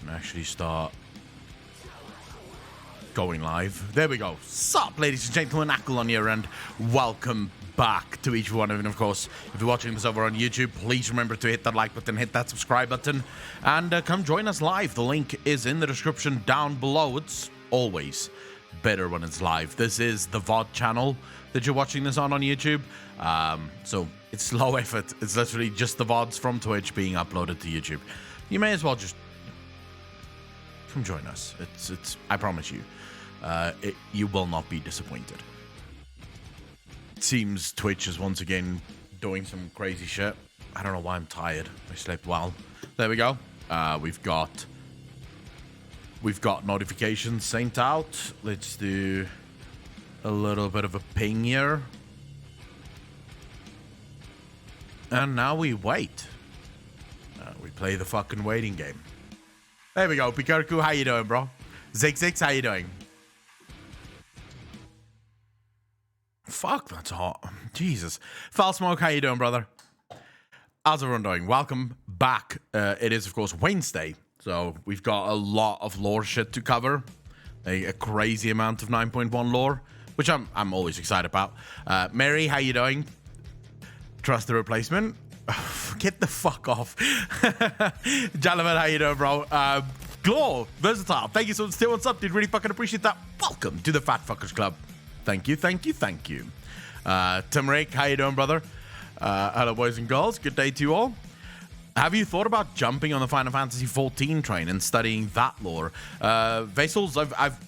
And actually start going live. There we go. Sup, ladies and gentlemen, Ackle on here, and welcome back to each one of you. And of course, if you're watching this over on YouTube, please remember to hit that like button, hit that subscribe button, and come join us live. The link is in the description down below. It's always better when it's live. This is the VOD channel that you're watching this on YouTube. So it's low effort. It's literally just the VODs from Twitch being uploaded to YouTube. You may as well just come join us. It's I promise you, you will not be disappointed. It seems Twitch is once again doing some crazy shit. I don't know why I'm tired. I slept well. There we go. We've got notifications sent out. Let's do a little bit of a ping here. And now we wait. We play the fucking waiting game. There we go. Pikarku, how you doing, bro? Zix, how you doing? Fuck, that's hot. Jesus. Foul Smoke, how you doing, brother? How's everyone doing? Welcome back. It is, of course, Wednesday. So we've got a lot of lore shit to cover. A crazy amount of 9.1 lore, which I'm always excited about. Mary, how you doing? Trust the replacement. Get the fuck off. Jalaman, how you doing, bro? Glor, Versatile, thank you so much. Still, what's up, dude? Really fucking appreciate that. Welcome to the Fat Fuckers Club. Thank you. Tim Rake, how you doing, brother? Hello, boys and girls. Good day to you all. Have you thought about jumping on the Final Fantasy XIV train and studying that lore? Vessels,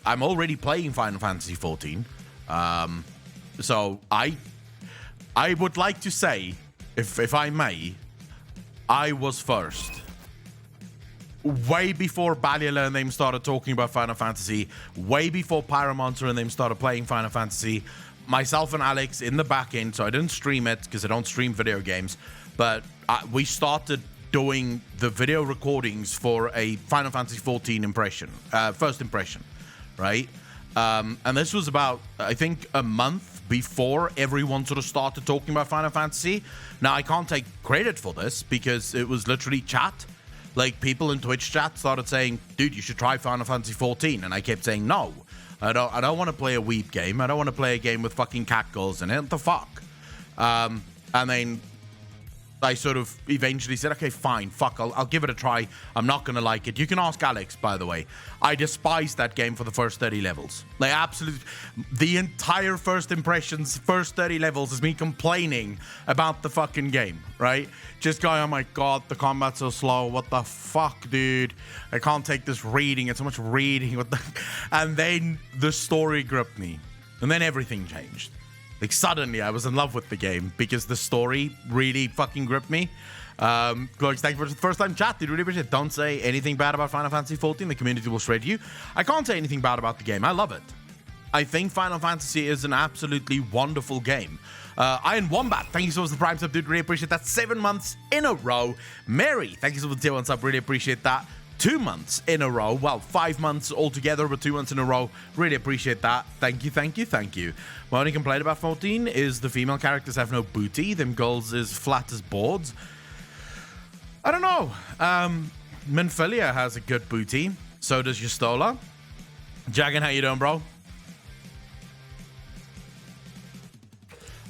I'm already playing Final Fantasy XIV. So I would like to say, if I may, I was first. Way before Balula and them started talking about Final Fantasy, way before Pyromancer and them started playing Final Fantasy, myself and Alex in the back end, so I didn't stream it because I don't stream video games, but we started doing the video recordings for a Final Fantasy XIV first impression, right? And this was about, I think, a month before everyone sort of started talking about Final Fantasy. Now, I can't take credit for this because it was literally chat. Like, people in Twitch chat started saying, dude, you should try Final Fantasy XIV. And I kept saying, no, I don't want to play a weeb game. I don't want to play a game with fucking catgirls in it. What the fuck? And then I sort of eventually said, okay, fine, fuck, I'll give it a try. I'm not going to like it. You can ask Alex, by the way. I despised that game for the first 30 levels. Like, absolutely. The entire first impressions, first 30 levels is me complaining about the fucking game, right? Just going, oh my god, the combat's so slow. What the fuck, dude? I can't take this reading. It's so much reading. And then the story gripped me. And then everything changed. Like, suddenly I was in love with the game because the story really fucking gripped me. Glorix, thank you for the first time chat, dude. Really appreciate it. Don't say anything bad about Final Fantasy XIV. The community will shred you. I can't say anything bad about the game. I love it. I think Final Fantasy is an absolutely wonderful game. Iron Wombat, thank you so much for the Prime sub, dude. Really appreciate that. 7 months in a row. Mary, thank you so much for the tier 1 sub. Really appreciate that. 2 months in a row. Well, 5 months altogether, but 2 months in a row. Really appreciate that. Thank you. My only complaint about 14 is the female characters have no booty. Them girls is flat as boards. I don't know. Minfilia has a good booty. So does Yustola. Jagan, how you doing, bro?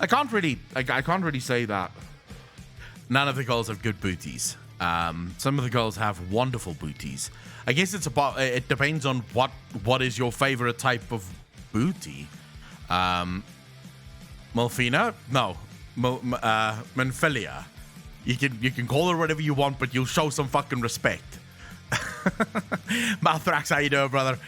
I can't really say that none of the girls have good booties. Some of the girls have wonderful booties. I guess it depends on what is your favorite type of booty. Malfina? No. Minfilia. You can call her whatever you want, but you'll show some fucking respect. Malthrax, how you doing, brother?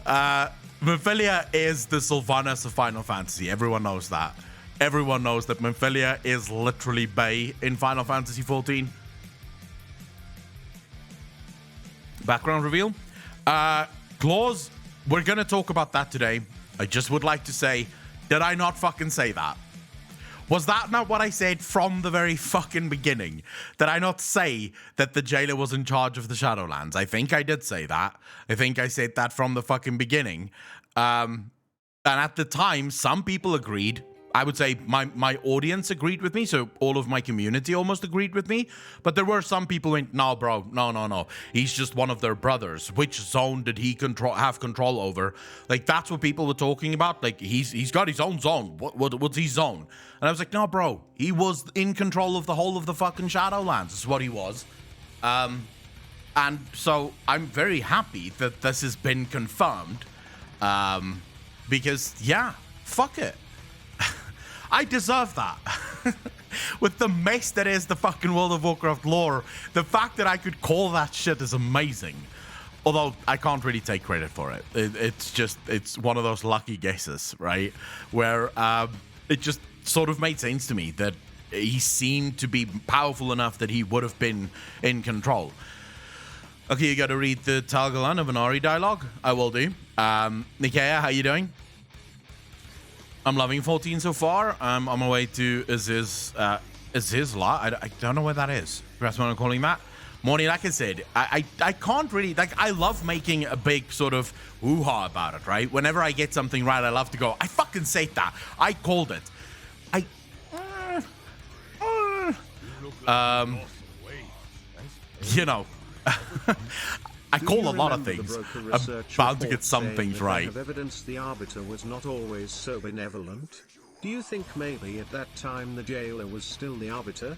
Minfilia is the Sylvanas of Final Fantasy. Everyone knows that. Everyone knows that Minfilia is literally Bae in Final Fantasy XIV. Background reveal. Claws, we're going to talk about that today. I just would like to say, did I not fucking say that? Was that not what I said from the very fucking beginning? Did I not say that the jailer was in charge of the Shadowlands? I think I did say that. I think I said that from the fucking beginning. And at the time, some people agreed, I would say my audience agreed with me, so all of my community almost agreed with me. But there were some people who went, no, bro, no. He's just one of their brothers. Which zone did he have control over? Like, that's what people were talking about. Like, he's got his own zone. What's his zone? And I was like, no, bro, he was in control of the whole of the fucking Shadowlands, is what he was. And so I'm very happy that this has been confirmed. Because, yeah, fuck it. I deserve that. With the mess that is the fucking World of Warcraft lore, the fact that I could call that shit is amazing. Although I can't really take credit for it. It's one of those lucky guesses, right? Where it just sort of made sense to me that he seemed to be powerful enough that he would have been in control. Okay, you got to read the Talgalan of Anari dialogue. I will do. Nikea, how you doing? I'm loving 14 so far. I'm on my way to Azizla. I don't know where that is. That's what I'm calling that. Morning, like I said, I can't really, like, I love making a big sort of hoo-ha about it, right? Whenever I get something right, I love to go, I fucking said that. I called it. You know, I call a lot of things. I'm bound to get some things right. Have evidence the Arbiter was not always so benevolent. Do you think maybe at that time the Jailer was still the Arbiter?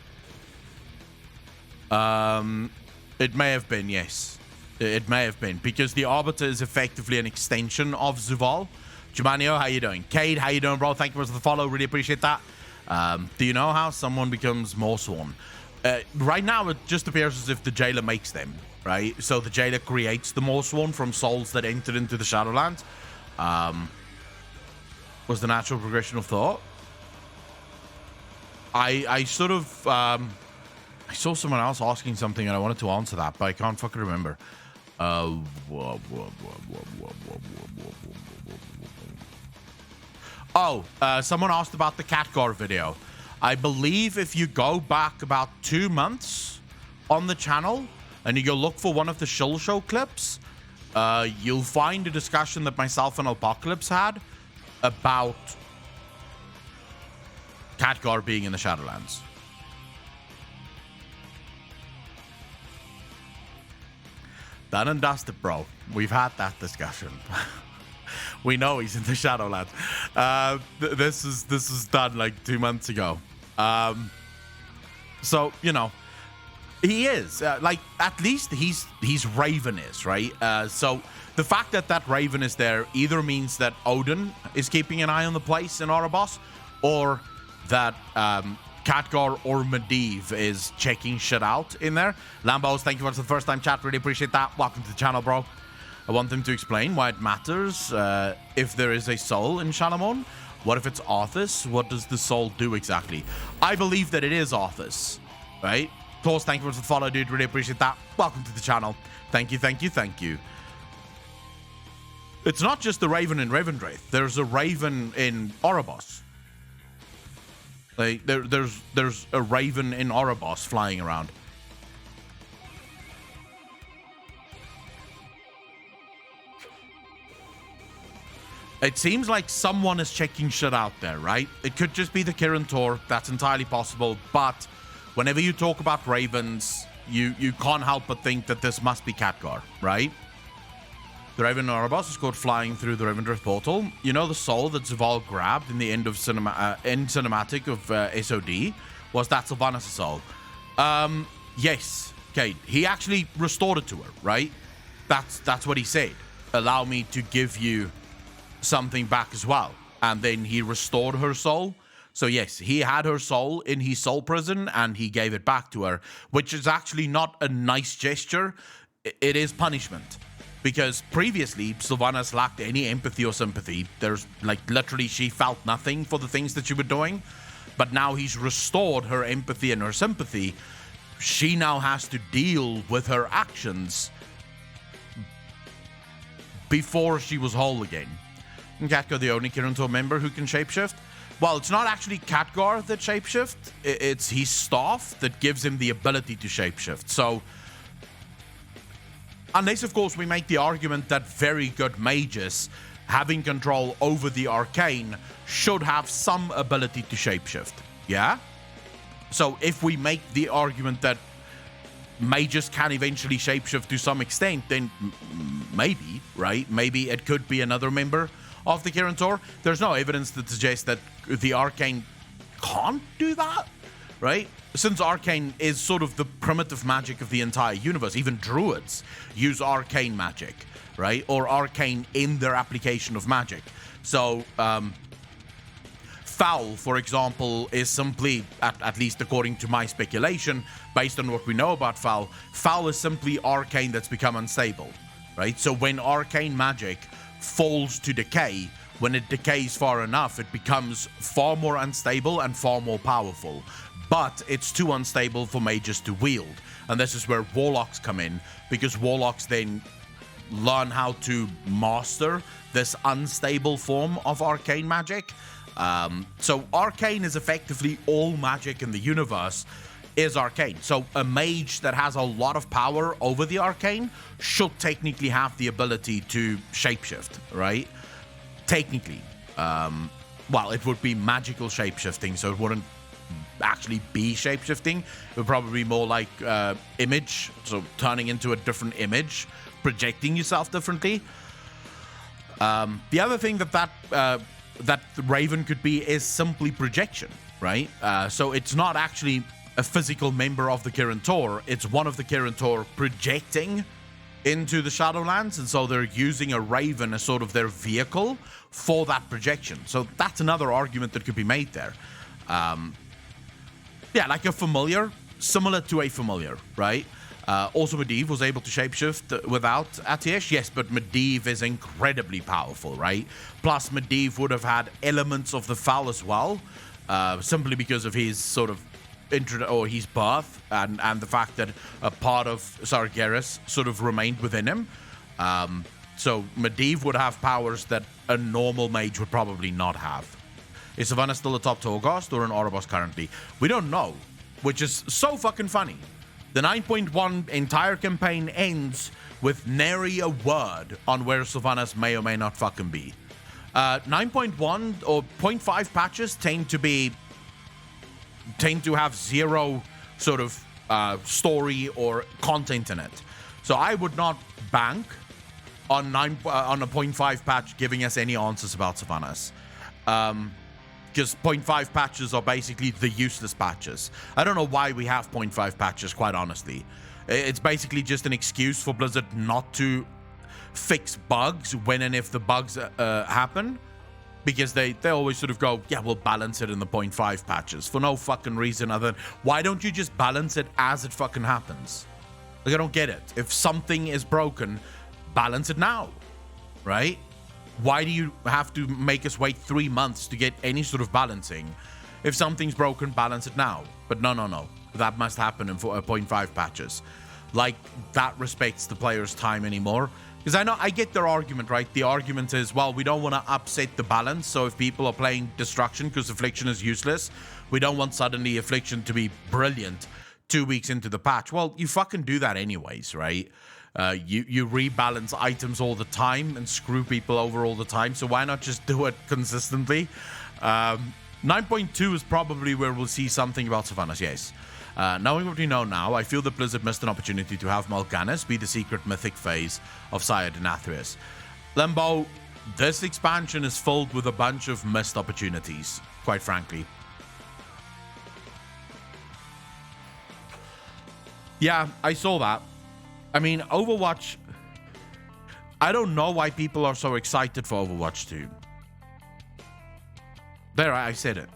It may have been, yes. It may have been, because the Arbiter is effectively an extension of Zuval. Jumanio, how you doing? Cade, how you doing, bro? Thank you for the follow. Really appreciate that. Do you know how someone becomes Morsworn? Right now, it just appears as if the Jailer makes them, right? So the Jailer creates the Morsworn from souls that entered into the Shadowlands. Was the natural progression of thought. I sort of... I saw someone else asking something and I wanted to answer that, but I can't fucking remember. Someone asked about the Khadgar video. I believe if you go back about 2 months on the channel and you go look for one of the Shill Show clips, you'll find a discussion that myself and Apocalypse had about Khadgar being in the Shadowlands. Done and dusted, bro. We've had that discussion. We know he's in the Shadowlands. This is done like 2 months ago. So, you know, he is. Like, at least he's Raven is, right? So the fact that that Raven is there either means that Odin is keeping an eye on the place in Erebos, or that Khadgar or Medivh is checking shit out in there. Lambos, thank you for the first time chat. Really appreciate that. Welcome to the channel, bro. I want them to explain why it matters if there is a soul in Shalamon. What if it's Arthas? What does the soul do exactly? I believe that it is Arthas, right? Klaus, thank you for the follow, dude. Really appreciate that. Welcome to the channel. Thank you, thank you, thank you. It's not just the Raven in Ravendreth. There's a Raven in Erebos. Like, there's a Raven in Erebos flying around. It seems like someone is checking shit out there, right? It could just be the Kirin Tor. That's entirely possible. But whenever you talk about Ravens, you can't help but think that this must be Khadgar, right? The Raven in Erebos is called flying through the Ravendreth portal. You know the soul that Zaval grabbed in the end of cinematic of SOD? Was that Sylvanas' soul? Yes. Okay. He actually restored it to her, right? That's what he said. Allow me to give you something back as well. And then he restored her soul. So yes, he had her soul in his soul prison and he gave it back to her, which is actually not a nice gesture. It is punishment. Because previously, Sylvanas lacked any empathy or sympathy. There's, like, literally she felt nothing for the things that she was doing. But now he's restored her empathy and her sympathy. She now has to deal with her actions before she was whole again. And Khadgar, the only Kirin Tor member who can shapeshift? Well, it's not actually Khadgar that shapeshift. It's his staff that gives him the ability to shapeshift. So, unless, of course, we make the argument that very good mages having control over the arcane should have some ability to shapeshift. Yeah? So if we make the argument that mages can eventually shapeshift to some extent, then maybe, right? Maybe it could be another member of the Kirin Tor. There's no evidence that suggests that the arcane can't do that, right? Since arcane is sort of the primitive magic of the entire universe, even druids use arcane magic, right? Or arcane in their application of magic. So, Foul, for example, is simply, at least according to my speculation, based on what we know about Foul, Foul is simply arcane that's become unstable, right? So when arcane magic falls to decay, when it decays far enough, it becomes far more unstable and far more powerful. But it's too unstable for mages to wield. And this is where warlocks come in, because warlocks then learn how to master this unstable form of arcane magic. So arcane is effectively all magic in the universe is arcane. So a mage that has a lot of power over the arcane should technically have the ability to shapeshift, right? Technically. Well, it would be magical shapeshifting, so it wouldn't actually be shapeshifting. It would probably be more like image, so turning into a different image, projecting yourself differently. The other thing that the Raven could be is simply projection, right? So it's not actually a physical member of the Kirin Tor. It's one of the Kirin Tor projecting into the Shadowlands, and so they're using a Raven as sort of their vehicle for that projection. So that's another argument that could be made there. Yeah, like a familiar, similar to a familiar, right? Also, Medivh was able to shapeshift without Atiesh. Yes, but Medivh is incredibly powerful, right? Plus, Medivh would have had elements of the Foul as well, simply because of his sort of his birth and the fact that a part of Sargeras sort of remained within him. So Medivh would have powers that a normal mage would probably not have. Is Sylvanas still a top Torghast or an Ouroboros currently? We don't know, which is so fucking funny. The 9.1 entire campaign ends with nary a word on where Sylvanas may or may not fucking be. 9.1 or 0.5 patches tend to have zero sort of story or content in it. So I would not bank on a 0.5 patch giving us any answers about Sylvanas. Because 0.5 patches are basically the useless patches. I don't know why we have 0.5 patches, quite honestly. It's basically just an excuse for Blizzard not to fix bugs when and if the bugs happen. Because they always sort of go, yeah, we'll balance it in the 0.5 patches. For no fucking reason other than, why don't you just balance it as it fucking happens? Like, I don't get it. If something is broken, balance it now, right? Why do you have to make us wait 3 months to get any sort of balancing? If something's broken, balance it now. But no. That must happen in 0.5 patches. Like, that respects the player's time anymore. Because I get their argument, right? The argument is, well, we don't want to upset the balance. So if people are playing Destruction because Affliction is useless, we don't want suddenly Affliction to be brilliant 2 weeks into the patch. Well, you fucking do that anyways, right? You rebalance items all the time and screw people over all the time, so why not just do it consistently? 9.2 is probably where we'll see something about Sylvanas, yes. Knowing what we know now, I feel that Blizzard missed an opportunity to have Mal'Ganis be the secret mythic phase of Sire Denathrius. Lembo, this expansion is filled with a bunch of missed opportunities, quite frankly. Yeah, I saw that. I mean, Overwatch, I don't know why people are so excited for Overwatch 2. There, I said it.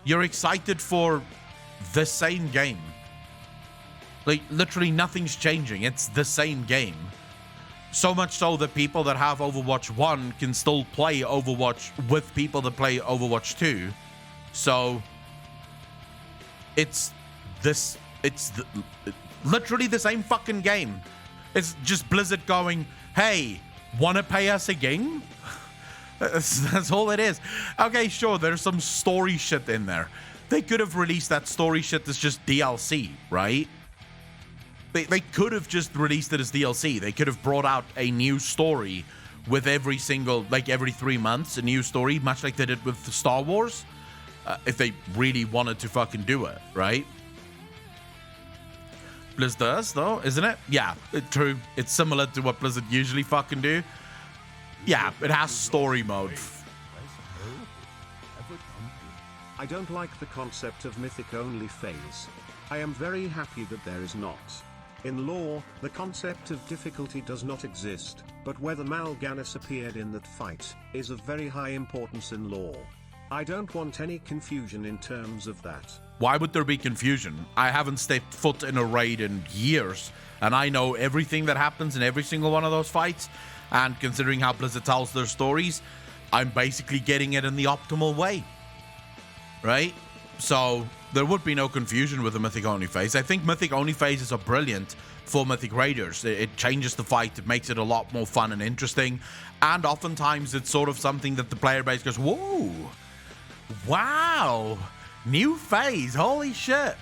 You're excited for the same game. Like, literally nothing's changing. It's the same game. So much so that people that have Overwatch 1 can still play Overwatch with people that play Overwatch 2. So, it's literally the same fucking game. It's just Blizzard going, hey, wanna pay us again? That's all it is. Okay, sure, there's some story shit in there. They could have released that story shit as just DLC, right? They could have just released it as DLC. They could have brought out a new story with every single, like every 3 months, a new story, much like they did with the Star Wars, if they really wanted to fucking do it, right? Blizzard does, though, isn't it? Yeah, true. It's similar to what Blizzard usually fucking do. Yeah, it has story mode. I don't like the concept of mythic-only phase. I am very happy that there is not. In lore, the concept of difficulty does not exist, but whether Mal'Ganis appeared in that fight is of very high importance in lore. I don't want any confusion in terms of that. Why would there be confusion? I haven't stepped foot in a raid in years, and I know everything that happens in every single one of those fights, and considering how Blizzard tells their stories, I'm basically getting it in the optimal way, right? So there would be no confusion with the Mythic Only phase. I think Mythic Only phases are brilliant for Mythic Raiders. It changes the fight, it makes it a lot more fun and interesting, and oftentimes it's sort of something that the player base goes, whoa, wow, new phase, holy shit.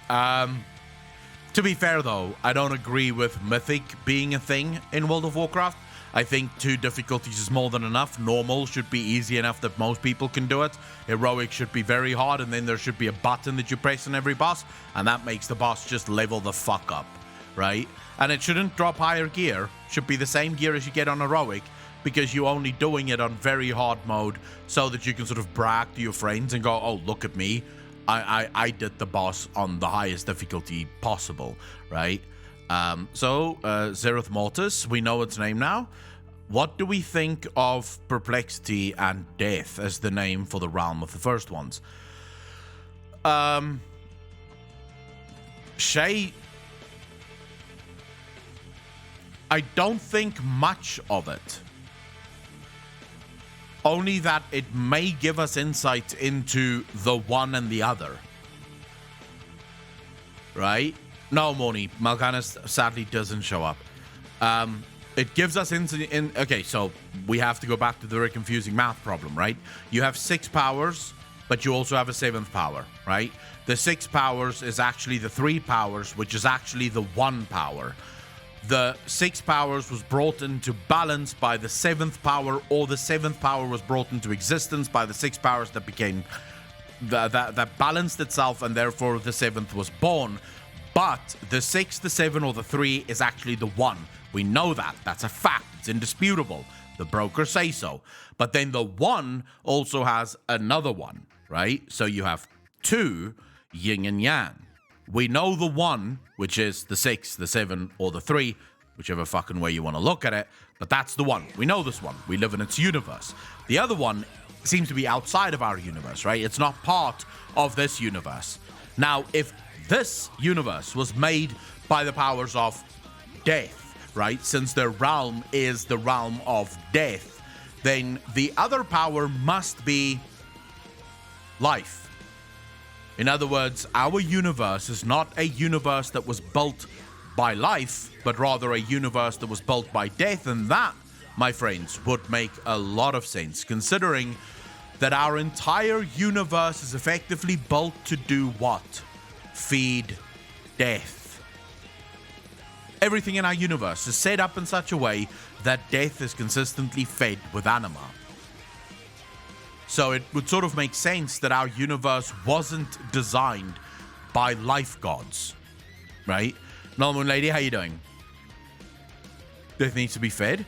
To be fair though, I don't agree with Mythic being a thing in World of Warcraft. I think 2 difficulties is more than enough. Normal should be easy enough that most people can do it. Heroic should be very hard, and then there should be a button that you press on every boss, and that makes the boss just level the fuck up, right? And it shouldn't drop higher gear. Should be the same gear as you get on Heroic, because you're only doing it on very hard mode so that you can sort of brag to your friends and go, oh, look at me. I did the boss on the highest difficulty possible, right? So, Xerath Mortis, we know its name now. What do we think of Perplexity and Death as the name for the realm of the first ones? Shay, I don't think much of it. Only that it may give us insight into the one and the other. Right? No, Moni. Mal'Ganis sadly doesn't show up. It gives us okay, so we have to go back to the very confusing math problem, right? You have 6 powers, but you also have a 7th power, right? The 6 powers is actually the 3 powers, which is actually the 1 power. The 6 powers was brought into balance by the 7th power, or the 7th power was brought into existence by the 6 powers that became that balanced itself, and therefore the 7th was born. But the 6, the 7, or the 3 is actually the 1. We know that. That's a fact. It's indisputable. The brokers say so. But then the 1 also has another 1, right? So you have 2 yin and yang. We know the 1, which is the 6, the 7, or the 3, whichever fucking way you want to look at it, but that's the 1. We know this one. We live in its universe. The other one seems to be outside of our universe, right? It's not part of this universe. Now, if this universe was made by the powers of death, right, since their realm is the realm of death, then the other power must be life. In other words, our universe is not a universe that was built by life, but rather a universe that was built by death, and that, my friends, would make a lot of sense, considering that our entire universe is effectively built to do what? Feed death. Everything in our universe is set up in such a way that death is consistently fed with anima. So it would sort of make sense that our universe wasn't designed by life gods, right? Null Moon Lady, how you doing? Death needs to be fed?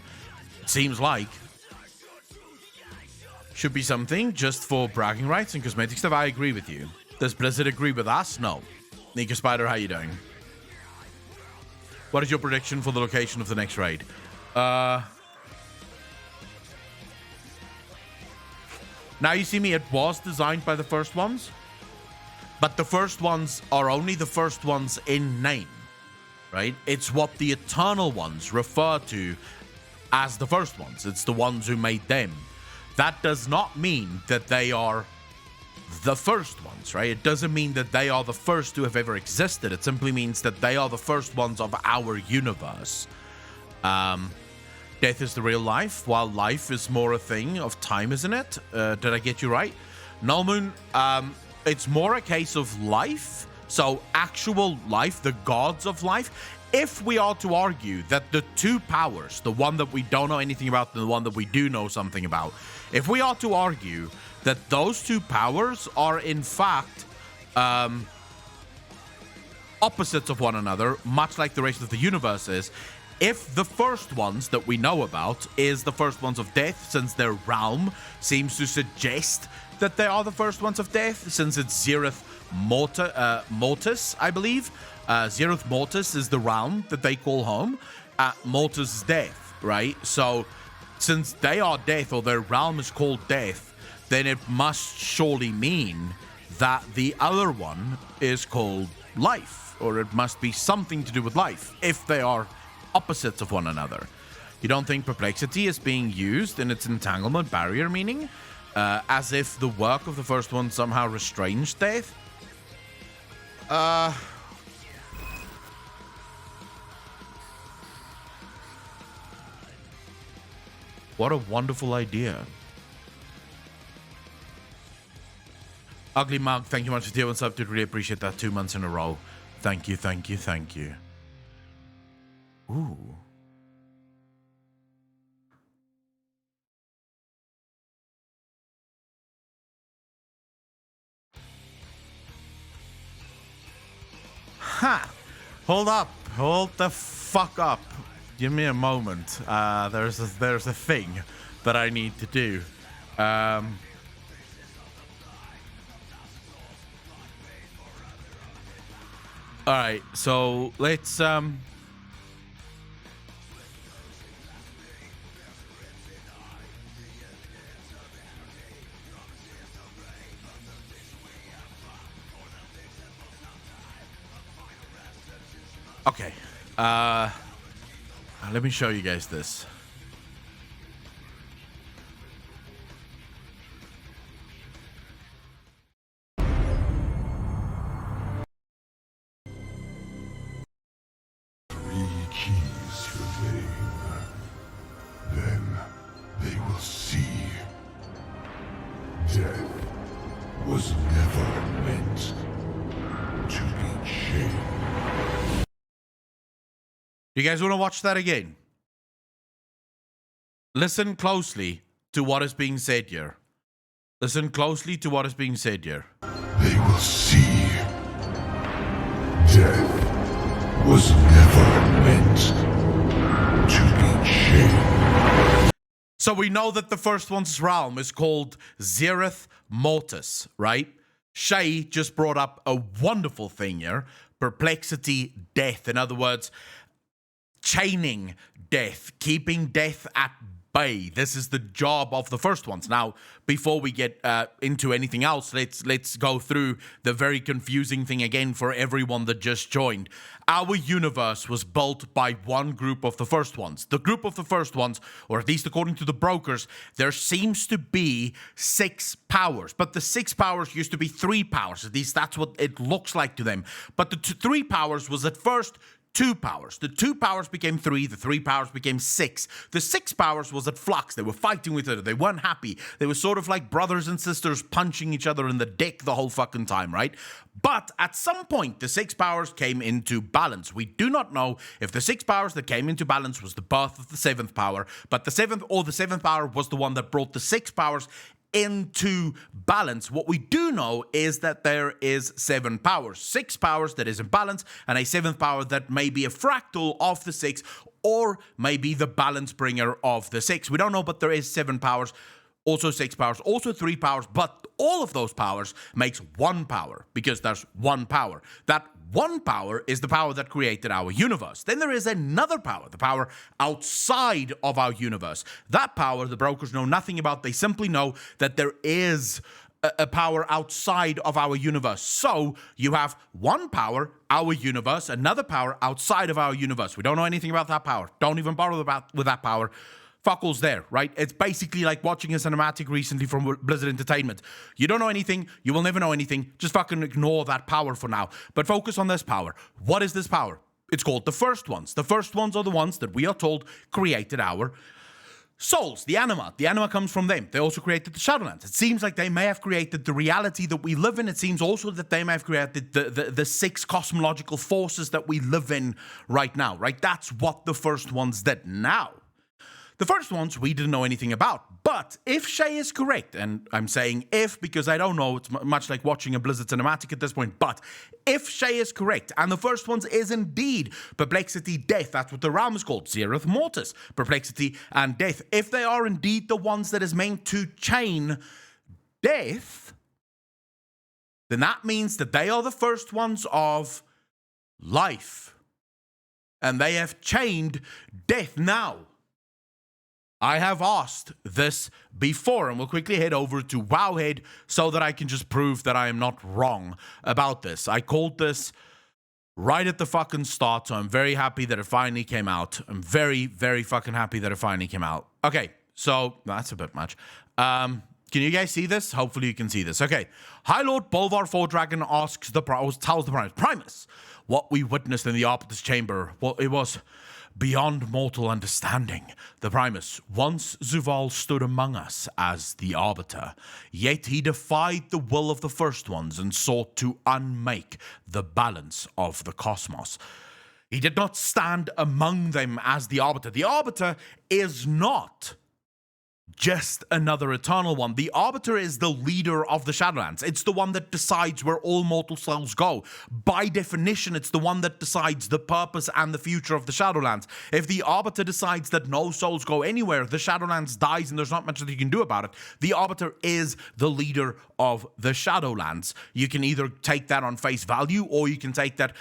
It seems like. Should be something just for bragging rights and cosmetic stuff. I agree with you. Does Blizzard agree with us? No. Nika Spider, how you doing? What is your prediction for the location of the next raid? Now you see me, it was designed by the first ones, but the first ones are only the first ones in name, right? It's what the Eternal Ones refer to as the first ones. It's the ones who made them. That does not mean that they are the first ones, right? It doesn't mean that they are the first to have ever existed. It simply means that they are the first ones of our universe. Death is the real life, while life is more a thing of time, isn't it? Did I get you right? Null Moon, it's more a case of life So actual life, the gods of life, if we are to argue that the two powers, the one that we don't know anything about and the one that we do know something about, if we are to argue that those two powers are in fact opposites of one another, much like the rest of the universe is, if the first ones that we know about is the first ones of death, since their realm seems to suggest that they are the first ones of death, since it's Xerath Mortis, I believe. Xerath Mortis is the realm that they call home. Mortis is death, right? So since they are death, or their realm is called death, then it must surely mean that the other one is called life, or it must be something to do with life, if they are opposites of one another. You don't think perplexity is being used in its entanglement barrier meaning? As if the work of the first one somehow restrains death? What a wonderful idea. Ugly Mug, thank you much for tier 1 sub, dude. Really appreciate that. 2 months in a row. Thank you, thank you, thank you. Ooh. Ha! Hold up. Hold the fuck up. Give me a moment. There's a thing that I need to do. Alright, so let's okay. Let me show you guys this. You guys want to watch that again? Listen closely to what is being said here. Listen closely to what is being said here. They will see. Death was never meant to be chained. So we know that the first one's realm is called Xerath Mortis, right? Shay just brought up a wonderful thing here. Perplexity, death. In other words, chaining death, keeping death at bay. This is the job of the first ones. Now, before we get into anything else, let's go through the very confusing thing again for everyone that just joined. Our universe was built by one group of the first ones. The group of the first ones, or at least according to the brokers, there seems to be 6 powers. But the 6 powers used to be 3 powers. At least that's what it looks like to them. But the 3 powers was at first 2 powers. The 2 powers became 3. The 3 powers became 6. The 6 powers was at flux. They were fighting with each other. They weren't happy. They were sort of like brothers and sisters punching each other in the dick the whole fucking time, right? But at some point, the 6 powers came into balance. We do not know if the 6 powers that came into balance was the birth of the 7th power, but the 7th power was the one that brought the 6 powers into balance. What we do know is that there is 7 powers, 6 powers that is in balance, and a 7th power that may be a fractal of the 6, or maybe the balance bringer of the 6. We don't know, but there is 7 powers, also 6 powers, also 3 powers, but all of those powers makes 1 power, because there's 1 power. That 1 power is the power that created our universe. Then there is another power, the power outside of our universe. That power, the brokers know nothing about. They simply know that there is a power outside of our universe. So you have 1 power, our universe, another power outside of our universe. We don't know anything about that power. Don't even bother with that power. Fuck all's there, right? It's basically like watching a cinematic recently from Blizzard Entertainment. You don't know anything, you will never know anything, just fucking ignore that power for now. But focus on this power. What is this power? It's called the first ones. The first ones are the ones that we are told created our souls, the anima. The anima comes from them. They also created the Shadowlands. It seems like they may have created the reality that we live in. It seems also that they may have created the six cosmological forces that we live in right now, right? That's what the first ones did. Now, the first ones we didn't know anything about. But if Shay is correct, and I'm saying if because I don't know, it's much like watching a Blizzard cinematic at this point, but if Shay is correct, and the first ones is indeed Perplexity, Death, that's what the realm is called, Xerath Mortis, Perplexity and Death, if they are indeed the ones that is meant to chain Death, then that means that they are the first ones of life. And they have chained Death now. I have asked this before, and we'll quickly head over to Wowhead so that I can just prove that I am not wrong about this. I called this right at the fucking start, so I'm very happy that it finally came out. I'm very, very fucking happy that it finally came out. Okay, so that's a bit much. Can you guys see this? Hopefully you can see this. Okay, High Lord Bolvar Fordragon asks tells the Primus what we witnessed in the Arbiter's chamber. Well, it was beyond mortal understanding. The Primus, once Zuval stood among us as the Arbiter, yet he defied the will of the First Ones and sought to unmake the balance of the cosmos. He did not stand among them as the Arbiter. The Arbiter is not just another Eternal One. The Arbiter is the leader of the Shadowlands. It's the one that decides where all mortal souls go. By definition, it's the one that decides the purpose and the future of the Shadowlands. If the Arbiter decides that no souls go anywhere, the Shadowlands dies and there's not much that you can do about it. The Arbiter is the leader of the Shadowlands. You can either take that on face value or you can take that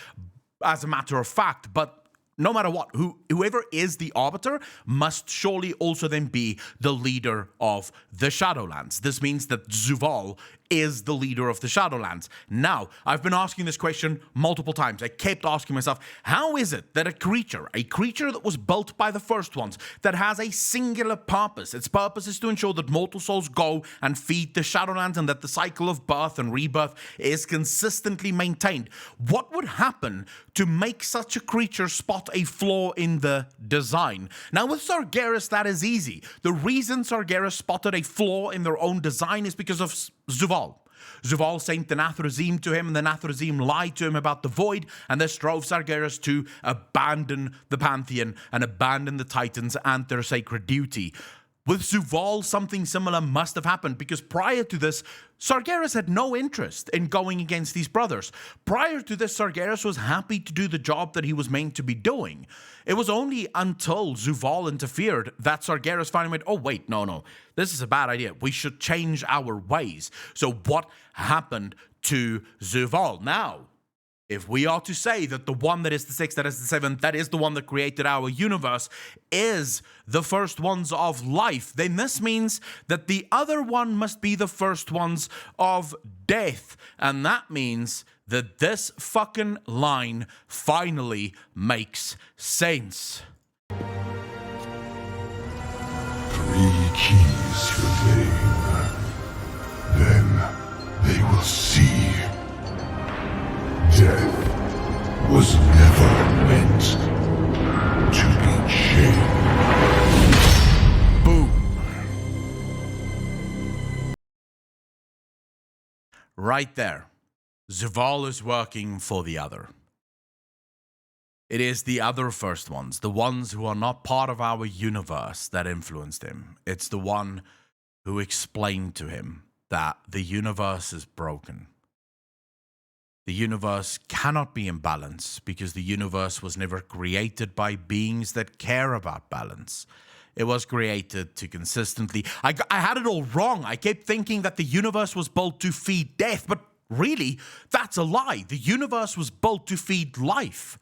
as a matter of fact, but no matter what, whoever is the Arbiter must surely also then be the leader of the Shadowlands. This means that Zuval is the leader of the Shadowlands. Now, I've been asking this question multiple times. I kept asking myself, how is it that a creature that was built by the First Ones, that has a singular purpose, its purpose is to ensure that mortal souls go and feed the Shadowlands and that the cycle of birth and rebirth is consistently maintained, what would happen to make such a creature spot a flaw in the design? Now, with Sargeras, that is easy. The reason Sargeras spotted a flaw in their own design is because of Zuval. Zuval sent the Nathrazim to him, and the Nathrazim lied to him about the Void, and this drove Sargeras to abandon the Pantheon and abandon the Titans and their sacred duty. With Zuval, something similar must have happened, because prior to this, Sargeras had no interest in going against these brothers. Prior to this, Sargeras was happy to do the job that he was meant to be doing. It was only until Zuval interfered that Sargeras finally went, oh wait, no, this is a bad idea. We should change our ways. So what happened to Zuval? Now, if we are to say that the one that is the sixth, that is the seventh, that is the one that created our universe, is the first ones of life, then this means that the other one must be the first ones of death. And that means that this fucking line finally makes sense. 3 keys remain. Then they will see. Death was never meant to be chained. Boom. Right there. Zuval is working for the other. It is the other first ones, the ones who are not part of our universe, that influenced him. It's the one who explained to him that the universe is broken. The universe cannot be in balance because the universe was never created by beings that care about balance. It was created to consistently... I had it all wrong. I kept thinking that the universe was built to feed death, but really, that's a lie. The universe was built to feed life.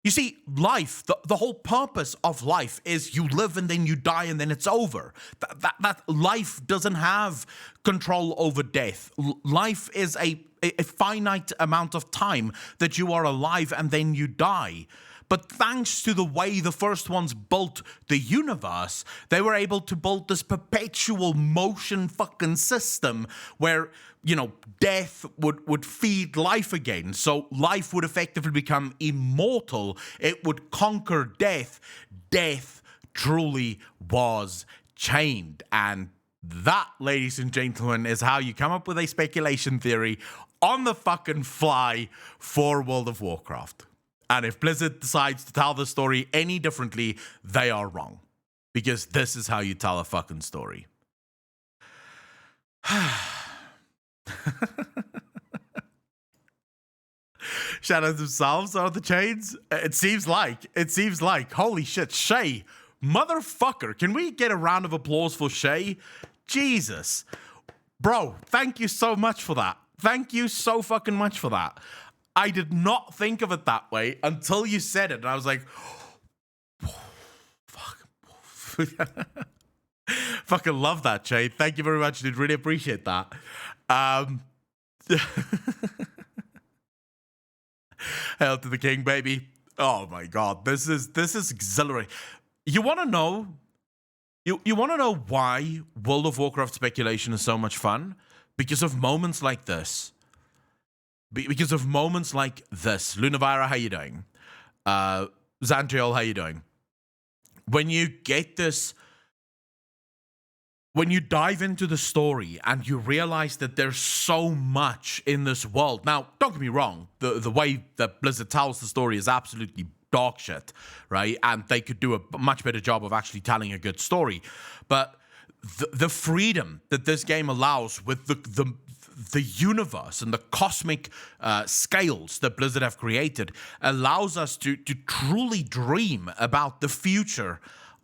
You see, life, the whole purpose of life is you live and then you die and then it's over. That life doesn't have control over death. Life is a finite amount of time that you are alive and then you die. But thanks to the way the first ones built the universe, they were able to build this perpetual motion fucking system where, you know, death would feed life again. So life would effectively become immortal. It would conquer death. Death truly was chained. And that, ladies and gentlemen, is how you come up with a speculation theory on the fucking fly for World of Warcraft. And if Blizzard decides to tell the story any differently, they are wrong. Because this is how you tell a fucking story. Shadows themselves are the chains? It seems like. Holy shit, Shay. Motherfucker. Can we get a round of applause for Shay? Jesus. Bro, thank you so much for that. Thank you so fucking much for that. I did not think of it that way until you said it. And I was like, fuck. Fucking love that, Shay. Thank you very much, dude. Really appreciate that. Hail to the king, baby. Oh my god, this is exhilarating. You want to know? You want to know why World of Warcraft speculation is so much fun? Because of moments like this. Because of moments like this. Lunavira, how you doing? Zantriel, how you doing? When you get this, when you dive into the story and you realize that there's so much in this world. Now, don't get me wrong. The way that Blizzard tells the story is absolutely dog shit, right? And they could do a much better job of actually telling a good story. But the freedom that this game allows with the universe and the cosmic scales that Blizzard have created allows us to truly dream about the future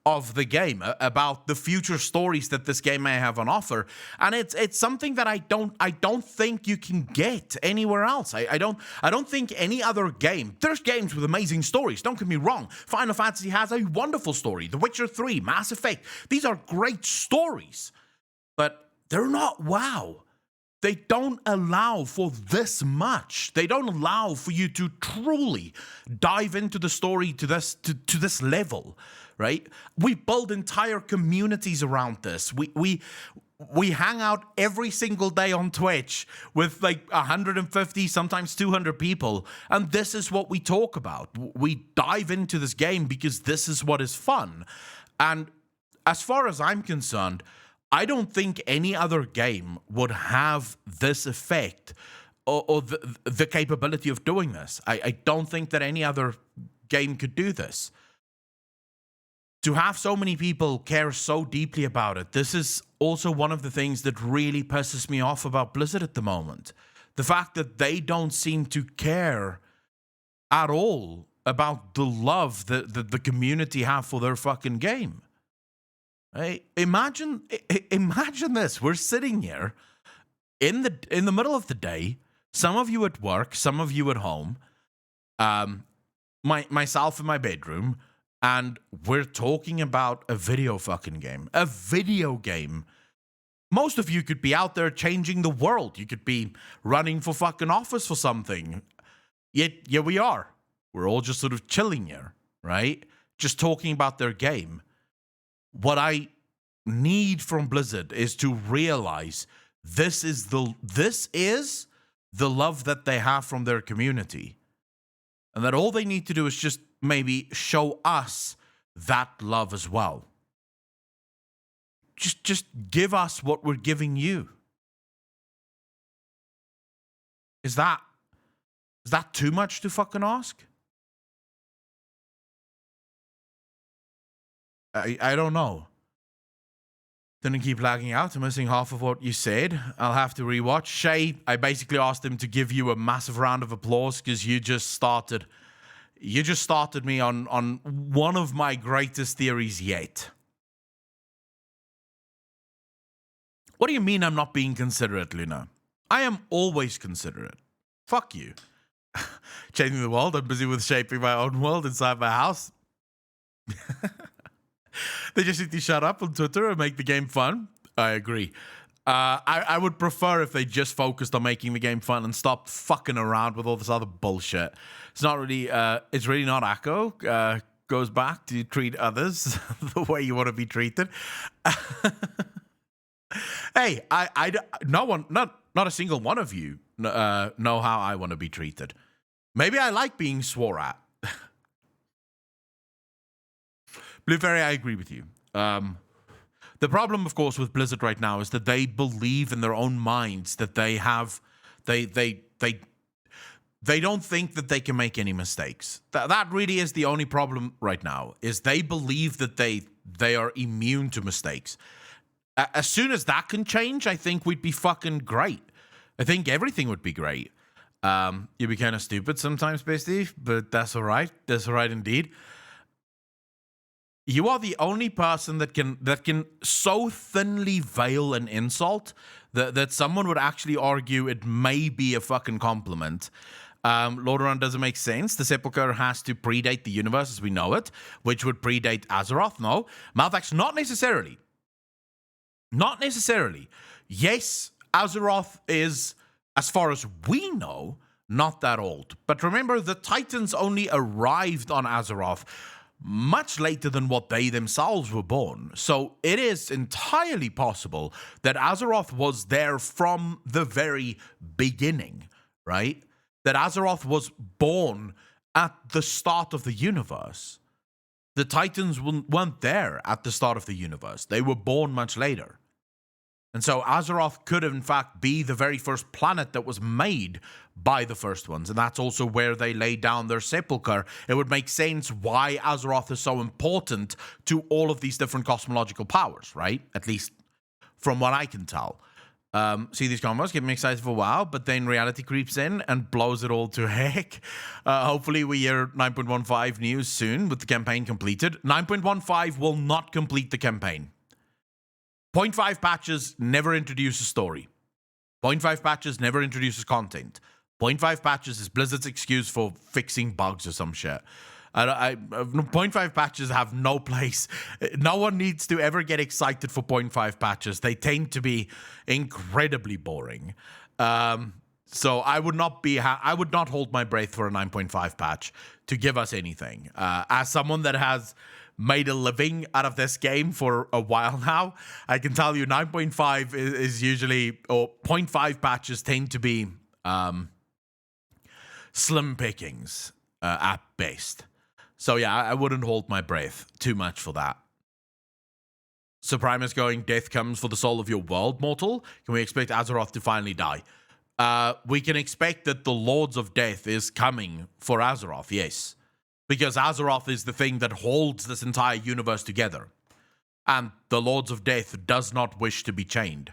of the game, about the future stories that this game may have on offer. And it's something that I don't think you can get anywhere else. I don't think any other game. There's games with amazing stories, don't get me wrong. Final Fantasy has a wonderful story. The Witcher 3, Mass Effect. These are great stories. But they're not WoW. They don't allow for this much. They don't allow for you to truly dive into the story to this level, right? We build entire communities around this. We hang out every single day on Twitch with like 150, sometimes 200 people, and this is what we talk about. We dive into this game because this is what is fun. And as far as I'm concerned, I don't think any other game would have this effect or the capability of doing this. I don't think that any other game could do this. To have so many people care so deeply about it, this is also one of the things that really pisses me off about Blizzard at the moment. The fact that they don't seem to care at all about the love that the community have for their fucking game. Hey, imagine this. We're sitting here in the middle of the day. Some of you at work, some of you at home. Myself in my bedroom, and we're talking about a video fucking game. A video game. Most of you could be out there changing the world. You could be running for fucking office for something. Yet we are. We're all just sort of chilling here, right? Just talking about their game. What I need from Blizzard is to realize this is the love that they have from their community. And that all they need to do is just maybe show us that love as well. Just give us what we're giving you. Is that too much to fucking ask? I don't know. Didn't keep lagging out. I'm missing half of what you said. I'll have to rewatch. Shay, I basically asked him to give you a massive round of applause because you just started me on one of my greatest theories yet. What do you mean I'm not being considerate, Luna? I am always considerate. Fuck you. Changing the world. I'm busy with shaping my own world inside my house. They just need to shut up on Twitter and make the game fun. I agree. I would prefer if they just focused on making the game fun and stopped fucking around with all this other bullshit. It's not really, it's really not Akko. Goes back to treat others the way you want to be treated. Hey, not a single one of you know how I want to be treated. Maybe I like being swore at. Blue Fairy, I agree with you. The problem, of course, with Blizzard right now is that they believe in their own minds that they have, they don't think that they can make any mistakes. That really is the only problem right now, is they believe that they are immune to mistakes. As soon as that can change, I think we'd be fucking great. I think everything would be great. You'd be kind of stupid sometimes, Steve, but that's all right. That's all right indeed. You are the only person that can so thinly veil an insult that someone would actually argue it may be a fucking compliment. Lordaeron doesn't make sense. The Sepulchre has to predate the universe as we know it, which would predate Azeroth. No. Malthax, not necessarily. Not necessarily. Yes, Azeroth is, as far as we know, not that old. But remember, the Titans only arrived on Azeroth much later than what they themselves were born. So it is entirely possible that Azeroth was there from the very beginning, right? That Azeroth was born at the start of the universe. The Titans weren't there at the start of the universe. They were born much later. And so Azeroth could, in fact, be the very first planet that was made by the first ones. And that's also where they laid down their sepulchre. It would make sense why Azeroth is so important to all of these different cosmological powers, right? At least from what I can tell. See these combos, get me excited for a while, but then reality creeps in and blows it all to heck. Hopefully we hear 9.15 news soon with the campaign completed. 9.15 will not complete the campaign. 0.5 patches never introduce a story. 0.5 patches never introduces content. 0.5 patches is Blizzard's excuse for fixing bugs or some shit. 0.5 patches have no place. No one needs to ever get excited for 0.5 patches. They tend to be incredibly boring. So I would not be. I would not hold my breath for a 9.5 patch to give us anything. As someone that has made a living out of this game for a while now, I can tell you 9.5 is usually, or 0.5 patches tend to be slim pickings at best. So yeah, I wouldn't hold my breath too much for that. Suprimus going, death comes for the soul of your world, mortal. Can we expect Azeroth to finally die? We can expect that the Lords of Death is coming for Azeroth, yes. Because Azeroth is the thing that holds this entire universe together. And the Lords of Death does not wish to be chained.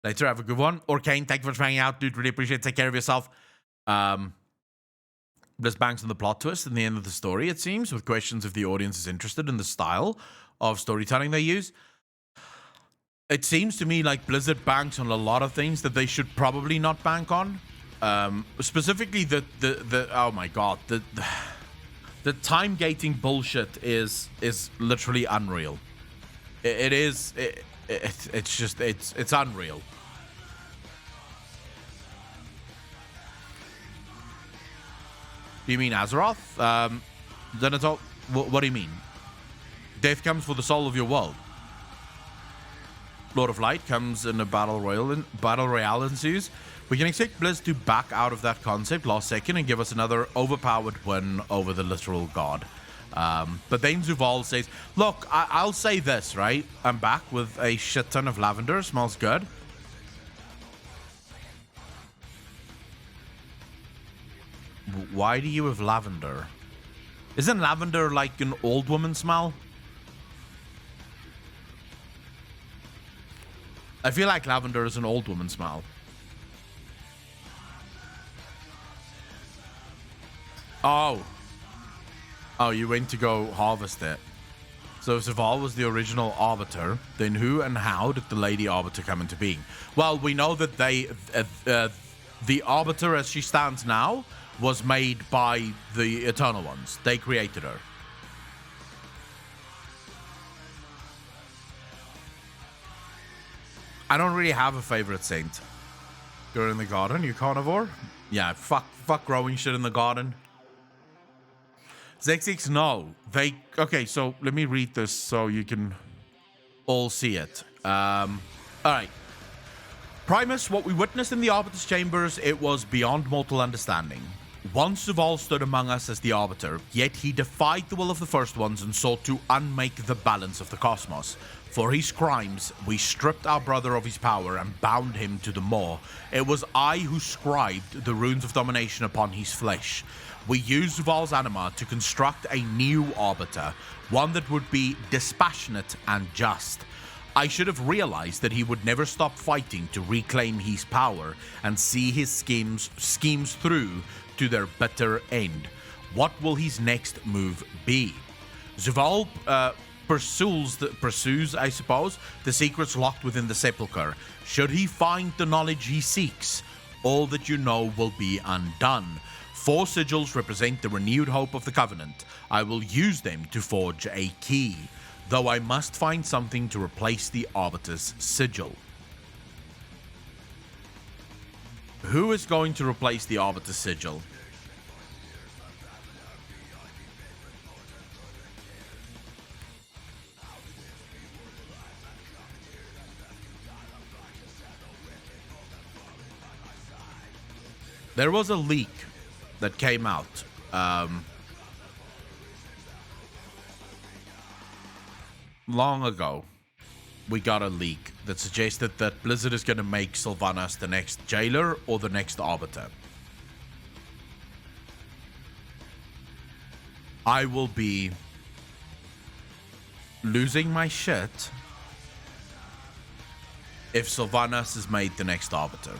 Later, have a good one. Orkane, thank you for hanging out, dude. Really appreciate it. Take care of yourself. Bliss banks on the plot twist in the end of the story, it seems, with questions if the audience is interested in the style of storytelling they use. It seems to me like Blizzard banks on a lot of things that they should probably not bank on. Specifically, the oh my god, the time gating bullshit is literally unreal. It's unreal. Do you mean Azeroth? Then it's all. What do you mean? Death comes for the soul of your world. Lord of Light comes in a battle royale ensues. We can expect Blizz to back out of that concept last second and give us another overpowered win over the literal god. But then Zuval says, look, I'll say this, right? I'm back with a shit ton of lavender. Smells good. Why do you have lavender? Isn't lavender like an old woman smell? I feel like lavender is an old woman smell. Oh, you went to go harvest it. So if Zaval was the original Arbiter, then who and how did the Lady Arbiter come into being? Well, we know that the Arbiter as she stands now was made by the Eternal Ones. They created her. I don't really have a favorite saint. You're in the garden, you carnivore? Yeah, fuck growing shit in the garden. Zexix, no. Okay, so let me read this so you can all see it. Alright. Primus, what we witnessed in the Arbiter's Chambers, it was beyond mortal understanding. Once Zuval stood among us as the Arbiter, yet he defied the will of the First Ones and sought to unmake the balance of the cosmos. For his crimes, we stripped our brother of his power and bound him to the Maw. It was I who scribed the runes of domination upon his flesh. We used Zuval's anima to construct a new Arbiter, one that would be dispassionate and just. I should have realized that he would never stop fighting to reclaim his power and see his schemes through to their bitter end. What will his next move be? Zuval pursues, I suppose, the secrets locked within the sepulchre. Should he find the knowledge he seeks, all that you know will be undone. 4 sigils represent the renewed hope of the Covenant. I will use them to forge a key, though I must find something to replace the Arbiter's sigil. Who is going to replace the Arbiter's sigil? There was a leak that came out. Long ago, we got a leak that suggested that Blizzard is going to make Sylvanas the next Jailer or the next Arbiter. I will be losing my shit if Sylvanas is made the next Arbiter.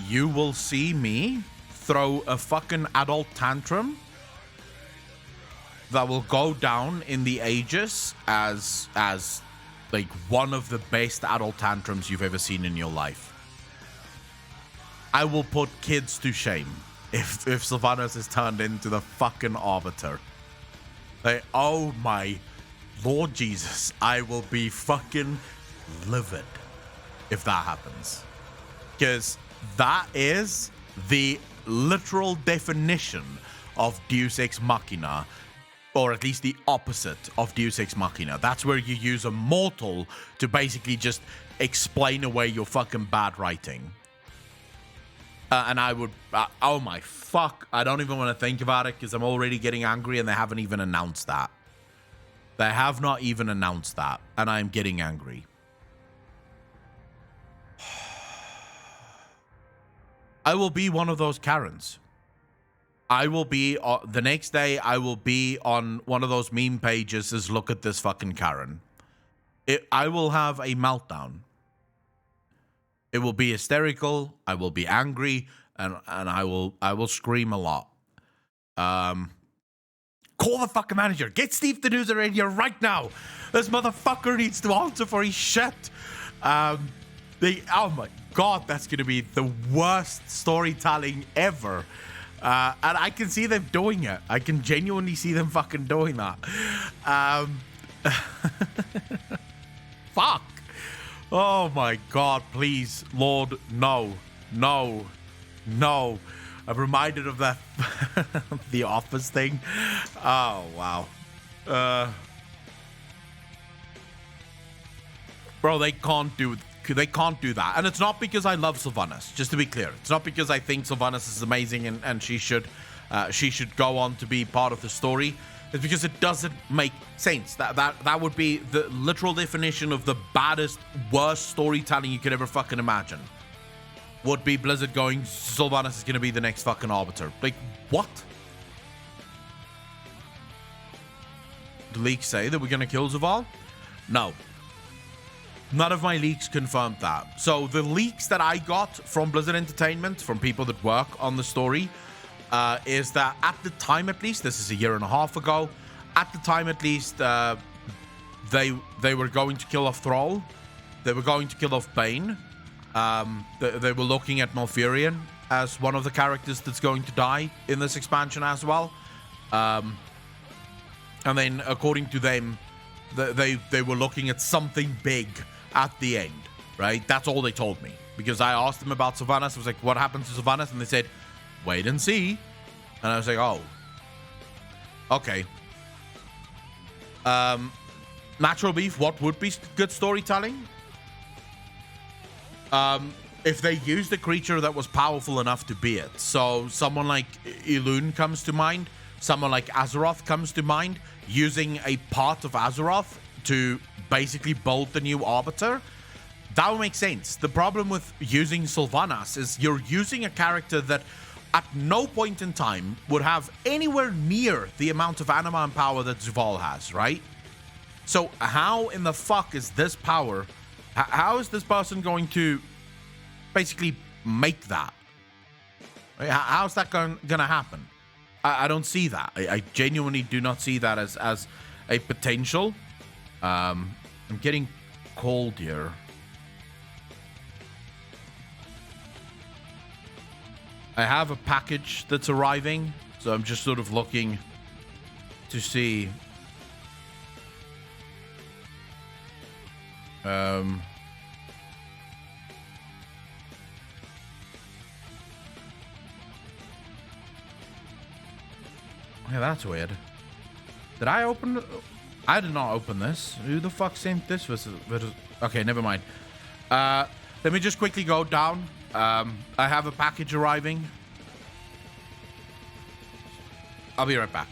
You will see me throw a fucking adult tantrum that will go down in the ages as like one of the best adult tantrums you've ever seen in your life. I will put kids to shame if Sylvanas is turned into the fucking Arbiter. Like, oh my Lord Jesus, I will be fucking livid if that happens. Because that is the literal definition of Deus Ex Machina, or at least the opposite of Deus Ex Machina. That's where you use a mortal to basically just explain away your fucking bad writing. And I would, oh my fuck, I don't even want to think about it because I'm already getting angry and they haven't even announced that. They have not even announced that, and I'm getting angry. I will be one of those Karens. I will be, the next day, I will be on one of those meme pages as look at this fucking Karen. I will have a meltdown. It will be hysterical. I will be angry, and I will scream a lot. Call the fucking manager. Get Steve the News Radio right now. This motherfucker needs to answer for his shit. Oh my God, that's going to be the worst storytelling ever. And I can see them doing it. I can genuinely see them fucking doing that. Fuck. Oh my God, please, Lord, no. No. No. I'm reminded of that The Office thing. Oh, wow. Bro, they can't do that. And it's not because I love Sylvanas, just to be clear. It's not because I think Sylvanas is amazing and she should go on to be part of the story. It's because it doesn't make sense. That would be the literal definition of the baddest, worst storytelling you could ever fucking imagine. Would be Blizzard going, Sylvanas is going to be the next fucking Arbiter. Like, what? The leaks say that we're going to kill Zuval? No. None of my leaks confirmed that. So the leaks that I got from Blizzard Entertainment, from people that work on the story, is that at the time at least, this is a year and a half ago, at the time at least, they were going to kill off Thrall. They were going to kill off Bane. They were looking at Malfurion as one of the characters that's going to die in this expansion as well. And then, according to them, they were looking at something big at the end, right? That's all they told me. Because I asked them about Sylvanas. I was like, what happened to Sylvanas? And they said, wait and see. And I was like, oh. Okay. Natural Beef, what would be good storytelling? if they used a creature that was powerful enough to be it. So someone like Elune comes to mind, someone like Azeroth comes to mind, using a part of Azeroth to basically build the new Arbiter. That would make sense. The problem with using Sylvanas is you're using a character that at no point in time would have anywhere near the amount of anima and power that Zuval has, right? So how in the fuck is this power, how is this person going to basically make that? How's that going to happen? I don't see that. I genuinely do not see that as a potential. I'm getting cold here. I have a package that's arriving, so I'm just sort of looking to see. Yeah, that's weird. Did I open? I did not open this. Who the fuck sent this? Okay, never mind. Let me just quickly go down. I have a package arriving. I'll be right back.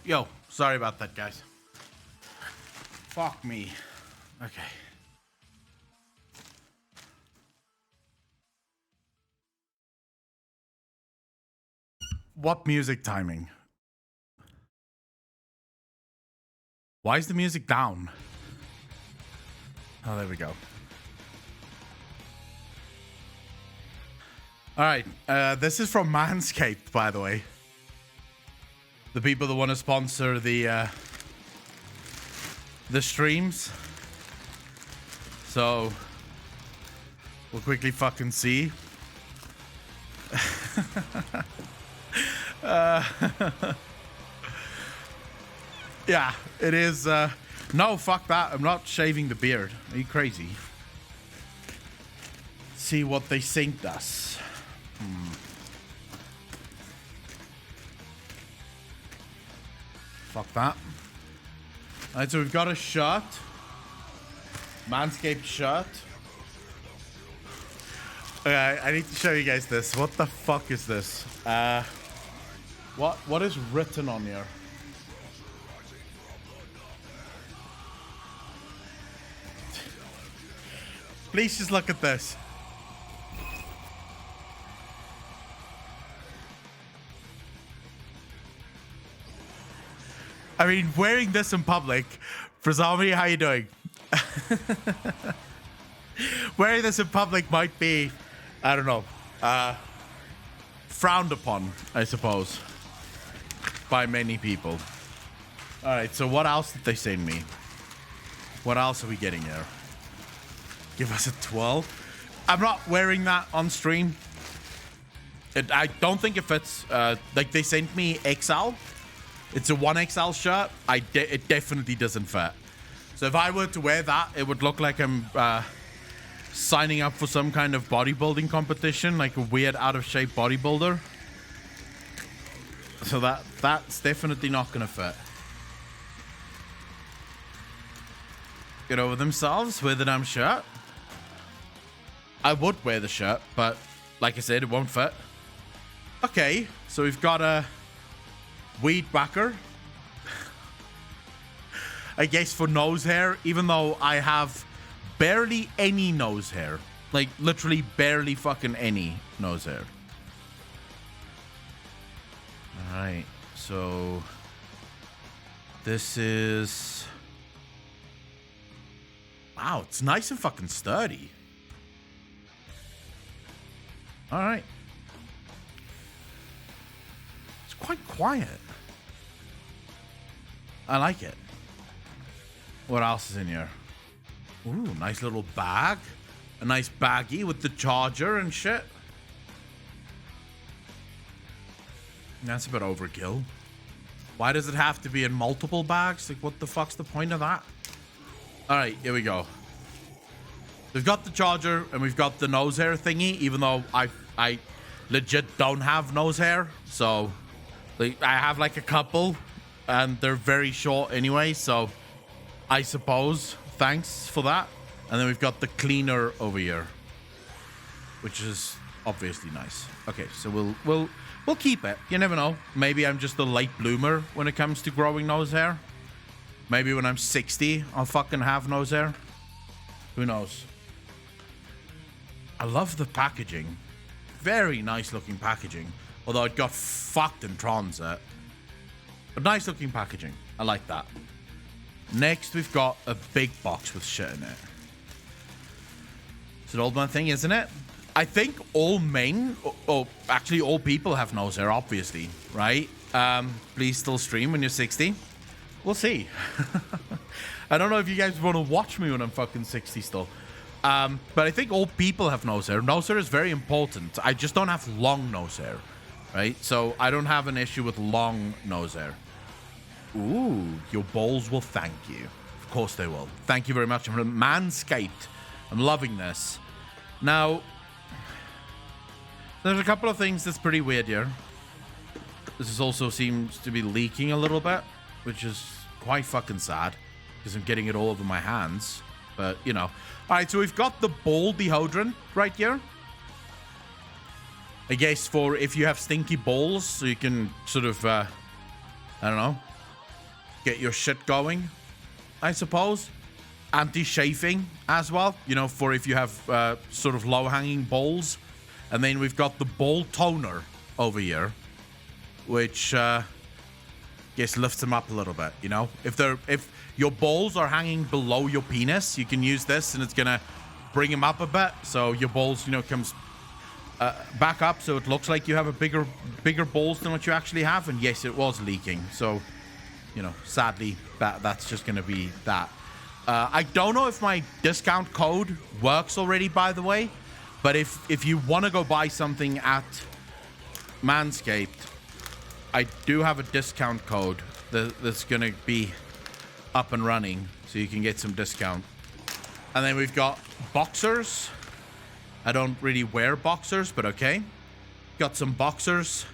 Yo, sorry about that, guys. Fuck me. Okay. What music timing? Why is the music down? Oh, there we go. All right. This is from Manscaped, by the way. The people that want to sponsor the streams. So we'll quickly fucking see. Yeah, it is. No, fuck that. I'm not shaving the beard. Are you crazy? See what they sent us. Fuck that. Alright, so we've got a shirt. Manscaped shirt. Okay, I need to show you guys this. What the fuck is this? What is written on here? Please just look at this. I mean, wearing this in public, for Zombie, how you doing? Wearing this in public might be, I don't know, frowned upon, I suppose, by many people. All right, so what else did they send me? What else are we getting here? Give us a 12. I'm not wearing that on stream. I don't think it fits. Like, they sent me XL. It's a 1XL shirt. It definitely doesn't fit. So if I were to wear that, it would look like I'm signing up for some kind of bodybuilding competition, like a weird out-of-shape bodybuilder. So that's definitely not going to fit. Get over themselves, wear the damn shirt. I would wear the shirt, but like I said, it won't fit. Okay, so we've got a weed whacker. I guess for nose hair, even though I have barely any nose hair. Like, literally barely fucking any nose hair. Alright, so this is... Wow, it's nice and fucking sturdy. Alright. It's quite quiet. I like it. What else is in here? Ooh, nice little bag. A nice baggie with the charger and shit. That's a bit overkill. Why does it have to be in multiple bags? Like, what the fuck's the point of that? Alright, here we go. We've got the charger and we've got the nose hair thingy, even though I legit don't have nose hair. So, like, I have like a couple and they're very short anyway. So, I suppose, thanks for that. And then we've got the cleaner over here, which is obviously nice. Okay, so we'll keep it. You never know. Maybe I'm just a late bloomer when it comes to growing nose hair. Maybe when I'm 60, I'll fucking have nose hair. Who knows? I love the packaging. Very nice looking packaging. Although it got fucked in transit. But nice looking packaging. I like that. Next, we've got a big box with shit in it. It's an old man thing, isn't it? I think all men, actually all people have nose hair, obviously, right? Please still stream when you're 60. We'll see. I don't know if you guys want to watch me when I'm fucking 60 still. But I think all people have nose hair. Nose hair is very important. I just don't have long nose hair, right? So I don't have an issue with long nose hair. Ooh, your balls will thank you. Of course they will. Thank you very much. I'm Manscaped. I'm loving this. Now, there's a couple of things that's pretty weird here. This also seems to be leaking a little bit, which is quite fucking sad because I'm getting it all over my hands. But, you know. All right, so we've got the Bald Dehydrant right here. I guess for if you have stinky balls, so you can sort of, I don't know, get your shit going, I suppose. Anti-chafing as well, you know, for if you have sort of low-hanging balls. And then we've got the ball toner over here, which guess lifts them up a little bit, you know. If your balls are hanging below your penis, you can use this and it's gonna bring them up a bit, so your balls, you know, comes back up, so it looks like you have a bigger balls than what you actually have. And yes, it was leaking, so you know, sadly that's just gonna be that. I don't know if my discount code works already, by the way, but if you want to go buy something at Manscaped, I do have a discount code that's gonna be up and running, so you can get some discount. And then we've got boxers. I don't really wear boxers, but okay. Got some boxers.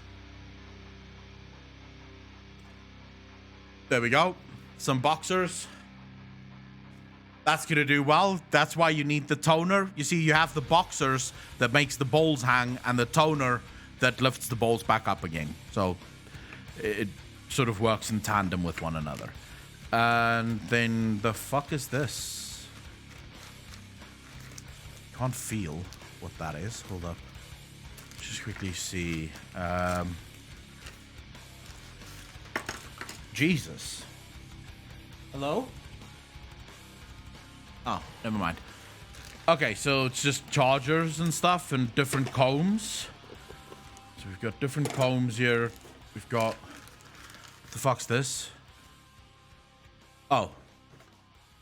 There we go. Some boxers. That's going to do well. That's why you need the toner. You see, you have the boxers that makes the balls hang and the toner that lifts the balls back up again. So it sort of works in tandem with one another. And then the fuck is this? Can't feel what that is. Hold up. Just quickly see. Jesus. Hello? Oh, never mind. Okay, so it's just chargers and stuff and different combs. So we've got different combs here. We've got... What the fuck's this? Oh.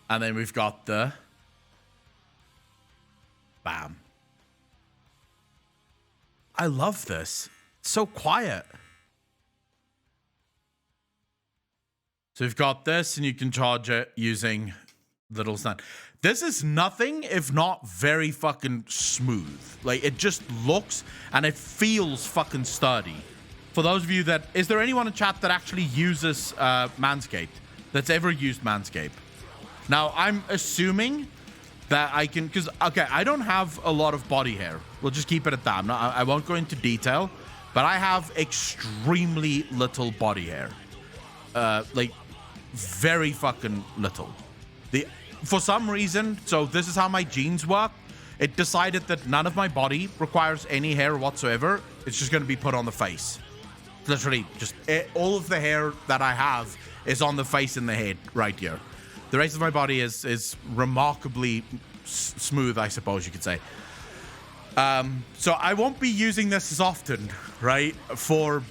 And then we've got the... Bam. I love this. It's so quiet. So we've got this, and you can charge it using little stand. This is nothing if not very fucking smooth. Like, it just looks and it feels fucking sturdy. For those of you that... Is there anyone in chat that actually uses Manscaped? That's ever used Manscaped? Now, I'm assuming that I can... Because, okay, I don't have a lot of body hair. We'll just keep it at that. I won't go into detail. But I have extremely little body hair. Like, very fucking little. For some reason, so this is how my genes work. It decided that none of my body requires any hair whatsoever. It's just going to be put on the face. Literally, just all of the hair that I have is on the face and the head right here. The rest of my body is remarkably smooth, I suppose you could say. So I won't be using this as often, right, for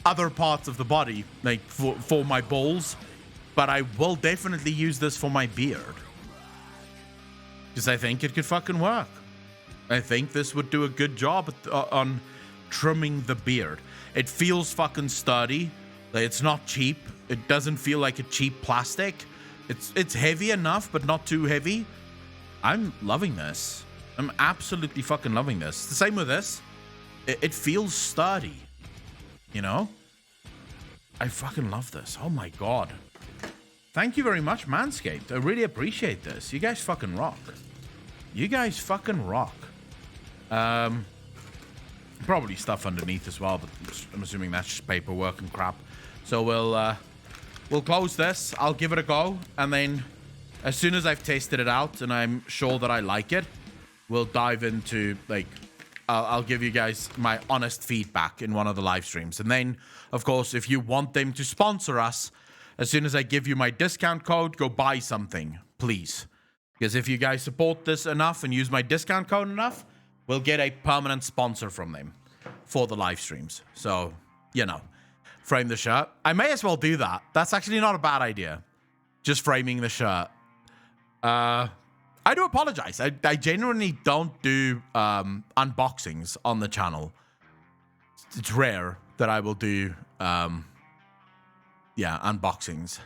other parts of the body, like for my balls. But I will definitely use this for my beard. Because I think it could fucking work. I think this would do a good job on trimming the beard. It feels fucking sturdy. It's not cheap. It doesn't feel like a cheap plastic. It's heavy enough, but not too heavy. I'm loving this. I'm absolutely fucking loving this. The same with this. It feels sturdy. You know? I fucking love this. Oh my god. Thank you very much, Manscaped. I really appreciate this. You guys fucking rock. You guys fucking rock. Probably stuff underneath as well, but I'm assuming that's just paperwork and crap. So we'll close this. I'll give it a go, and then as soon as I've tested it out and I'm sure that I like it, we'll dive into, like, I'll give you guys my honest feedback in one of the live streams. And then, of course, if you want them to sponsor us, as soon as I give you my discount code, go buy something, please. Because if you guys support this enough and use my discount code enough, we'll get a permanent sponsor from them for the live streams. So, you know, frame the shirt. I may as well do that. That's actually not a bad idea. Just framing the shirt. I do apologize. I genuinely don't do unboxings on the channel. It's rare that I will do... unboxings.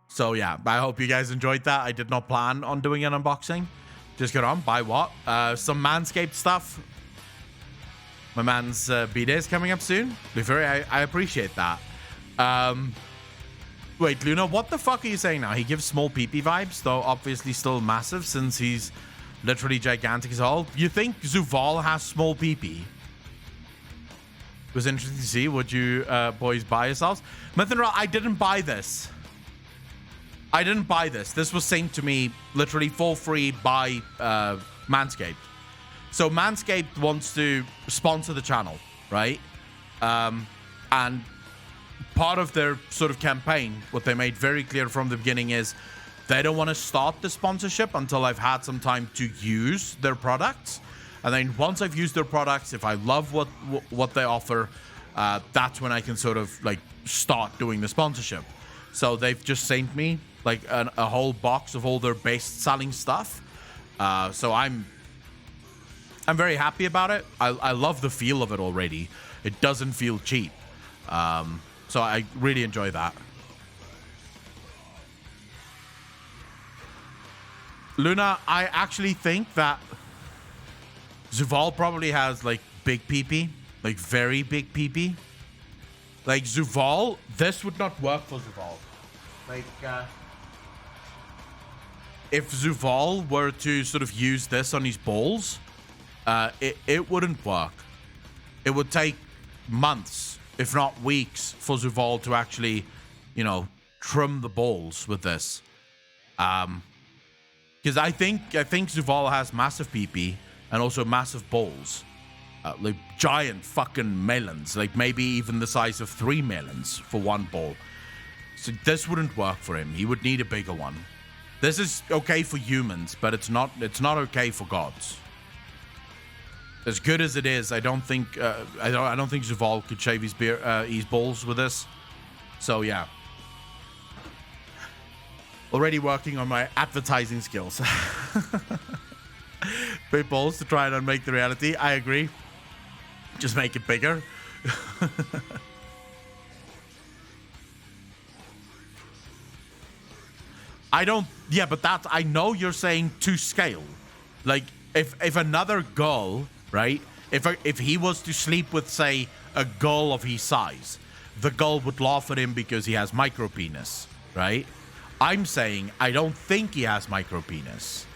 So yeah, I hope you guys enjoyed that. I did not plan on doing an unboxing. Just get on, buy what? Some Manscaped stuff. My man's B-Day is coming up soon. I appreciate that. Wait, Luna, what the fuck are you saying now? He gives small peepee vibes, though obviously still massive since he's literally gigantic as all. You think Zuval has small peepee? It was interesting to see. Would you boys buy yourselves? Mythanra, I didn't buy this. I didn't buy this. This was sent to me literally for free by Manscaped. So Manscaped wants to sponsor the channel, right? And part of their sort of campaign, what they made very clear from the beginning is they don't want to start the sponsorship until I've had some time to use their products. And then once I've used their products, if I love what they offer, that's when I can sort of like start doing the sponsorship. So they've just sent me like a whole box of all their best selling stuff. So I'm very happy about it. I love the feel of it already. It doesn't feel cheap. So I really enjoy that. Luna, I actually think that Zuval probably has like big pee-pee, like very big pee-pee. Like Zuval, this would not work for Zuval. Like, if Zuval were to sort of use this on his balls, it wouldn't work. It would take months, if not weeks, for Zuval to actually, you know, trim the balls with this. Because I think Zuval has massive pee-pee and also massive balls. Like giant fucking melons, like maybe even the size of 3 melons for one ball. So this wouldn't work for him. He would need a bigger one. This is okay for humans, but it's not okay for gods. As good as it is, I don't think Zuval could shave his balls with this. So yeah. Already working on my advertising skills. Big balls to try and unmake the reality. I agree. Just make it bigger. But I know you're saying to scale. Like if another girl, right? If he was to sleep with, say, a girl of his size, the girl would laugh at him because he has micro penis, right? I'm saying I don't think he has micro penis.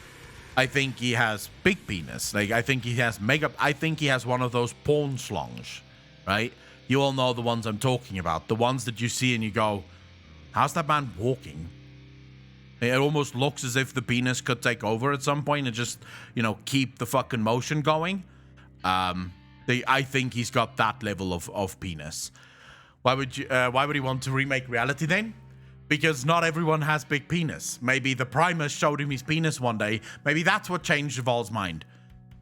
I think he has big penis. Like, I think he has I think he has one of those porn slongs, right? You all know the ones I'm talking about. The ones that you see and you go, how's that man walking? It almost looks as if the penis could take over at some point and just, you know, keep the fucking motion going. I think he's got that level of penis. Why would he want to remake reality then? Because not everyone has big penis. Maybe the Primus showed him his penis one day. Maybe that's what changed Zuval's mind.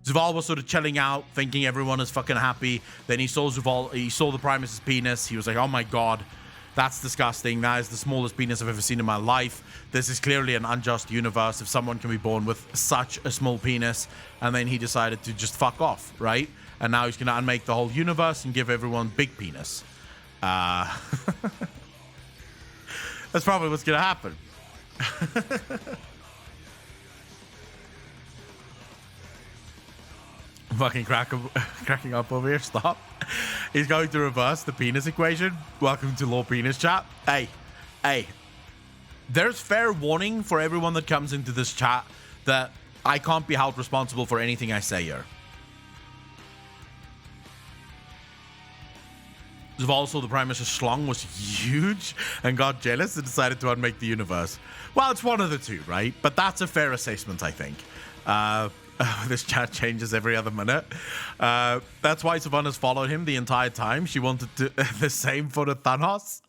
Zuval was sort of chilling out, thinking everyone is fucking happy. Then he saw the Primus's penis. He was like, oh my god, that's disgusting. That is the smallest penis I've ever seen in my life. This is clearly an unjust universe if someone can be born with such a small penis. And then he decided to just fuck off, right? And now he's going to unmake the whole universe and give everyone big penis. That's probably what's going to happen. Fucking cracking up over here. Stop. He's going to reverse the penis equation. Welcome to Law Penis Chat. Hey. There's fair warning for everyone that comes into this chat that I can't be held responsible for anything I say here. Also, the Primus's schlong was huge and got jealous and decided to unmake the universe. Well, it's one of the two, right? But that's a fair assessment, I think. This chat changes every other minute. That's why Savannah's followed him the entire time. She wanted the same for the Thanos.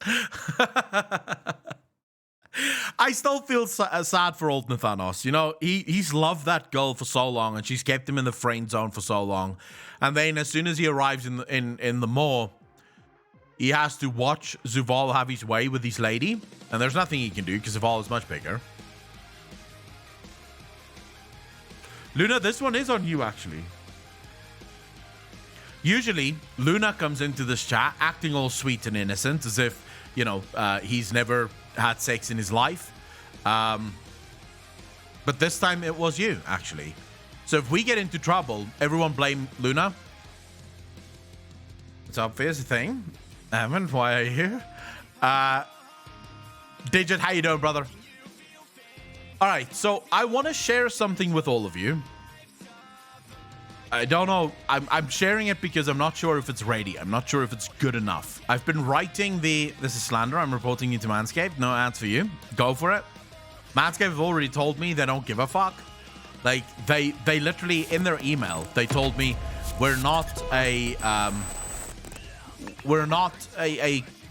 I still feel sad for old Nathanos. You know, he's loved that girl for so long, and she's kept him in the friend zone for so long. And then as soon as he arrives in the Maw, he has to watch Zuval have his way with his lady, and there's nothing he can do because Zuval is much bigger. Luna, this one is on you, actually. Usually, Luna comes into this chat acting all sweet and innocent, as if, you know, he's never had sex in his life. But this time it was you, actually. So if we get into trouble, everyone blame Luna. It's obvious thing. Evan, why are you here? Digit, how you doing, brother? All right, so I want to share something with all of you. I don't know. I'm sharing it because I'm not sure if it's ready. I'm not sure if it's good enough. I've been writing this is slander. I'm reporting you to Manscaped. No ads for you. Go for it. Manscaped have already told me they don't give a fuck. Like, they literally, in their email, they told me we're not a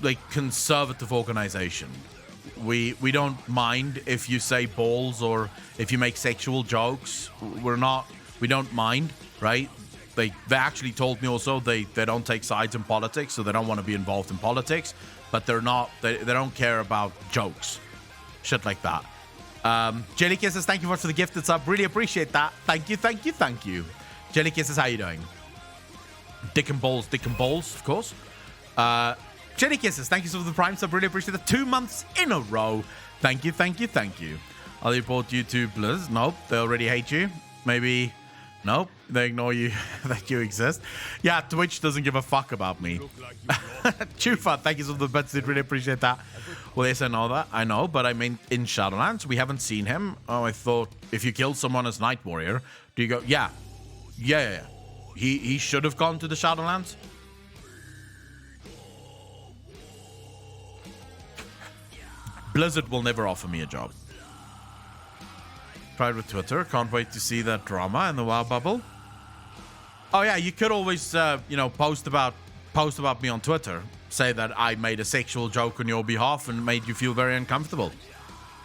like conservative organization. We don't mind if you say balls or if you make sexual jokes. We don't mind, right? They actually told me also they don't take sides in politics, so they don't want to be involved in politics, but they don't care about jokes. Shit like that. Jelly Kisses, thank you much for the gifted sub. Really appreciate that. Thank you. Jelly Kisses, how you doing? Dick and balls, of course. Jelly Kisses, thank you so for the prime sub. Really appreciate it. 2 months in a row. Thank you. I'll report you to Blizz. Nope, they already hate you. Maybe. Nope, they ignore you that you exist. Yeah, Twitch doesn't give a fuck about me. Chufa, thank you so for the bets. Really appreciate that. Well, yes, I know that. I know, but I mean, in Shadowlands, we haven't seen him. Oh, I thought if you kill someone as Night Warrior, do you go? Yeah. He should have gone to the Shadowlands. Blizzard will never offer me a job. Tried with Twitter. Can't wait to see that drama in the WoW bubble. Oh yeah, you could always, post about me on Twitter. Say that I made a sexual joke on your behalf and made you feel very uncomfortable.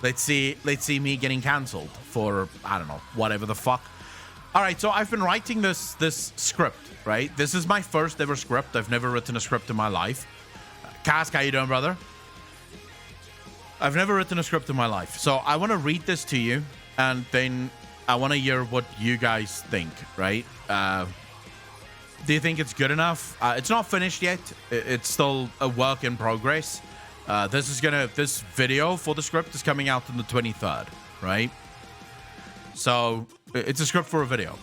Let's see me getting cancelled for, I don't know, whatever the fuck. All right, so I've been writing this script, right? This is my first ever script. I've never written a script in my life. Cask, how you doing, brother? I've never written a script in my life. So I want to read this to you, and then I want to hear what you guys think, right? Do you think it's good enough? It's not finished yet. It's still a work in progress. This video for the script is coming out on the 23rd, right? So it's a script for a video.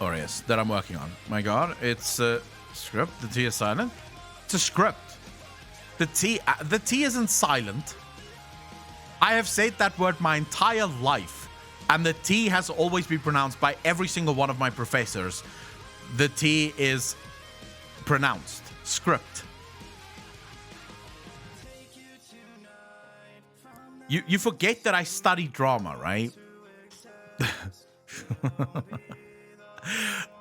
Or yes, that I'm working on. My God, it's a script. The T is silent. It's a script. The T isn't silent. I have said that word my entire life, and the T has always been pronounced by every single one of my professors. The T is pronounced. Script. You forget that I study drama, right?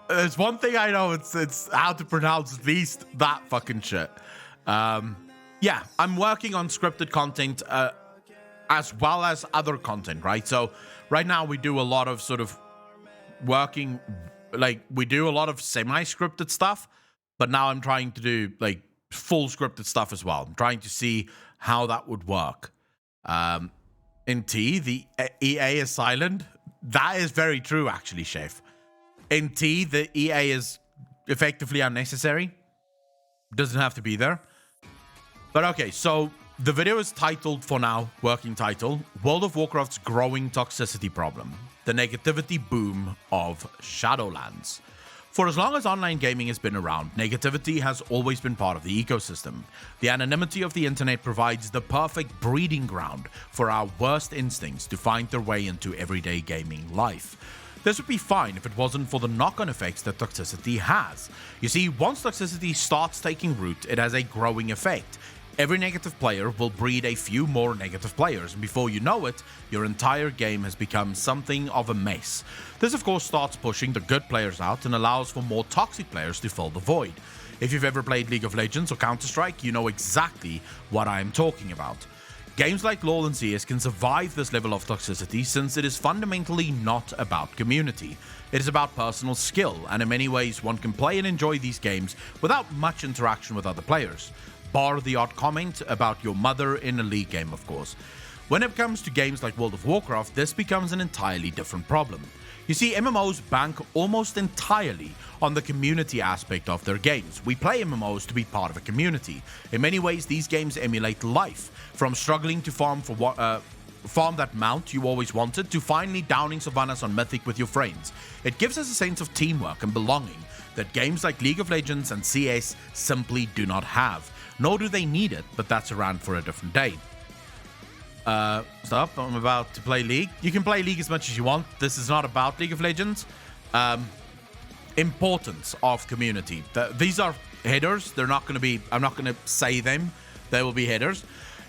There's one thing I know, it's how to pronounce at least that fucking shit. Yeah, I'm working on scripted content as well as other content, right? So right now we do a lot of sort of working, like we do a lot of semi-scripted stuff, but now I'm trying to do like full scripted stuff as well. I'm trying to see how that would work. In T, the EA is silent. That is very true, actually, Chef. In T, the EA is effectively unnecessary. Doesn't have to be there. But okay, so the video is titled, for now, working title, World of Warcraft's Growing Toxicity Problem, the Negativity Boom of Shadowlands. For as long as online gaming has been around, negativity has always been part of the ecosystem. The anonymity of the internet provides the perfect breeding ground for our worst instincts to find their way into everyday gaming life. This would be fine if it wasn't for the knock-on effects that toxicity has. You see, once toxicity starts taking root, it has a growing effect. Every negative player will breed a few more negative players, and before you know it, your entire game has become something of a mess. This of course starts pushing the good players out and allows for more toxic players to fill the void. If you've ever played League of Legends or Counter-Strike, you know exactly what I am talking about. Games like LoL and CS can survive this level of toxicity since it is fundamentally not about community. It is about personal skill, and in many ways one can play and enjoy these games without much interaction with other players. Bar the odd comment about your mother in a League game, of course. When it comes to games like World of Warcraft, this becomes an entirely different problem. You see, MMOs bank almost entirely on the community aspect of their games. We play MMOs to be part of a community. In many ways, these games emulate life, from struggling to farm that mount you always wanted, to finally downing savannas on Mythic with your friends. It gives us a sense of teamwork and belonging that games like League of Legends and CS simply do not have. Nor do they need it, but that's a rant for a different day. Stop, I'm about to play League. You can play League as much as you want. This is not about League of Legends. Importance of community. These are headers. They're not going to be, I'm not going to say them. They will be headers.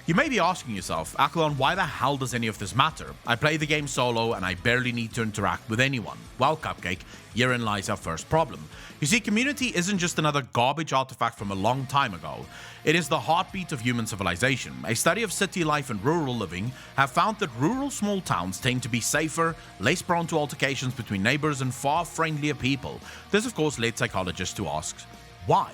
You may be asking yourself, Akalon, why the hell does any of this matter? I play the game solo and I barely need to interact with anyone. Well, Cupcake, herein lies our first problem. You see, community isn't just another garbage artifact from a long time ago. It is the heartbeat of human civilization. A study of city life and rural living have found that rural small towns tend to be safer, less prone to altercations between neighbors, and far friendlier people. This, of course, led psychologists to ask, why?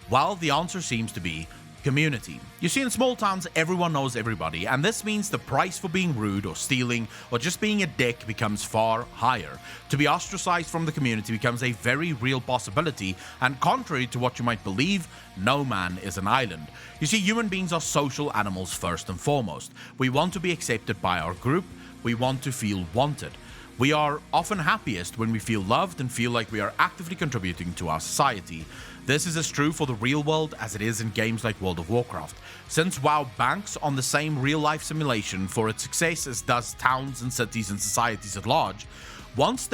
Well, the answer seems to be community. You see, in small towns, everyone knows everybody, and this means the price for being rude or stealing or just being a dick becomes far higher. To be ostracized from the community becomes a very real possibility, and contrary to what you might believe, no man is an island. You see, human beings are social animals first and foremost. We want to be accepted by our group. We want to feel wanted. We are often happiest when we feel loved and feel like we are actively contributing to our society. This is as true for the real world as it is in games like World of Warcraft. Since WoW banks on the same real-life simulation for its success as does towns and cities and societies at large, once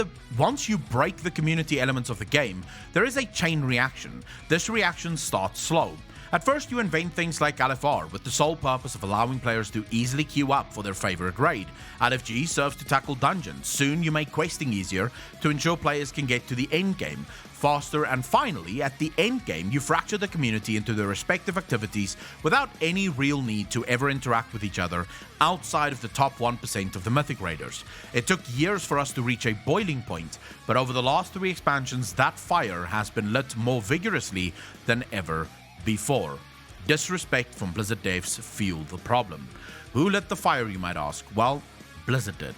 you break the community elements of the game, there is a chain reaction. This reaction starts slow. At first, you invent things like LFR with the sole purpose of allowing players to easily queue up for their favorite raid. LFG serves to tackle dungeons. Soon, you make questing easier to ensure players can get to the end game faster, and finally, at the end game, you fracture the community into their respective activities without any real need to ever interact with each other outside of the top 1% of the Mythic Raiders. It took years for us to reach a boiling point, but over the last 3 expansions, that fire has been lit more vigorously than ever before. Disrespect from Blizzard devs fueled the problem. Who lit the fire, you might ask? Well, Blizzard did.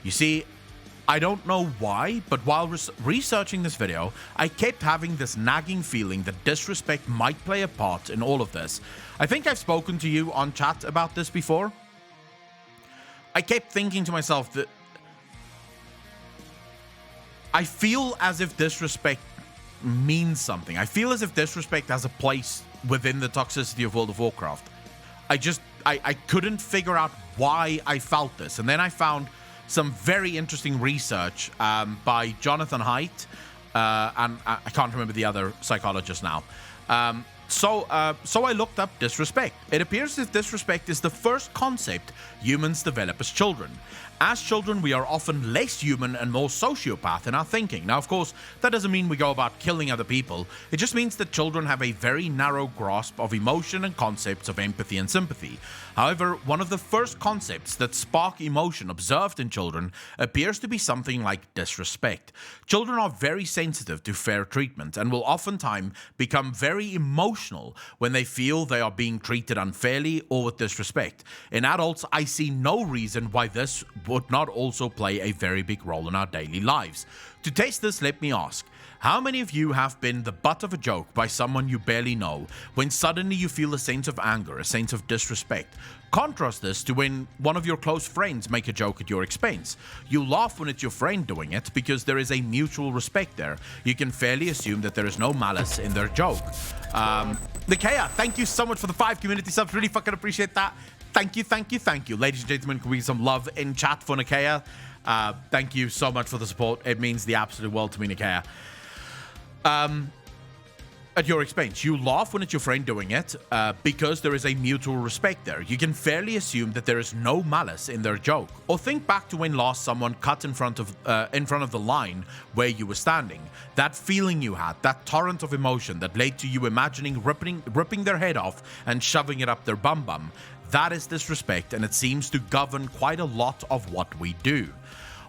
You see, I don't know why, but while researching this video, I kept having this nagging feeling that disrespect might play a part in all of this. I think I've spoken to you on chat about this before. I kept thinking to myself that I feel as if disrespect means something. I feel as if disrespect has a place within the toxicity of World of Warcraft. I couldn't figure out why I felt this. And then I found some very interesting research by Jonathan Haidt, and I can't remember the other psychologist now. So I looked up disrespect. It appears that disrespect is the first concept humans develop as children. As children, we are often less human and more sociopath in our thinking. Now, of course, that doesn't mean we go about killing other people. It just means that children have a very narrow grasp of emotion and concepts of empathy and sympathy. However, one of the first concepts that spark emotion observed in children appears to be something like disrespect. Children are very sensitive to fair treatment and will oftentimes become very emotional when they feel they are being treated unfairly or with disrespect. In adults, I see no reason why this would not also play a very big role in our daily lives. To test this, let me ask, how many of you have been the butt of a joke by someone you barely know when suddenly you feel a sense of anger, a sense of disrespect? Contrast this to when one of your close friends make a joke at your expense. You laugh when it's your friend doing it because there is a mutual respect there. You can fairly assume that there is no malice in their joke. Nikea, thank you so much for the 5 community subs. Really fucking appreciate that. Thank you, thank you, thank you. Ladies and gentlemen, can we get some love in chat for Nikea? Thank you so much for the support. It means the absolute world to me, Nikea. At your expense. You laugh when it's your friend doing it because there is a mutual respect there. You can fairly assume that there is no malice in their joke. Or think back to when last someone cut in front of the line where you were standing. That feeling you had, that torrent of emotion that led to you imagining ripping their head off and shoving it up their bum. That is disrespect, and it seems to govern quite a lot of what we do.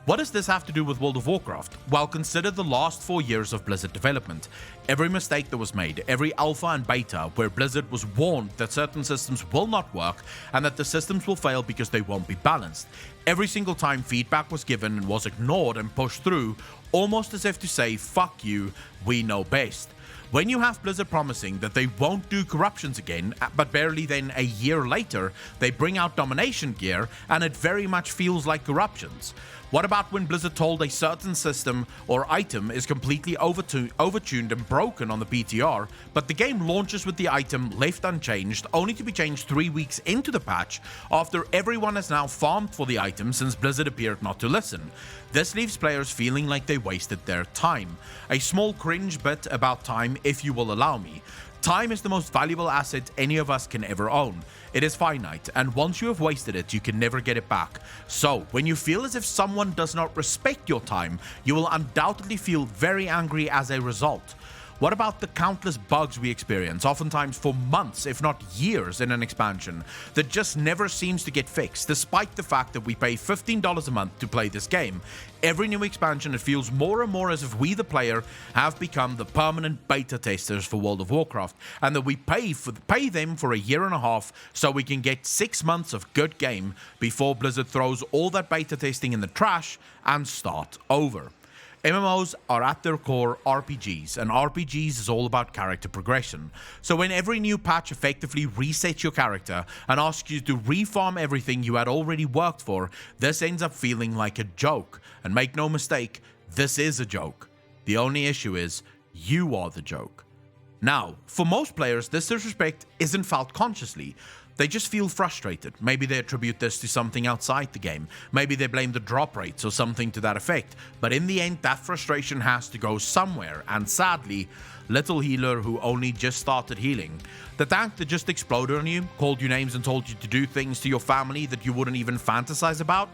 What does this have to do with World of Warcraft? Well, consider the last 4 years of Blizzard development. Every mistake that was made, every alpha and beta where Blizzard was warned that certain systems will not work and that the systems will fail because they won't be balanced. Every single time feedback was given and was ignored and pushed through, almost as if to say, fuck you, we know best. When you have Blizzard promising that they won't do corruptions again, but barely then a year later, they bring out domination gear and it very much feels like corruptions. What about when Blizzard told a certain system or item is completely overtuned and broken on the BTR, but the game launches with the item left unchanged, only to be changed 3 weeks into the patch after everyone has now farmed for the item since Blizzard appeared not to listen? This leaves players feeling like they wasted their time. A small cringe bit about time, if you will allow me. Time is the most valuable asset any of us can ever own. It is finite, and once you have wasted it, you can never get it back. So, when you feel as if someone does not respect your time, you will undoubtedly feel very angry as a result. What about the countless bugs we experience, oftentimes for months, if not years, in an expansion, that just never seems to get fixed, despite the fact that we pay $15 a month to play this game? Every new expansion, it feels more and more as if we, the player, have become the permanent beta testers for World of Warcraft, and that we pay them for a year and a half so we can get 6 months of good game before Blizzard throws all that beta testing in the trash and start over. MMOs are at their core RPGs, and RPGs is all about character progression. So when every new patch effectively resets your character and asks you to refarm everything you had already worked for, this ends up feeling like a joke. And make no mistake, this is a joke. The only issue is, you are the joke. Now, for most players, this disrespect isn't felt consciously. They just feel frustrated. Maybe they attribute this to something outside the game. Maybe they blame the drop rates or something to that effect. But in the end, that frustration has to go somewhere. And sadly, little healer who only just started healing, the tank that just exploded on you, called you names and told you to do things to your family that you wouldn't even fantasize about?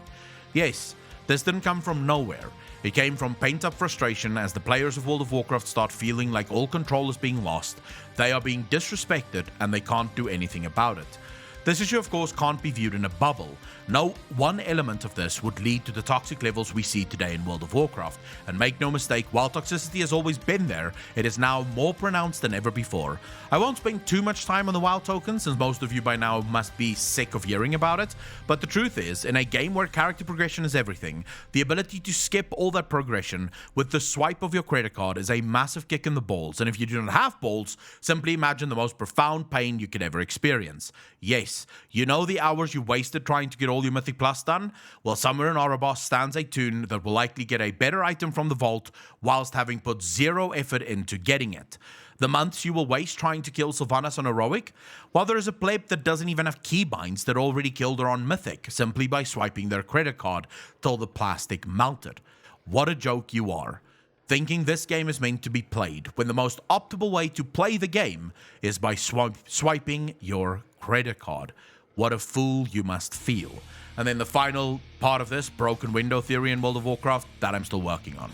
Yes, this didn't come from nowhere. It came from pent-up frustration as the players of World of Warcraft start feeling like all control is being lost. They are being disrespected and they can't do anything about it. This issue, of course, can't be viewed in a bubble. No one element of this would lead to the toxic levels we see today in World of Warcraft. And make no mistake, while toxicity has always been there, it is now more pronounced than ever before. I won't spend too much time on the WoW token, since most of you by now must be sick of hearing about it. But the truth is, in a game where character progression is everything, the ability to skip all that progression with the swipe of your credit card is a massive kick in the balls. And if you do not have balls, simply imagine the most profound pain you could ever experience. Yes, you know the hours you wasted trying to get all your Mythic Plus done? Well, somewhere in Erebos stands a toon that will likely get a better item from the vault whilst having put zero effort into getting it. The months you will waste trying to kill Sylvanas on Heroic? Well, there is a pleb that doesn't even have keybinds that already killed her on Mythic simply by swiping their credit card till the plastic melted. What a joke you are. Thinking this game is meant to be played when the most optimal way to play the game is by swiping your credit card. What a fool you must feel. And then the final part of this, broken window theory in World of Warcraft, that I'm still working on.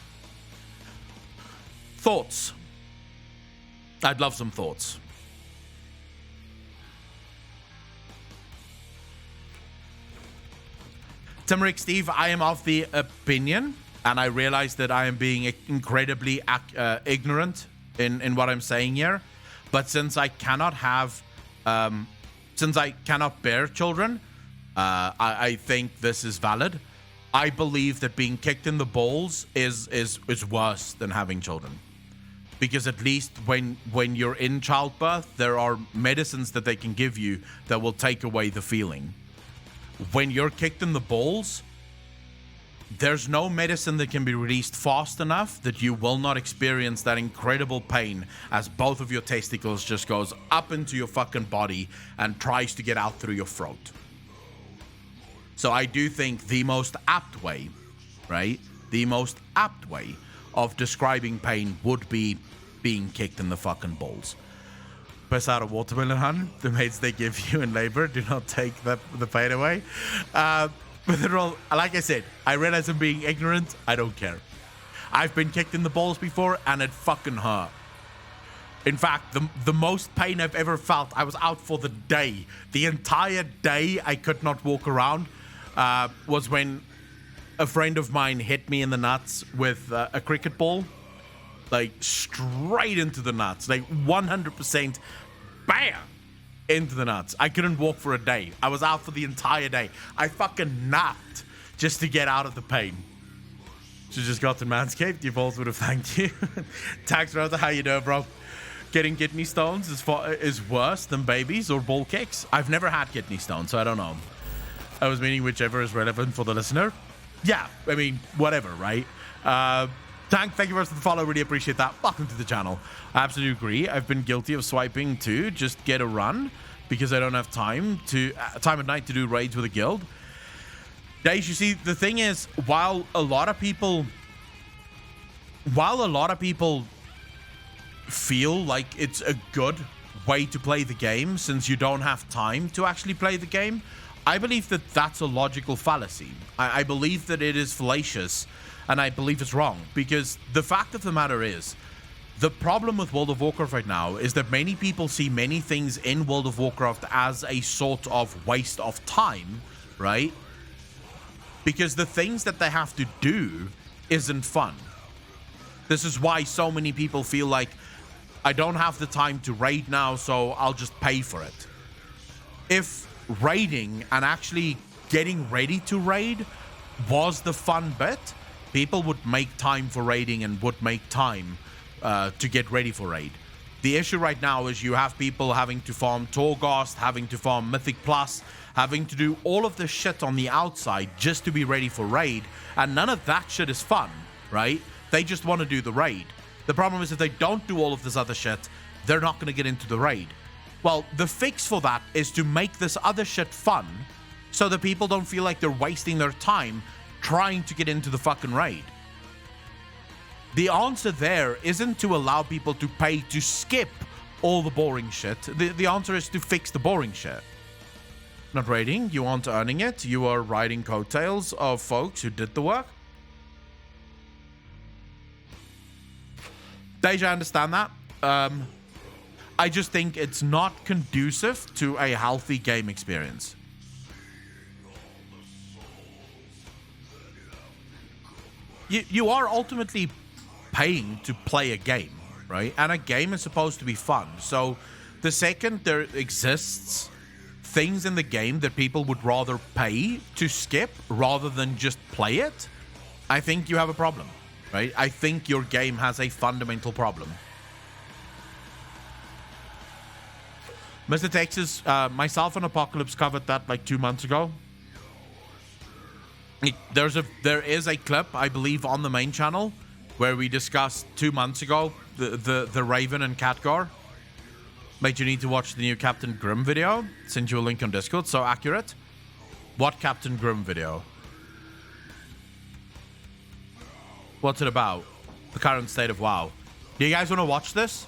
Thoughts? I'd love some thoughts. Timerick Steve, I am of the opinion, and I realize that I am being incredibly ignorant in what I'm saying here, but since I cannot have, since I cannot bear children, I think this is valid. I believe that being kicked in the balls is worse than having children. Because at least when you're in childbirth, there are medicines that they can give you that will take away the feeling. When you're kicked in the balls, there's no medicine that can be released fast enough that you will not experience that incredible pain as both of your testicles just goes up into your fucking body and tries to get out through your throat. So I do think the most apt way, right? The most apt way of describing pain would be being kicked in the fucking balls. Piss out a watermelon, hun. The maids they give you in labor do not take the pain away. But they're all, like I said, I realize I'm being ignorant. I don't care. I've been kicked in the balls before and it fucking hurt. In fact, the most pain I've ever felt, I was out for the day. The entire day I could not walk around was when a friend of mine hit me in the nuts with a cricket ball. Like, straight into the nuts. Like, 100% bam! Into the nuts. I couldn't walk for a day. I was out for the entire day. I fucking napped just to get out of the pain. She just got to Manscaped. You both would have thanked you. Tax Rosa, how you doing, bro? Getting kidney stones is worse than babies or ball kicks. I've never had kidney stones, so I don't know. I was meaning whichever is relevant for the listener. Yeah, I mean, whatever, right? Tank, thank you for the follow. Really appreciate that. Welcome to the channel. I absolutely agree. I've been guilty of swiping too. Just get a run because I don't have time at night to do raids with a guild. Days, you see, the thing is, while a lot of people feel like it's a good way to play the game since you don't have time to actually play the game, I believe that that's a logical fallacy. I believe that it is fallacious, and I believe it's wrong, because the fact of the matter is, the problem with World of Warcraft right now is that many people see many things in World of Warcraft as a sort of waste of time, right? Because the things that they have to do isn't fun. This is why so many people feel like, I don't have the time to raid now, so I'll just pay for it. If raiding and actually getting ready to raid was the fun bit, people would make time for raiding and would make time to get ready for raid. The issue right now is you have people having to farm Torghast, having to farm Mythic Plus, having to do all of this shit on the outside just to be ready for raid, and none of that shit is fun, right? They just want to do the raid. The problem is if they don't do all of this other shit, they're not going to get into the raid. Well, the fix for that is to make this other shit fun so that people don't feel like they're wasting their time trying to get into the fucking raid. The answer there isn't to allow people to pay to skip all the boring shit. The answer is to fix the boring shit. Not raiding, you aren't earning it. You are riding coattails of folks who did the work. Deja, I understand that. I just think it's not conducive to a healthy game experience. You are ultimately paying to play a game, right? And a game is supposed to be fun. So the second there exists things in the game that people would rather pay to skip rather than just play it, I think you have a problem. Right? I think your game has a fundamental problem. Mr. Texas, myself and Apocalypse covered that like 2 months ago. There is a clip, I believe, on the main channel where we discussed 2 months ago the Raven and Khadgar. Mate, you need to watch the new Captain Grimm video. Send you a link on Discord. So accurate. What Captain Grimm video? What's it about? The current state of WoW. Do you guys want to watch this?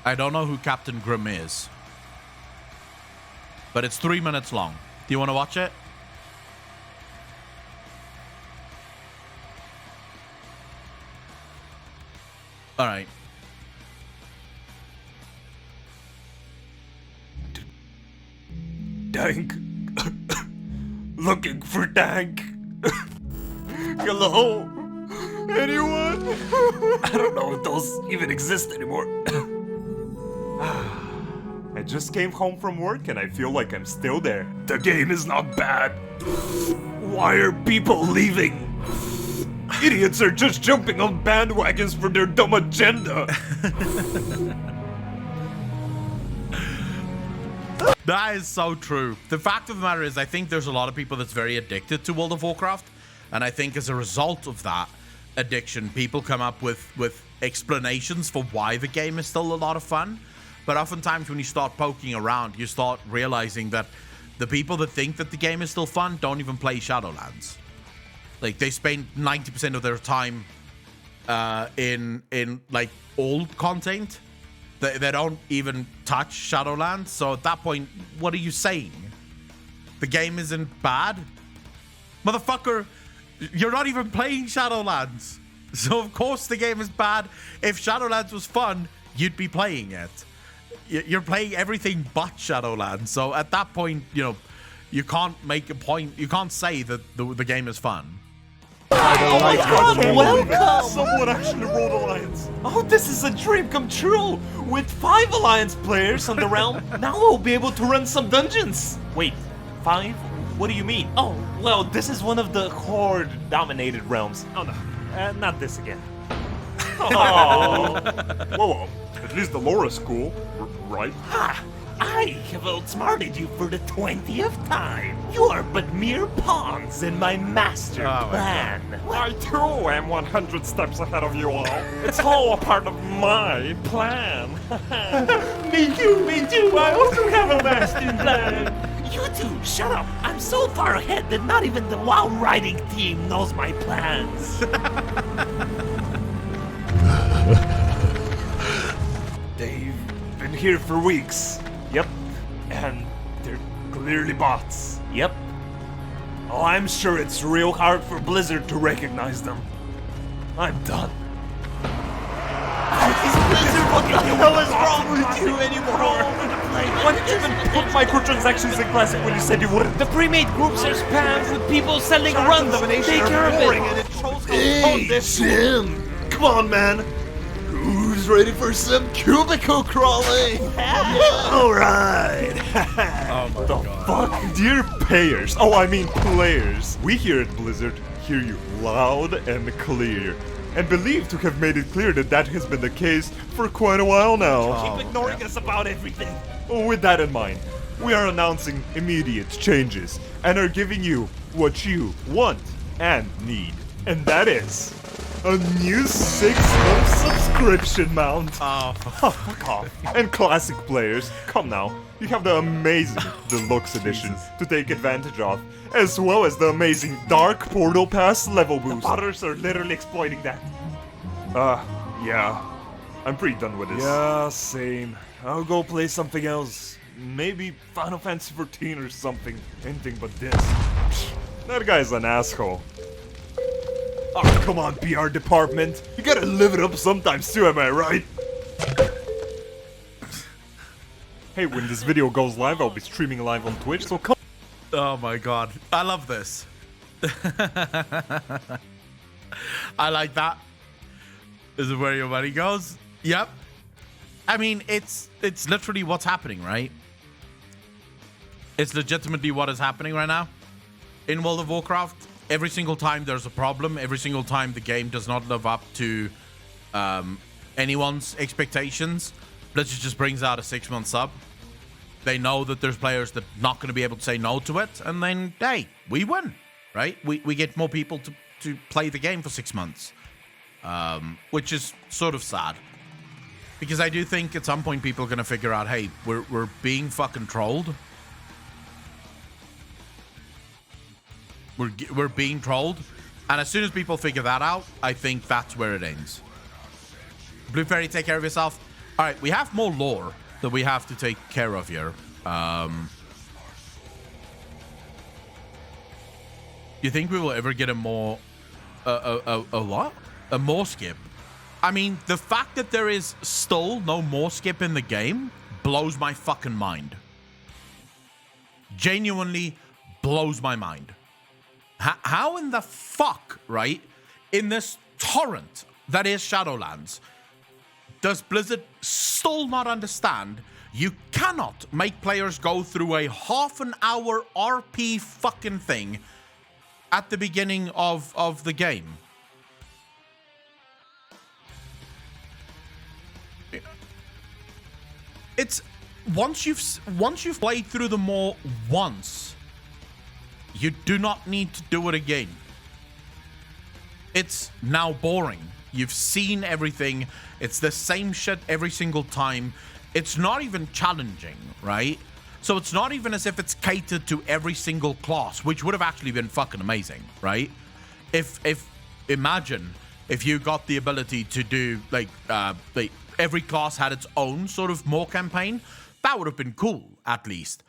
I don't know who Captain Grimm is, but it's 3 minutes long. Do you want to watch it? All right. Dank. Looking for Dank. Hello? Anyone? I don't know if those even exist anymore. I just came home from work and I feel like I'm still there. The game is not bad. Why are people leaving? Idiots are just jumping on bandwagons for their dumb agenda. That is so true. The fact of the matter is, I think there's a lot of people that's very addicted to World of Warcraft. And I think as a result of that addiction, people come up with explanations for why the game is still a lot of fun. But oftentimes when you start poking around, you start realizing that the people that think that the game is still fun don't even play Shadowlands. Like, they spend 90% of their time in like old content. They don't even touch Shadowlands. So at that point, what are you saying? The game isn't bad? Motherfucker, you're not even playing Shadowlands. So of course the game is bad. If Shadowlands was fun, you'd be playing it. You're playing everything but Shadowlands. So at that point, you know, you can't make a point. You can't say that the game is fun. Oh my god, welcome! Someone actually rolled Alliance. Oh, this is a dream come true! With 5 Alliance players on the realm, now we'll be able to run some dungeons! Wait, 5? What do you mean? Oh, well, this is one of the Horde-dominated realms. Oh no, not this again. Oh. Whoa, at least the lore is cool, right? Ha! I have outsmarted you for the 20th time. You are but mere pawns in my master plan. I too am 100 steps ahead of you all. It's all a part of my plan. Me too. I also have a master plan. You two, shut up. I'm so far ahead that not even the WoW writing team knows my plans. here for weeks. Yep. And they're clearly bots. Yep. Oh, I'm sure it's real hard for Blizzard to recognize them. I'm done. Blizzard, what the hell is wrong with you anymore? Why did you even put microtransactions in Classic when you said you wouldn't? The pre-made groups are spammed with people selling runs. Take care of it. And it shows how Hey, this Jim! Come on, man! Who's ready for some cubicle crawling? Alright! Oh my god. fuck? Dear payers, players, we here at Blizzard hear you loud and clear, and believe to have made it clear that has been the case for quite a while now. Keep ignoring us about everything. With that in mind, we are announcing immediate changes and are giving you what you want and need, and that is a new 6-month subscription mount. Oh, Fuck off. And classic players, come now. You have the amazing Deluxe Edition to take advantage of, as well as the amazing Dark Portal Pass level boost. Others are literally exploiting that. Yeah. I'm pretty done with this. Yeah, same. I'll go play something else. Maybe Final Fantasy XIV or something. Anything but this. That guy's an asshole. Oh, come on, PR department. You gotta live it up sometimes too, am I right? Hey, when this video goes live, I'll be streaming live on Twitch, so come. oh my god. I love this. I like that. This is where your money goes. Yep. I mean, it's literally what's happening, right? It's legitimately what is happening right now in World of Warcraft. Every single time there's a problem, every single time the game does not live up to anyone's expectations, Blizzard just brings out a 6-month sub. They know that there's players that are not going to be able to say no to it, and then, hey, we win, right? We get more people to play the game for 6 months, which is sort of sad. Because I do think at some point people are going to figure out, hey, we're being fucking trolled. We're being trolled, and as soon as people figure that out, I think that's where it ends. Blue Fairy, take care of yourself. All right, we have more lore that we have to take care of here. You think we will ever get a more what? A more skip? I mean, the fact that there is still no more skip in the game blows my fucking mind. Genuinely blows my mind. How in the fuck, right, in this torrent that is Shadowlands, does Blizzard still not understand you cannot make players go through a half-an-hour RP fucking thing at the beginning of the game? It's once you've played through them all once, you do not need to do it again. It's now boring. You've seen everything. It's the same shit every single time. It's not even challenging, right? So it's not even as if it's catered to every single class, which would have actually been fucking amazing, right? If imagine if you got the ability to do like every class had its own sort of more campaign, that would have been cool, at least.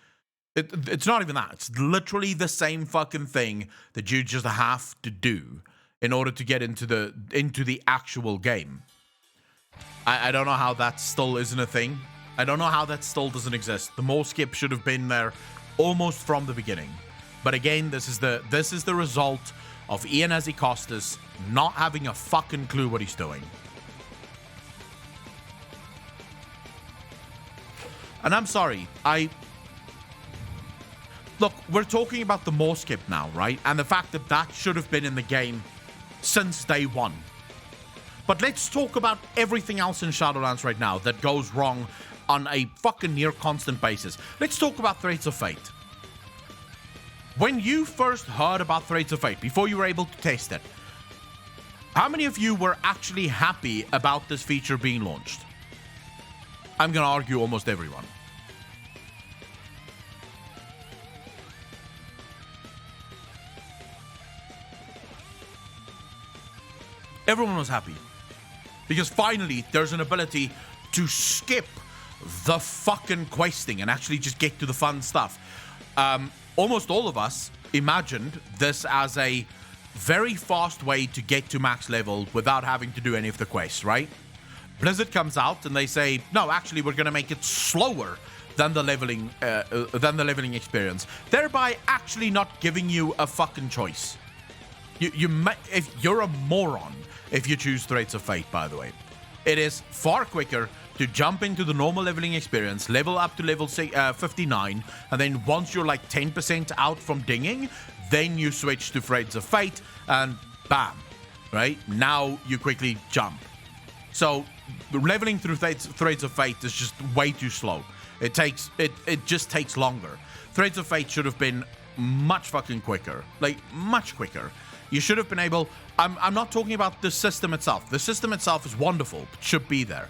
It's not even that. It's literally the same fucking thing that you just have to do in order to get into the actual game. I don't know how that still isn't a thing. I don't know how that still doesn't exist. The more skip should have been there almost from the beginning. But again, this is the result of Ian Azikostas not having a fucking clue what he's doing. And I'm sorry, look, we're talking about the more skip now, right? And the fact that that should have been in the game since day one. But let's talk about everything else in Shadowlands right now that goes wrong on a fucking near constant basis. Let's talk about Threads of Fate. When you first heard about Threads of Fate, before you were able to test it, how many of you were actually happy about this feature being launched? I'm gonna argue almost everyone. Everyone was happy. Because finally, there's an ability to skip the fucking questing and actually just get to the fun stuff. Almost all of us imagined this as a very fast way to get to max level without having to do any of the quests, right? Blizzard comes out and they say, no, actually, we're going to make it slower than the leveling experience, thereby actually not giving you a fucking choice. If you're a moron if you choose Threads of Fate, by the way. It is far quicker to jump into the normal leveling experience, level up to level 59, and then once you're like 10% out from dinging, then you switch to Threads of Fate, and bam, right? Now you quickly jump. So leveling through Threads of Fate is just way too slow. It just takes longer. Threads of Fate should have been much fucking quicker, like much quicker. You should have been able. I'm not talking about the system itself. The system itself is wonderful, it should be there,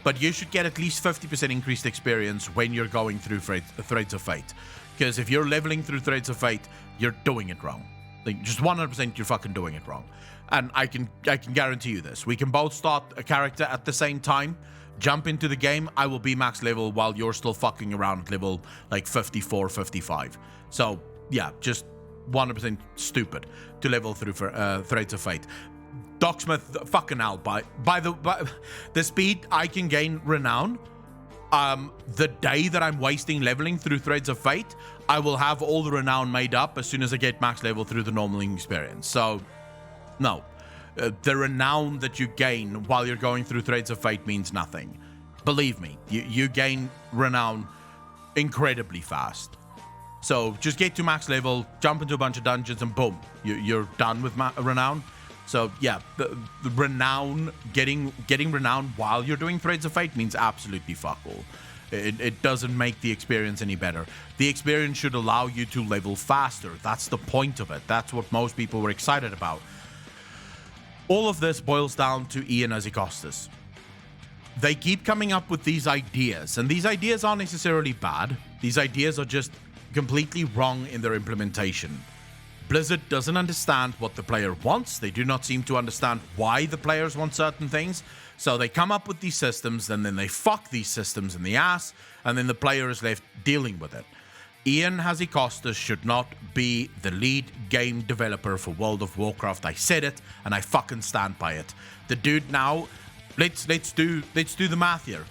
but you should get at least 50% increased experience when you're going through Threads of Fate. Because if you're leveling through Threads of Fate, you're doing it wrong. Like just 100%, you're fucking doing it wrong. And I can guarantee you this. We can both start a character at the same time, jump into the game. I will be max level while you're still fucking around at level like 54, 55. So yeah, just 100% stupid to level through for Threads of Fate. Docksmith, fucking hell, by the speed I can gain renown, the day that I'm wasting leveling through Threads of Fate, I will have all the renown made up as soon as I get max level through the normaling experience. So, no. The renown that you gain while you're going through Threads of Fate means nothing. Believe me, you gain renown incredibly fast. So just get to max level, jump into a bunch of dungeons, and boom, you're done with renown. So yeah, the renown, getting renown while you're doing Threads of Fate means absolutely fuck all. It doesn't make the experience any better. The experience should allow you to level faster. That's the point of it. That's what most people were excited about. All of this boils down to Ian Azikostas. They keep coming up with these ideas, and these ideas aren't necessarily bad. These ideas are just completely wrong in their implementation. Blizzard doesn't understand what the player wants. They do not seem to understand why the players want certain things. So they come up with these systems, and then they fuck these systems in the ass, and then the player is left dealing with it. Ian Hazikostas should not be the lead game developer for World of Warcraft. I said it, and I fucking stand by it. The dude now, let's do the math here.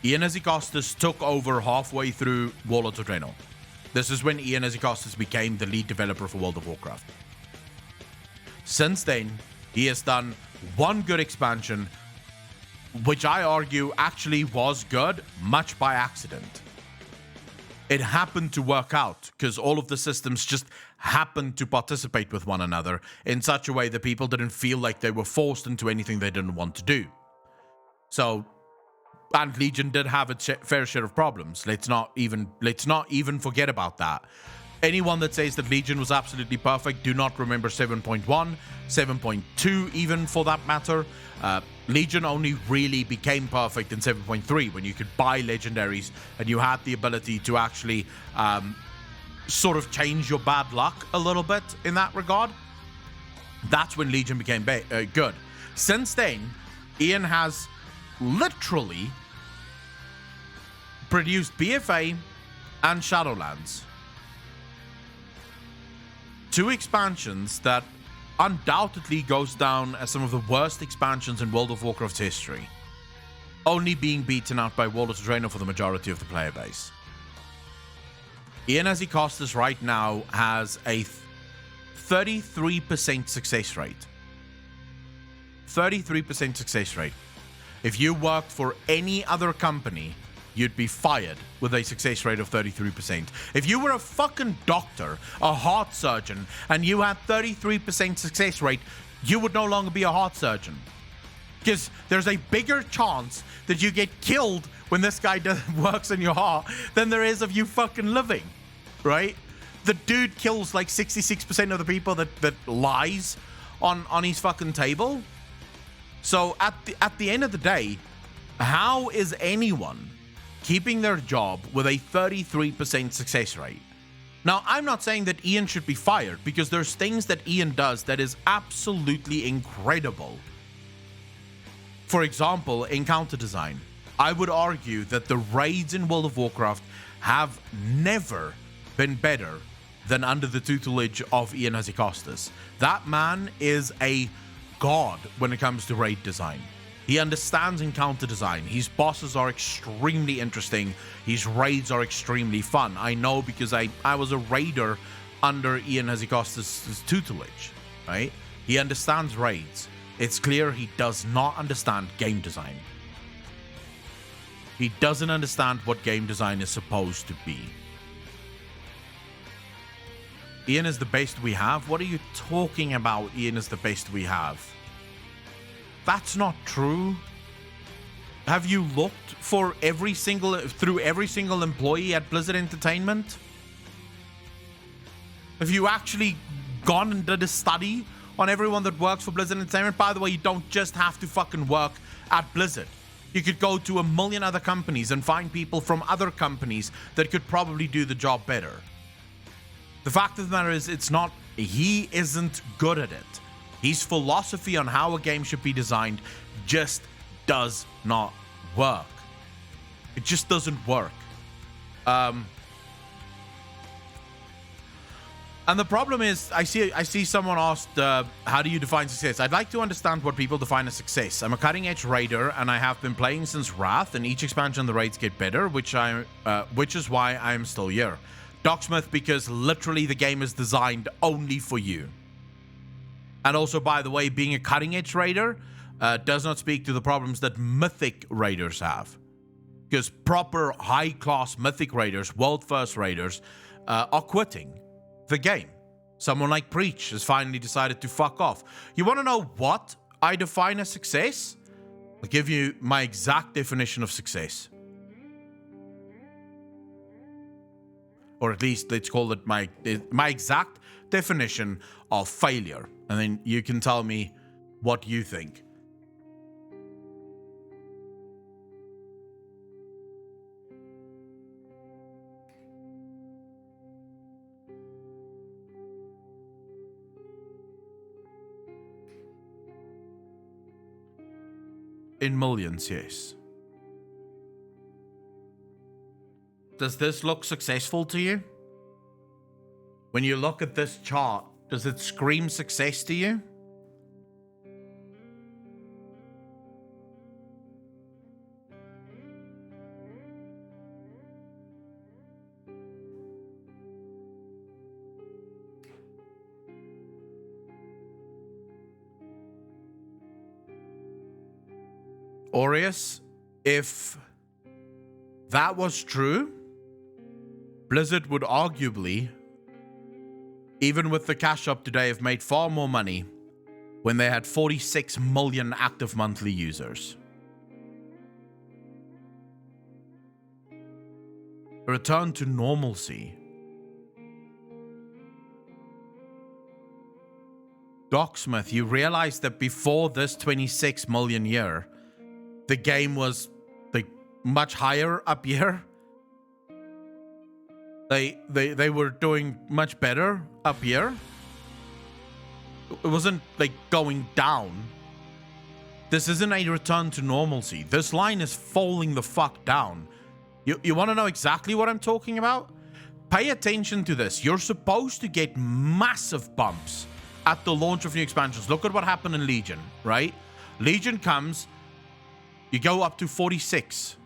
Ian Azikostas took over halfway through Warlords of Draenor. This is when Ian Azikostas became the lead developer for World of Warcraft. Since then, he has done one good expansion, which I argue actually was good, much by accident. It happened to work out because all of the systems just happened to participate with one another in such a way that people didn't feel like they were forced into anything they didn't want to do. So, and Legion did have its fair share of problems. Let's not even forget about that. Anyone that says that Legion was absolutely perfect, do not remember 7.1, 7.2 even for that matter. Legion only really became perfect in 7.3 when you could buy legendaries and you had the ability to actually sort of change your bad luck a little bit in that regard. That's when Legion became good. Since then, Ian has literally produced BFA and Shadowlands. Two expansions that undoubtedly goes down as some of the worst expansions in World of Warcraft's history, only being beaten out by Warlords of Draenor for the majority of the player base. Ian Azikostas right now has a 33% success rate. 33% success rate. If you worked for any other company, you'd be fired with a success rate of 33%. If you were a fucking doctor, a heart surgeon, and you had 33% success rate, you would no longer be a heart surgeon. Because there's a bigger chance that you get killed when this guy works in your heart than there is of you fucking living, right? The dude kills like 66% of the people that lies on his fucking table. So at the end of the day, how is anyone keeping their job with a 33% success rate? Now, I'm not saying that Ian should be fired, because there's things that Ian does that is absolutely incredible. For example, encounter design. I would argue that the raids in World of Warcraft have never been better than under the tutelage of Ian Hazzikostas. That man is a god when it comes to raid design. He understands encounter design. His bosses are extremely interesting. His raids are extremely fun. I know because I was a raider under Ian Hazzikostas' tutelage, right? He understands raids. It's clear he does not understand game design. He doesn't understand what game design is supposed to be. Ian is the best we have? What are you talking about? Ian is the best we have. That's not true. Have you looked for through every single employee at Blizzard Entertainment? Have you actually gone and did a study on everyone that works for Blizzard Entertainment? By the way, you don't just have to fucking work at Blizzard. You could go to a million other companies and find people from other companies that could probably do the job better. The fact of the matter is, he isn't good at it. His philosophy on how a game should be designed just does not work. It just doesn't work. And the problem is, I see someone asked, how do you define success? I'd like to understand what people define as success. I'm a cutting-edge raider, and I have been playing since Wrath, and each expansion the raids get better, which is why I'm still here. Docksmith, because literally the game is designed only for you. And also, by the way, being a cutting-edge raider does not speak to the problems that mythic raiders have. Because proper high-class mythic raiders, world-first raiders, are quitting the game. Someone like Preach has finally decided to fuck off. You want to know what I define as success? I'll give you my exact definition of success. Or at least let's call it my exact definition of failure. And then you can tell me what you think. In millions, yes. Does this look successful to you? When you look at this chart, does it scream success to you? Aureus, if that was true, Blizzard would arguably, even with the cash up today, have made far more money when they had 46 million active monthly users. A return to normalcy. Docksmith, you realize that before this 26 million year, the game was like much higher up here. They were doing much better up here. It wasn't like going down. This isn't a return to normalcy. This line is falling the fuck down. You want to know exactly what I'm talking about? Pay attention to this. You're supposed to get massive bumps at the launch of new expansions. Look at what happened in Legion, right? Legion comes, you go up to 46,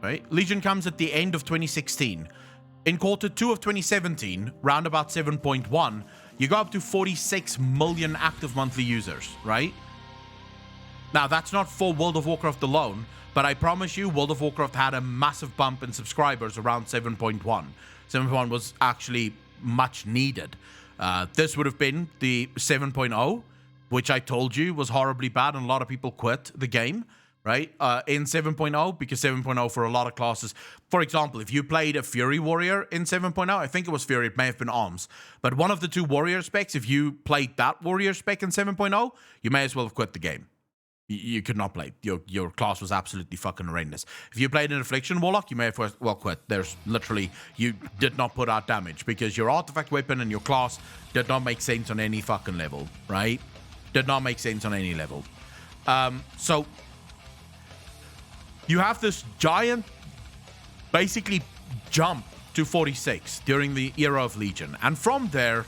right? Legion comes at the end of 2016. In quarter 2 of 2017, round about 7.1, you go up to 46 million active monthly users, right? Now, that's not for World of Warcraft alone, but I promise you, World of Warcraft had a massive bump in subscribers around 7.1. 7.1 was actually much needed. This would have been the 7.0, which I told you was horribly bad, and a lot of people quit the game. Right? In 7.0, because 7.0 for a lot of classes. For example, if you played a Fury Warrior in 7.0, I think it was Fury, it may have been Arms. But one of the two Warrior specs, if you played that Warrior spec in 7.0, you may as well have quit the game. You could not play. Your class was absolutely fucking horrendous. If you played an Affliction Warlock, you may have well quit. There's literally, you did not put out damage because your artifact weapon and your class did not make sense on any fucking level, right? Did not make sense on any level. So You have this giant, basically, jump to 46 during the era of Legion. And from there,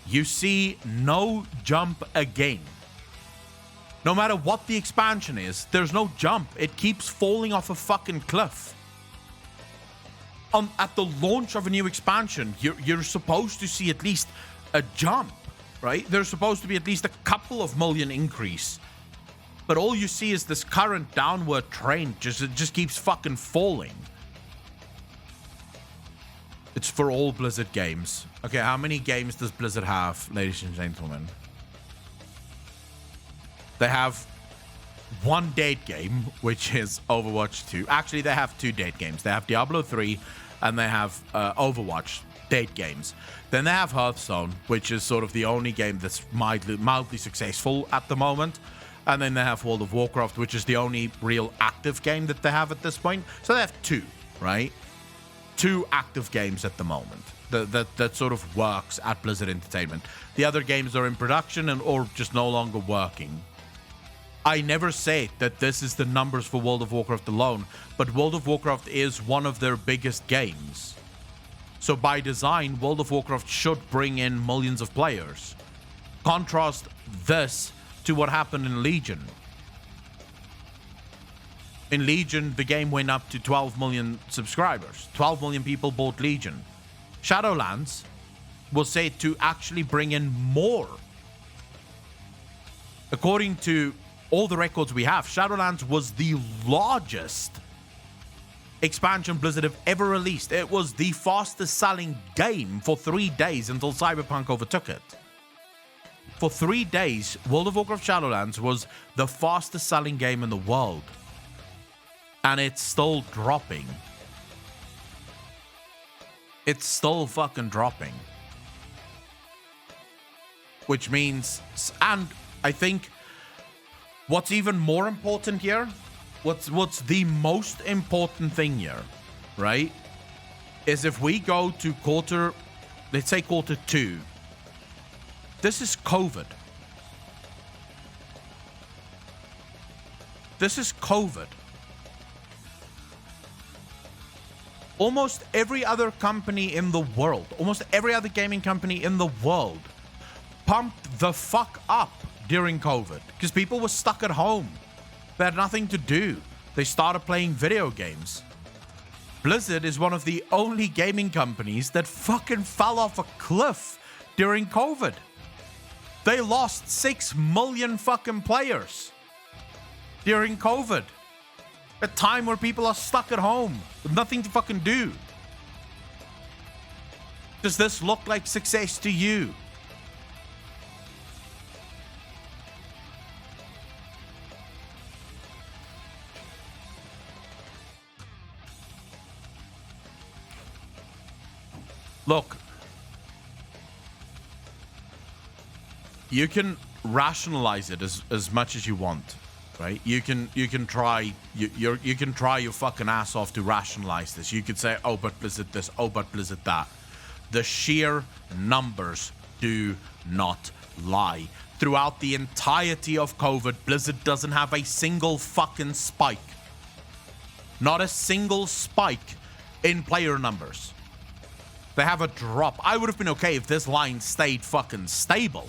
you see no jump again. No matter what the expansion is, there's no jump. It keeps falling off a fucking cliff. At the launch of a new expansion, you're supposed to see at least a jump, right? There's supposed to be at least a couple of million increase. But all you see is this current downward trend. It just keeps fucking falling. It's for all Blizzard games. Okay, how many games does Blizzard have, ladies and gentlemen? They have one dead game, which is Overwatch 2. Actually, they have two dead games. They have Diablo 3 and they have Overwatch dead games. Then they have Hearthstone, which is sort of the only game that's mildly successful at the moment. And then they have World of Warcraft, which is the only real active game that they have at this point. So they have two, right? Two active games at the moment that sort of works at Blizzard Entertainment. The other games are in production or just no longer working. I never say that this is the numbers for World of Warcraft alone, but World of Warcraft is one of their biggest games. So by design, World of Warcraft should bring in millions of players. Contrast this to what happened in Legion. In Legion, the game went up to 12 million subscribers. 12 million people bought Legion. Shadowlands was said to actually bring in more. According to all the records we have, Shadowlands was the largest expansion Blizzard have ever released. It was the fastest selling game for 3 days until Cyberpunk overtook it. For 3 days, World of Warcraft Shadowlands was the fastest selling game in the world. And it's still dropping. It's still fucking dropping. Which means, and I think what's even more important here, what's the most important thing here, right, is if we go to let's say quarter 2, this is COVID. This is COVID. Almost every other company in the world, almost every other gaming company in the world pumped the fuck up during COVID because people were stuck at home. They had nothing to do. They started playing video games. Blizzard is one of the only gaming companies that fucking fell off a cliff during COVID. They lost 6 million fucking players during COVID. A time where people are stuck at home with nothing to fucking do. Does this look like success to you? Look, you can rationalize it as much as you want. Right? You can try your fucking ass off to rationalize this. You could say, oh, but Blizzard this, oh, but Blizzard that. The sheer numbers do not lie. Throughout the entirety of COVID, Blizzard doesn't have a single fucking spike. Not a single spike in player numbers. They have a drop. I would have been okay if this line stayed fucking stable.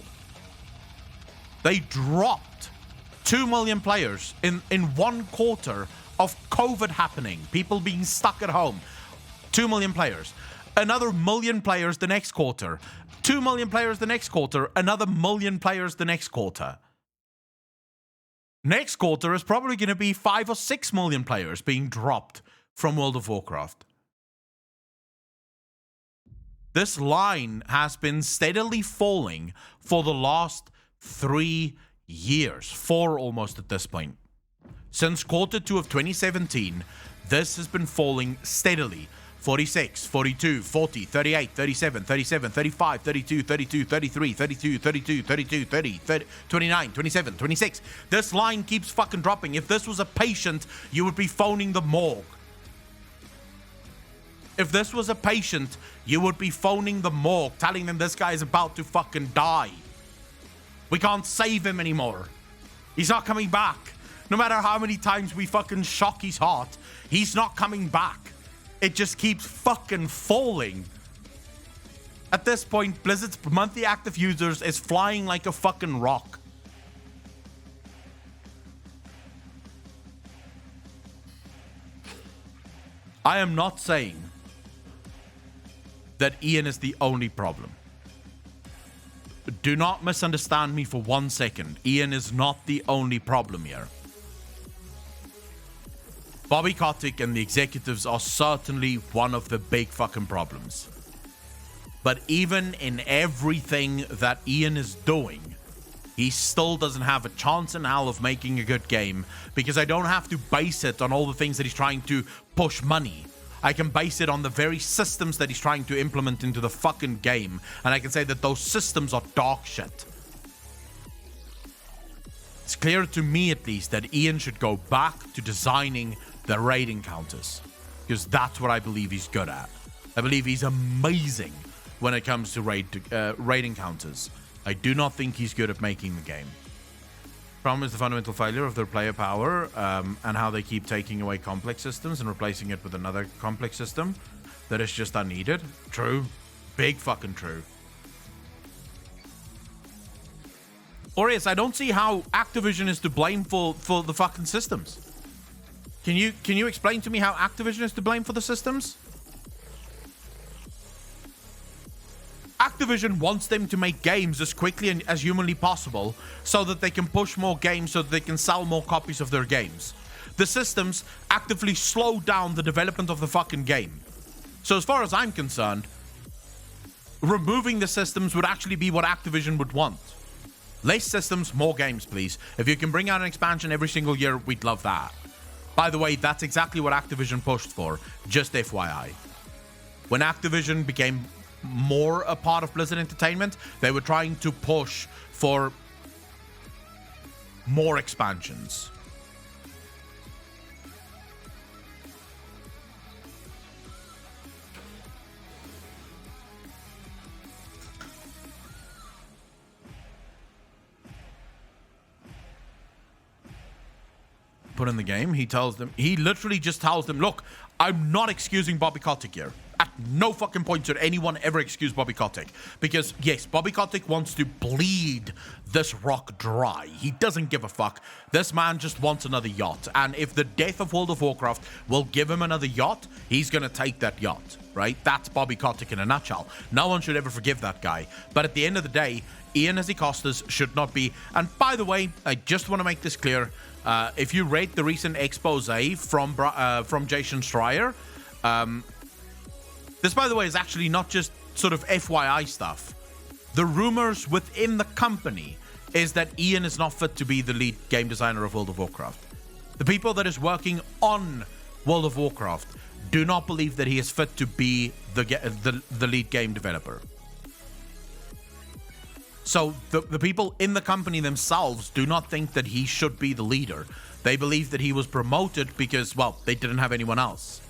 They dropped 2 million players in 1 quarter of COVID happening. People being stuck at home. 2 million players. Another million players the next quarter. 2 million players the next quarter. Another million players the next quarter. Next quarter is probably going to be 5 or 6 million players being dropped from World of Warcraft. This line has been steadily falling for the last 3 years, 4 almost at this point. Since quarter 2 of 2017, this has been falling steadily. 46, 42, 40, 38, 37, 37, 35, 32, 32, 33, 32, 32, 32, 30, 30, 29, 27, 26. This line keeps fucking dropping. If this was a patient, you would be phoning the morgue. If this was a patient, you would be phoning the morgue, telling them this guy is about to fucking die. We can't save him anymore. He's not coming back. No matter how many times we fucking shock his heart, he's not coming back. It just keeps fucking falling. At this point, Blizzard's monthly active users is flying like a fucking rock. I am not saying that Ian is the only problem. Do not misunderstand me for 1 second. Ian is not the only problem here. Bobby Kotick and the executives are certainly one of the big fucking problems. But even in everything that Ian is doing, he still doesn't have a chance in hell of making a good game, because I don't have to base it on all the things that he's trying to push money. I can base it on the very systems that he's trying to implement into the fucking game, and I can say that those systems are dog shit. It's clear to me, at least, that Ian should go back to designing the raid encounters, because that's what I believe he's good at. I believe he's amazing when it comes to raid encounters. I do not think he's good at making the game. Problem is the fundamental failure of their player power, and how they keep taking away complex systems and replacing it with another complex system that is just unneeded. True. Big fucking true. Aureus, I don't see how Activision is to blame for the fucking systems. Can you explain to me how Activision is to blame for the systems? Activision wants them to make games as quickly and as humanly possible so that they can push more games, so that they can sell more copies of their games. The systems actively slow down the development of the fucking game. So as far as I'm concerned, removing the systems would actually be what Activision would want. Less systems, more games, please. If you can bring out an expansion every single year, we'd love that. By the way, that's exactly what Activision pushed for, just FYI. When Activision became more a part of Blizzard Entertainment, they were trying to push for more expansions. Put in the game, he literally just tells them, look, I'm not excusing Bobby Kotick here. At no fucking point should anyone ever excuse Bobby Kotick. Because, yes, Bobby Kotick wants to bleed this rock dry. He doesn't give a fuck. This man just wants another yacht. And if the death of World of Warcraft will give him another yacht, he's going to take that yacht, right? That's Bobby Kotick in a nutshell. No one should ever forgive that guy. But at the end of the day, Ian Hazzikostas should not be. And by the way, I just want to make this clear. If you read the recent expose from Jason Schreier, this, by the way, is actually not just sort of FYI stuff. The rumors within the company is that Ian is not fit to be the lead game designer of World of Warcraft. The people that is working on World of Warcraft do not believe that he is fit to be the lead game developer. So the people in the company themselves do not think that he should be the leader. They believe that he was promoted because, well, they didn't have anyone else.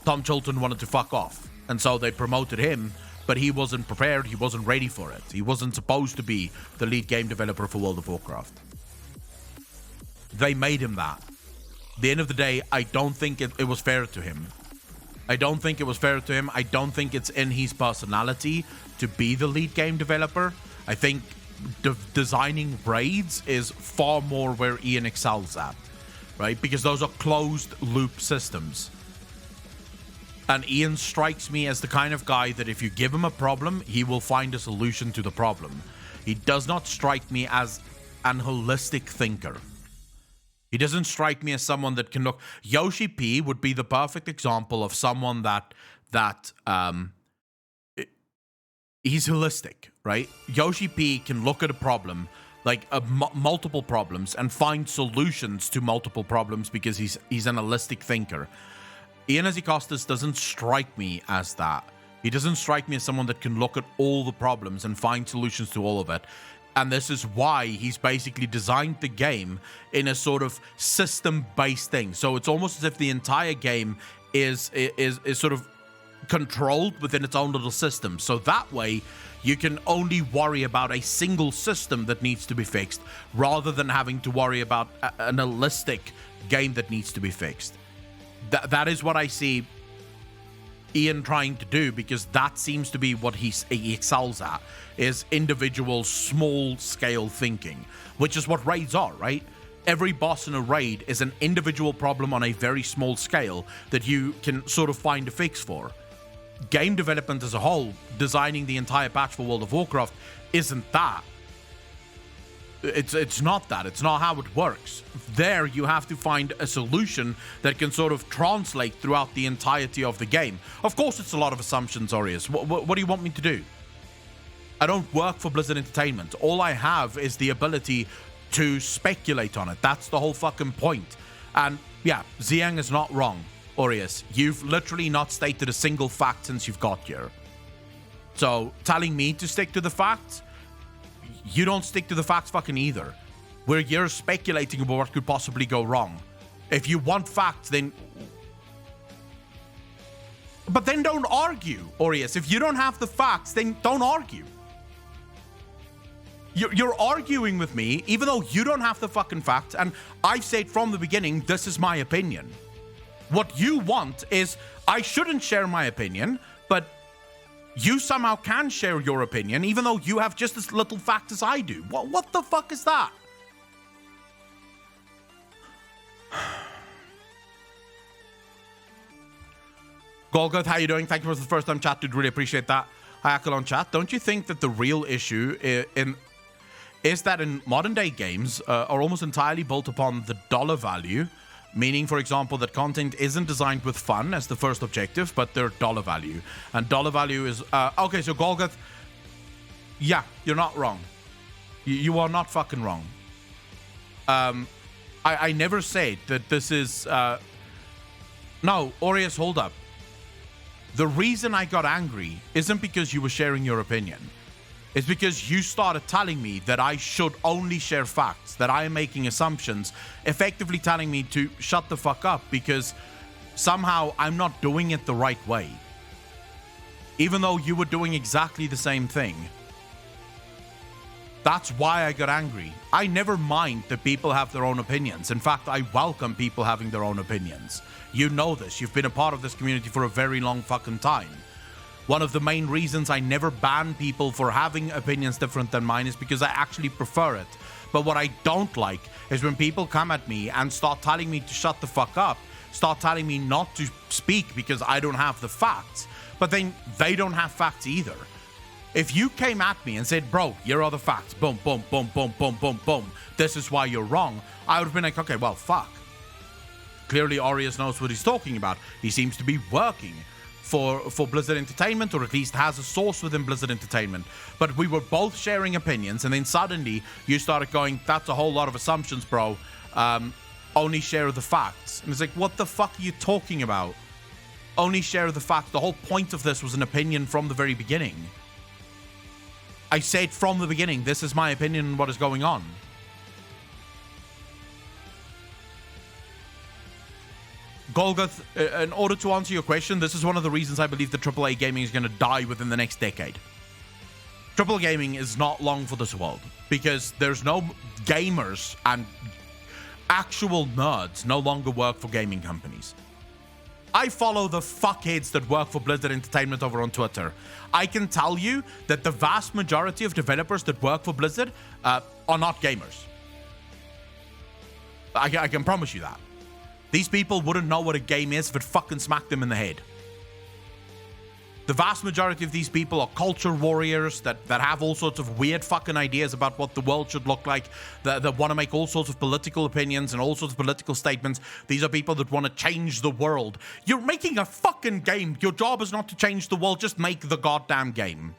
Tom Chilton wanted to fuck off, and so they promoted him, but he wasn't prepared, he wasn't ready for it. He wasn't supposed to be the lead game developer for World of Warcraft. They made him that. At the end of the day, I don't think it was fair to him. I don't think it was fair to him. I don't think it's in his personality to be the lead game developer. I think designing raids is far more where Ian excels at, right? Because those are closed loop systems. And Ian strikes me as the kind of guy that if you give him a problem, he will find a solution to the problem. He does not strike me as an holistic thinker. He doesn't strike me as someone that can look... Yoshi P would be the perfect example of someone that he's holistic, right? Yoshi P can look at a problem, like multiple problems, and find solutions to multiple problems because he's an holistic thinker. Ian Hazzikostas doesn't strike me as that. He doesn't strike me as someone that can look at all the problems and find solutions to all of it. And this is why he's basically designed the game in a sort of system-based thing. So it's almost as if the entire game is sort of controlled within its own little system. So that way, You can only worry about a single system that needs to be fixed rather than having to worry about an holistic game that needs to be fixed. That is what I see Ian trying to do, because that seems to be what he excels at, is individual small scale thinking, which is what raids are, right? Every boss in a raid is an individual problem on a very small scale that you can sort of find a fix for. Game development as a whole, designing the entire patch for World of Warcraft, isn't that. It's not that. It's not how it works. There, you have to find a solution that can sort of translate throughout the entirety of the game. Of course, it's a lot of assumptions, Aureus. What do you want me to do? I don't work for Blizzard Entertainment. All I have is the ability to speculate on it. That's the whole fucking point. And yeah, Xiang is not wrong, Aureus. You've literally not stated a single fact since you've got here. So, telling me to stick to the facts, you don't stick to the facts fucking either. Where you're speculating about what could possibly go wrong. If you want facts, then... But then don't argue, Aureus. If you don't have the facts, then don't argue. You're arguing with me, even though you don't have the fucking facts, and I've said from the beginning, this is my opinion. What you want is, I shouldn't share my opinion, but you somehow can share your opinion, even though you have just as little fact as I do. What the fuck is that? Golgoth, how you doing? Thank you for the first time chat, dude. Really appreciate that. Hi, Akalon chat. Don't you think that the real issue is that in modern day games are almost entirely built upon the dollar value? Meaning, for example, that content isn't designed with fun as the first objective, but they're dollar value. And dollar value is... okay, so Golgoth... Yeah, you're not wrong. You are not fucking wrong. I never said that this is... No, Aureus, hold up. The reason I got angry isn't because you were sharing your opinion. It's because you started telling me that I should only share facts, that I am making assumptions, effectively telling me to shut the fuck up because somehow I'm not doing it the right way. Even though you were doing exactly the same thing. That's why I got angry. I never mind that people have their own opinions. In fact, I welcome people having their own opinions. You know this. You've been a part of this community for a very long fucking time. One of the main reasons I never ban people for having opinions different than mine is because I actually prefer it. But what I don't like is when people come at me and start telling me to shut the fuck up, start telling me not to speak because I don't have the facts. But then they don't have facts either. If you came at me and said, bro, here are the facts, boom, boom, boom, boom, boom, boom, boom, this is why you're wrong, I would have been like, okay, well, fuck. Clearly, Aureus knows what he's talking about. He seems to be working for Blizzard Entertainment, or at least has a source within Blizzard Entertainment. But we were both sharing opinions, and then suddenly you started going, that's a whole lot of assumptions, bro. Only share the facts. And it's like, what the fuck are you talking about? Only share the facts. The whole point of this was an opinion from the very beginning. I said from the beginning, this is my opinion on what is going on. Golgoth, in order to answer your question, this is one of the reasons I believe that AAA gaming is going to die within the next decade. AAA gaming is not long for this world because there's no gamers, and actual nerds no longer work for gaming companies. I follow the fuckheads that work for Blizzard Entertainment over on Twitter. I can tell you that the vast majority of developers that work for Blizzard are not gamers. I can promise you that. These people wouldn't know what a game is if it fucking smacked them in the head. The vast majority of these people are culture warriors that have all sorts of weird fucking ideas about what the world should look like, that want to make all sorts of political opinions and all sorts of political statements. These are people that want to change the world. You're making a fucking game. Your job is not to change the world, just make the goddamn game.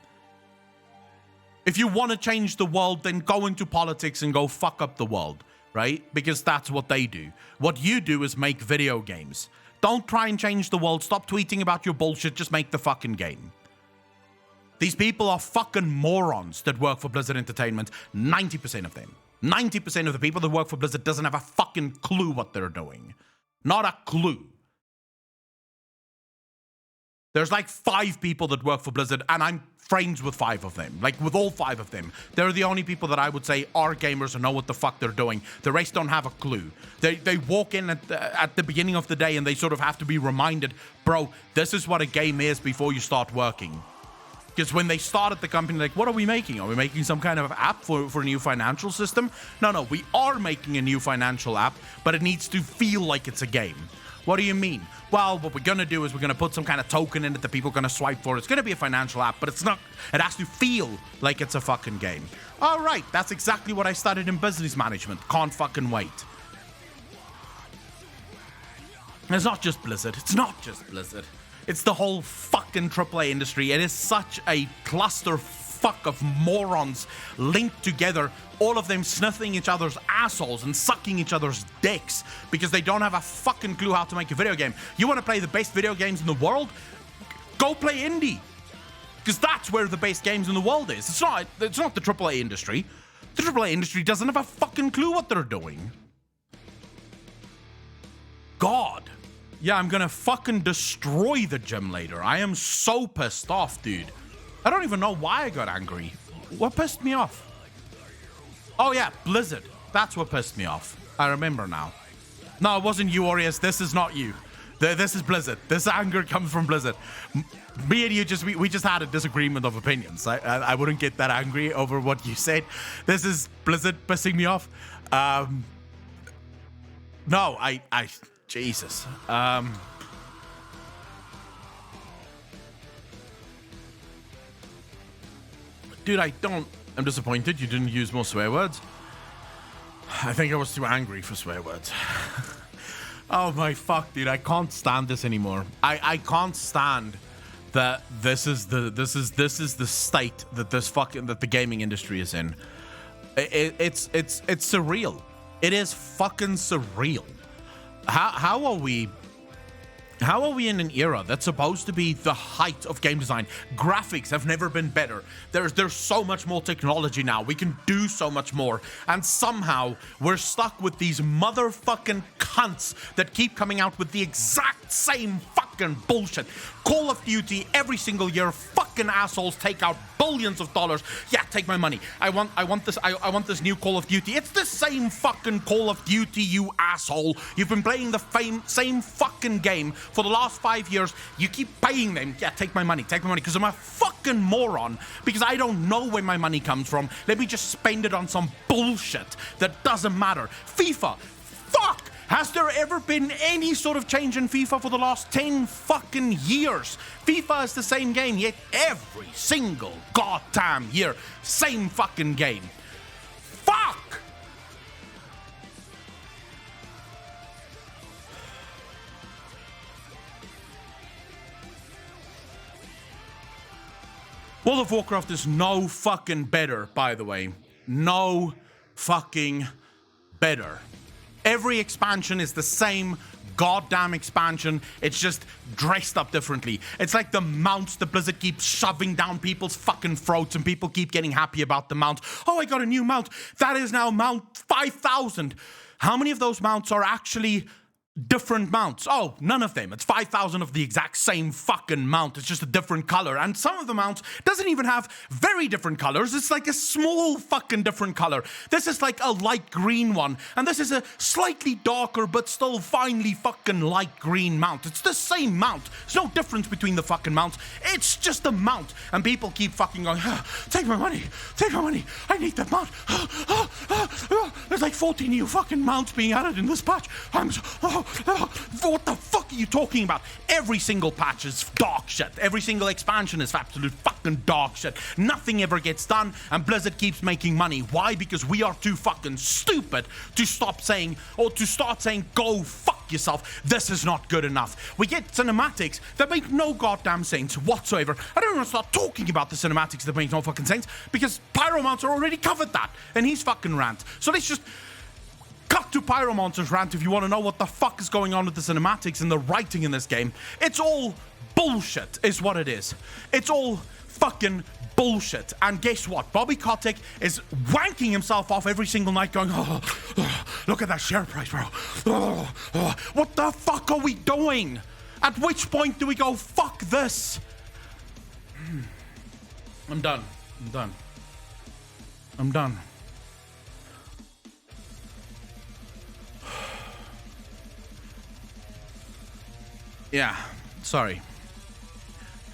If you want to change the world, then go into politics and go fuck up the world, right? Because that's what they do. What you do is make video games. Don't try and change the world. Stop tweeting about your bullshit. Just make the fucking game. These people are fucking morons that work for Blizzard Entertainment. 90% of them. 90% of the people that work for Blizzard doesn't have a fucking clue what they're doing. Not a clue. There's like 5 people that work for Blizzard, and I'm friends with 5 of them. Like, with all 5 of them. They're the only people that I would say are gamers and know what the fuck they're doing. The rest don't have a clue. They walk in at the beginning of the day and they sort of have to be reminded, bro, this is what a game is before you start working. Because when they started the company, like, what are we making? Are we making some kind of app for a new financial system? No, we are making a new financial app, but it needs to feel like it's a game. What do you mean? Well, what we're going to do is we're going to put some kind of token in it that people are going to swipe for. It's going to be a financial app, but it's not. It has to feel like it's a fucking game. All right, that's exactly what I studied in business management. Can't fucking wait. And it's not just Blizzard. It's not just Blizzard. It's the whole fucking AAA industry. It is such a clusterfuck of morons linked together, all of them sniffing each other's assholes and sucking each other's dicks because they don't have a fucking clue how to make a video game. You want to play the best video games in the world? Go play indie. Because that's where the best games in the world is. It's not the AAA industry. The AAA industry doesn't have a fucking clue what they're doing. God. Yeah, I'm gonna fucking destroy the gym later. I am so pissed off, dude. I don't even know why I got angry. What pissed me off? Oh yeah, Blizzard. That's what pissed me off. I remember now. No, it wasn't you, Aureus. This is not you. This is Blizzard. This anger comes from Blizzard. Me and you we just had a disagreement of opinions. I wouldn't get that angry over what you said. This is Blizzard pissing me off. No, Jesus. Dude, I'm disappointed you didn't use more swear words. I think I was too angry for swear words. Oh my fuck, dude, I can't stand this anymore. I can't stand that this is the state that that the gaming industry is in. It's surreal. It is fucking surreal. How are we in an era that's supposed to be the height of game design? Graphics have never been better. There's so much more technology now. We can do so much more. And somehow we're stuck with these motherfucking cunts that keep coming out with the exact same fucking bullshit. Call of Duty every single year. Fucking assholes take out billions of dollars. Yeah, take my money. I want this new Call of Duty. It's the same fucking Call of Duty, you asshole. You've been playing the same fucking game for the last 5 years. You keep paying them. Yeah, take my money. Take my money. Because I'm a fucking moron. Because I don't know where my money comes from. Let me just spend it on some bullshit that doesn't matter. FIFA. Fuck! Has there ever been any sort of change in FIFA for the last 10 fucking years? FIFA is the same game, yet every single goddamn year, same fucking game. Fuck! World of Warcraft is no fucking better, by the way. No fucking better. Every expansion is the same goddamn expansion. It's just dressed up differently. It's like the mounts that Blizzard keeps shoving down people's fucking throats and people keep getting happy about the mount. Oh, I got a new mount. That is now mount 5,000. How many of those mounts are actually different mounts? Oh, none of them. It's 5,000 of the exact same fucking mount. It's just a different color. And some of the mounts doesn't even have very different colors. It's like a small fucking different color. This is like a light green one. And this is a slightly darker but still finely fucking light green mount. It's the same mount. There's no difference between the fucking mounts. It's just a mount. And people keep fucking going, take my money. Take my money. I need that mount. There's like 14 new fucking mounts being added in this patch. What the fuck are you talking about? Every single patch is dog shit. Every single expansion is absolute fucking dog shit. Nothing ever gets done, and Blizzard keeps making money. Why? Because we are too fucking stupid to stop saying, or to start saying, go fuck yourself. This is not good enough. We get cinematics that make no goddamn sense whatsoever. I don't want to start talking about the cinematics that make no fucking sense, because Pyromancer already covered that in his fucking rant. So let's just cut to Pyromancer's rant if you want to know what the fuck is going on with the cinematics and the writing in this game. It's all bullshit is what it is. It's all fucking bullshit. And guess what? Bobby Kotick is wanking himself off every single night going, look at that share price, bro. What the fuck are we doing? At which point do we go, fuck this? I'm done. I'm done. I'm done. Yeah, sorry.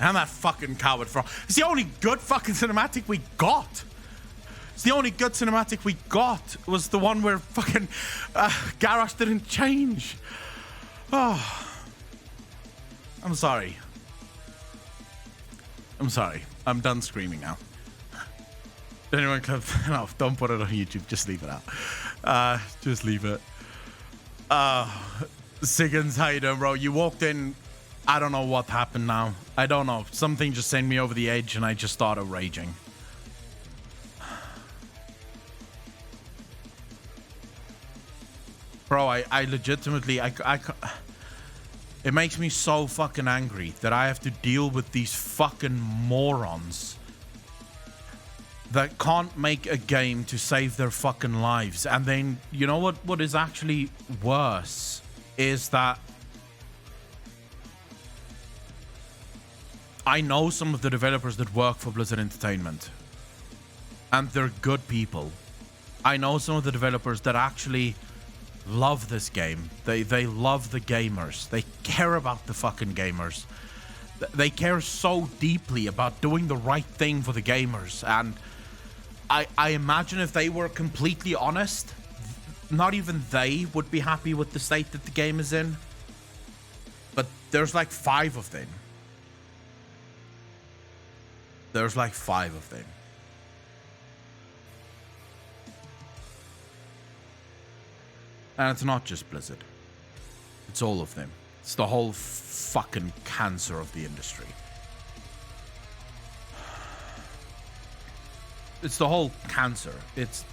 And that fucking coward frog. It's the only good fucking cinematic we got. It's the only good cinematic we got was the one where fucking Garrosh didn't change. Oh. I'm sorry. I'm sorry. I'm done screaming now. Anyone can... No, don't put it on YouTube. Just leave it out. Just leave it. Siggins, how you doing, bro? You walked in. I don't know what happened now. I don't know. Something just sent me over the edge and I just started raging. Bro, I legitimately... It makes me so fucking angry that I have to deal with these fucking morons that can't make a game to save their fucking lives. And then, you know what is actually worse is that I know some of the developers that work for Blizzard Entertainment, and they're good people. I know some of the developers that actually love this game. They love the gamers. They care about the fucking gamers. They care so deeply about doing the right thing for the gamers. And I imagine if they were completely honest, not even they would be happy with the state that the game is in. But there's like 5 of them. There's like 5 of them. And it's not just Blizzard. It's all of them. It's the whole fucking cancer of the industry. It's the whole cancer. It's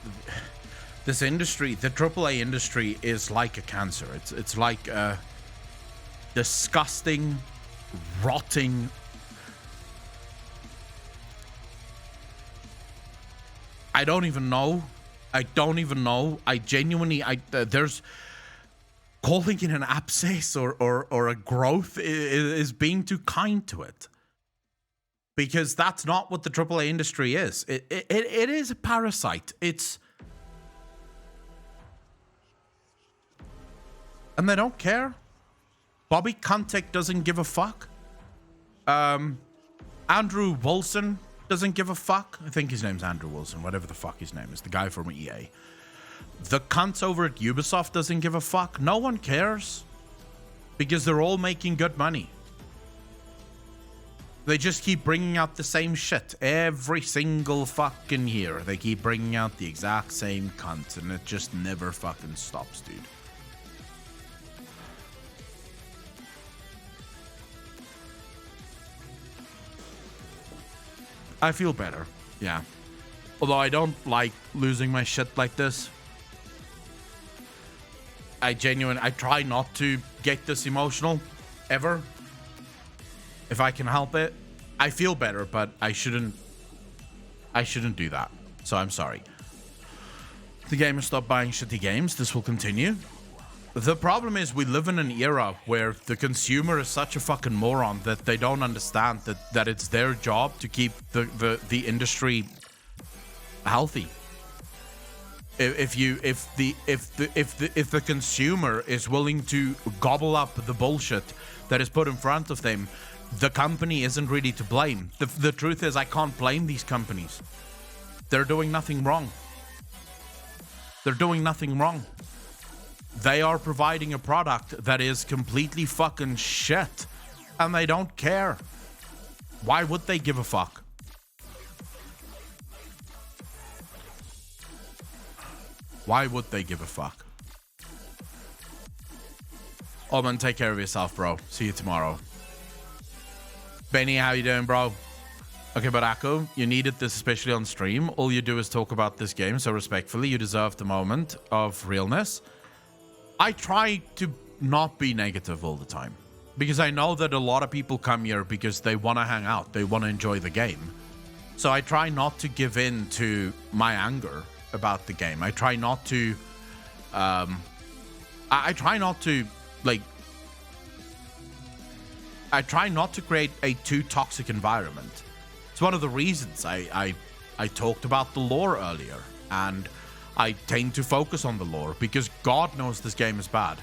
this industry, the AAA industry is like a cancer. It's like a disgusting, rotting. I don't even know. I genuinely, there's calling it an abscess or a growth is being too kind to it. Because that's not what the AAA industry is. It is a parasite. And they don't care. Bobby Kotick doesn't give a fuck. Andrew Wilson doesn't give a fuck. I think his name's Andrew Wilson, whatever the fuck his name is, the guy from EA. The cunts over at Ubisoft doesn't give a fuck. No one cares because they're all making good money. They just keep bringing out the same shit every single fucking year. They keep bringing out the exact same cunt and it just never fucking stops, dude. I feel better, yeah. Although I don't like losing my shit like this. I try not to get this emotional, ever. If I can help it. I feel better, but I shouldn't do that. So I'm sorry. The gamers stop buying shitty games. This will continue. The problem is we live in an era where the consumer is such a fucking moron that they don't understand that it's their job to keep the industry healthy. If the consumer is willing to gobble up the bullshit that is put in front of them, the company isn't really to blame. The truth is I can't blame these companies. They're doing nothing wrong. They're doing nothing wrong. They are providing a product that is completely fucking shit. And they don't care. Why would they give a fuck? Why would they give a fuck? Oh man, take care of yourself, bro. See you tomorrow. Benny, how you doing, bro? Okay, but Akko, you needed this especially on stream. All you do is talk about this game, so respectfully, you deserve the moment of realness. I try to not be negative all the time because I know that a lot of people come here because they want to hang out. They want to enjoy the game. So I try not to give in to my anger about the game. I try not to, I try not to, like, I try not to create a too toxic environment. It's one of the reasons I talked about the lore earlier, and I tend to focus on the lore because God knows this game is bad.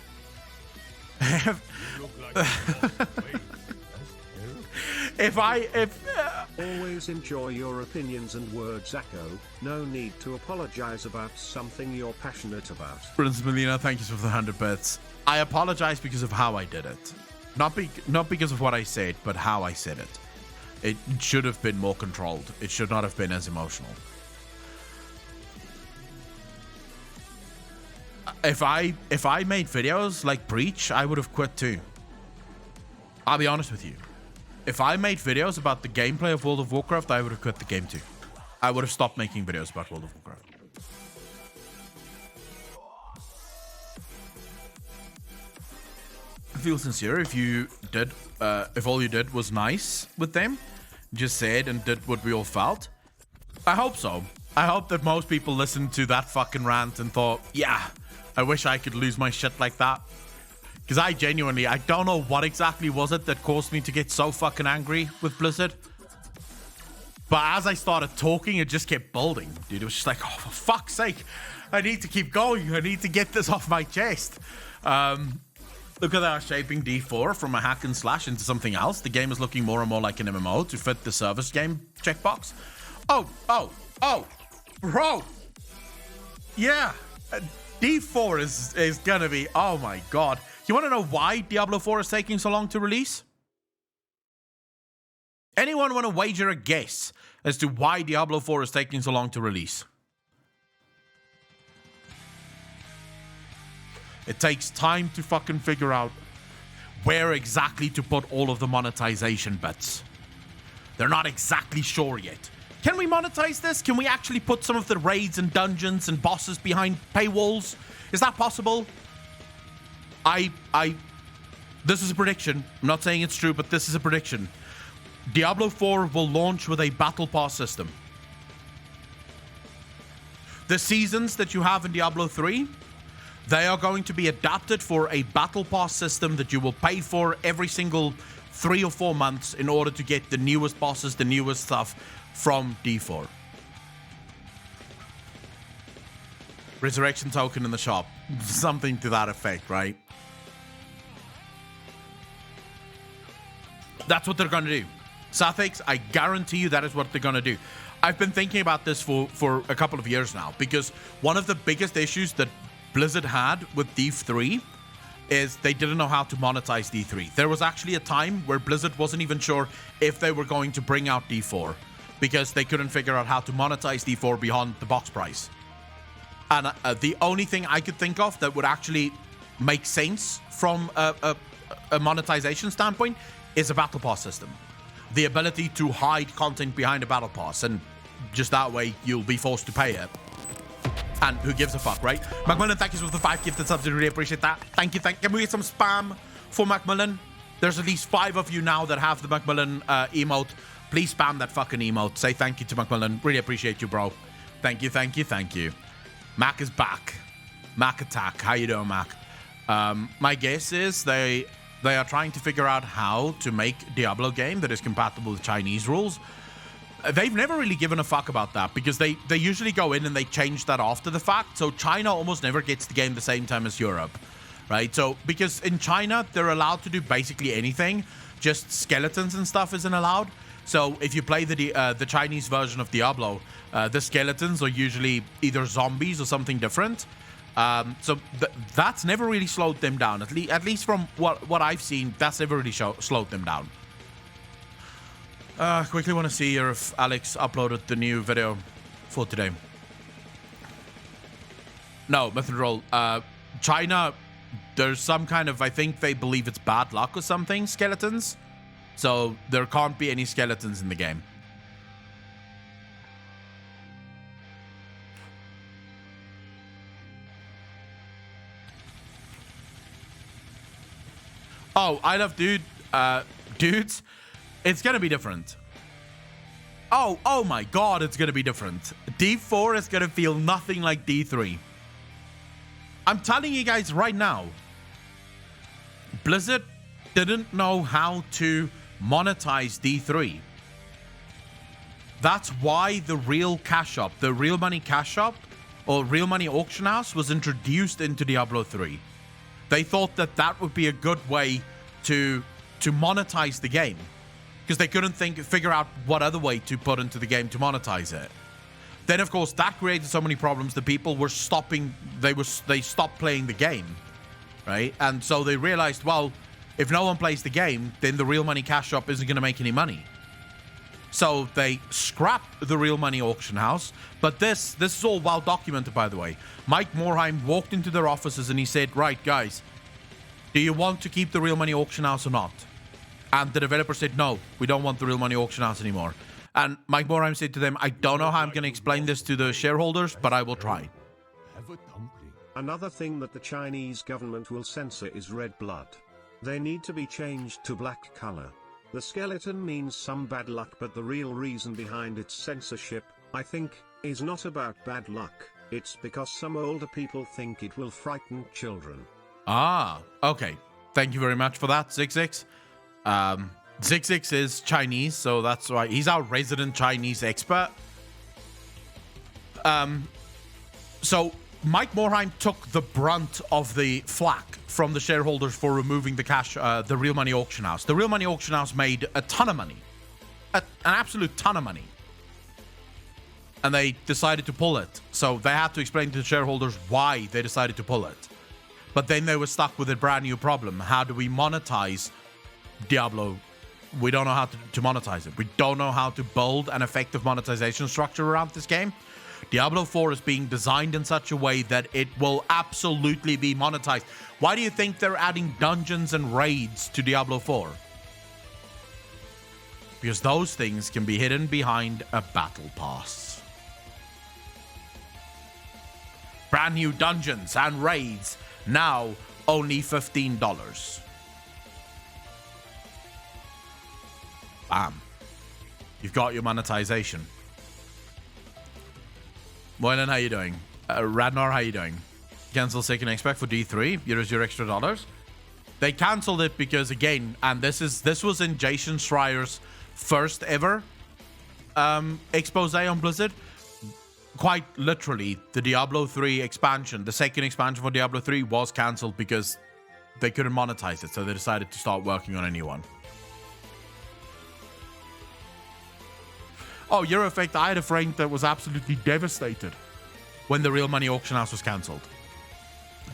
Always enjoy your opinions and words, Echo. No need to apologize about something you're passionate about. Prince Melina, thank you for the 100 bits. I apologize because of how I did it. Not because of what I said, but how I said it. It should have been more controlled. It should not have been as emotional. If I made videos like Breach, I would have quit too. I'll be honest with you. If I made videos about the gameplay of World of Warcraft, I would have quit the game too. I would have stopped making videos about World of Warcraft. I feel sincere if you did, if all you did was nice with them, just said and did what we all felt. I hope so. I hope that most people listened to that fucking rant and thought, yeah, I wish I could lose my shit like that. Because I don't know what exactly was it that caused me to get so fucking angry with Blizzard. But as I started talking, it just kept building, dude. It was just like, oh, for fuck's sake, I need to keep going. I need to get this off my chest. Look at that, shaping D4 from a hack and slash into something else. The game is looking more and more like an MMO to fit the service game checkbox. Oh, bro. Yeah, D4 is gonna be, oh my god. You want to know why Diablo 4 is taking so long to release? Anyone want to wager a guess as to why Diablo 4 is taking so long to release? It takes time to fucking figure out where exactly to put all of the monetization bits. They're not exactly sure yet. Can we monetize this? Can we actually put some of the raids and dungeons and bosses behind paywalls? Is that possible? This is a prediction. I'm not saying it's true, but this is a prediction. Diablo 4 will launch with a battle pass system. The seasons that you have in Diablo 3, they are going to be adapted for a battle pass system that you will pay for every single 3 or 4 months in order to get the newest bosses, the newest stuff from D4. Resurrection token in the shop. Something to that effect, right? That's what they're going to do. Sathix, I guarantee you that is what they're going to do. I've been thinking about this for a couple of years now, because one of the biggest issues that Blizzard had with D3 is they didn't know how to monetize D3. There was actually a time where Blizzard wasn't even sure if they were going to bring out D4 because they couldn't figure out how to monetize D4 beyond the box price. And the only thing I could think of that would actually make sense from a monetization standpoint is a battle pass system. The ability to hide content behind a battle pass, and just that way you'll be forced to pay it. And who gives a fuck, right? Macmillan, thank you for the 5 gifted subs. I really appreciate that. Thank you. Can we get some spam for Macmillan? There's at least 5 of you now that have the Macmillan emote. Please spam that fucking emote. Say thank you to Macmillan. Really appreciate you, bro. Thank you. Mac is back. Mac attack. How you doing, Mac? My guess is they are trying to figure out how to make Diablo game that is compatible with Chinese rules. They've never really given a fuck about that because they usually go in and they change that after the fact. So China almost never gets the game the same time as Europe, right? So because in China, they're allowed to do basically anything, just skeletons and stuff isn't allowed. So if you play the Chinese version of Diablo, the skeletons are usually either zombies or something different. So that's never really slowed them down. At least from what I've seen, that's never really slowed them down. Quickly want to see if Alex uploaded the new video for today. No, method roll. China, there's some kind of, I think they believe it's bad luck or something, skeletons. So there can't be any skeletons in the game. Oh, I love dudes. It's gonna be different. Oh my god, it's gonna be different. D4 is gonna feel nothing like D3. I'm telling you guys right now, Blizzard didn't know how to monetize D3. That's why the real cash shop, the real money cash shop, or real money auction house was introduced into Diablo 3. They thought that that would be a good way to monetize the game, because they couldn't figure out what other way to put into the game to monetize it. Then of course that created so many problems that people were stopping. They stopped playing the game, right? And so they realized, well, if no one plays the game, then the real money cash shop isn't going to make any money. So they scrapped the real money auction house. But this is all well documented, by the way. Mike Morheim walked into their offices and he said, right, guys, do you want to keep the real money auction house or not? And the developer said, no, we don't want the real money auction house anymore. And Mike Morheim said to them, I don't know how I'm going to explain this to the shareholders, but I will try. Another thing that the Chinese government will censor is red blood. They need to be changed to black color. The skeleton means some bad luck, but the real reason behind its censorship, I think, is not about bad luck. It's because some older people think it will frighten children. Ah, okay. Thank you very much for that, Zigzix. Zigzix is Chinese, so that's why he's our resident Chinese expert. So Mike Morheim took the brunt of the flack from the shareholders for removing the real money auction house. The real money auction house made a ton of money, an absolute ton of money, and they decided to pull it. So they had to explain to the shareholders why they decided to pull it. But then they were stuck with a brand new problem. How do we monetize Diablo? We don't know how to monetize it. We don't know how to build an effective monetization structure around this game. Diablo 4 is being designed in such a way that it will absolutely be monetized. Why do you think they're adding dungeons and raids to Diablo 4? Because those things can be hidden behind a battle pass. Brand new dungeons and raids, now only $15. Bam. You've got your monetization. Moylan, how you doing? Radnar, how you doing? Cancel second expect for D3. Here's your extra dollars. They cancelled it because, again, and this was in Jason Schreier's first ever expose on Blizzard. Quite literally, the Diablo 3 expansion, the second expansion for Diablo 3 was cancelled because they couldn't monetize it, so they decided to start working on a new one. Oh, Euroeffect, I had a friend that was absolutely devastated when the real money auction house was cancelled.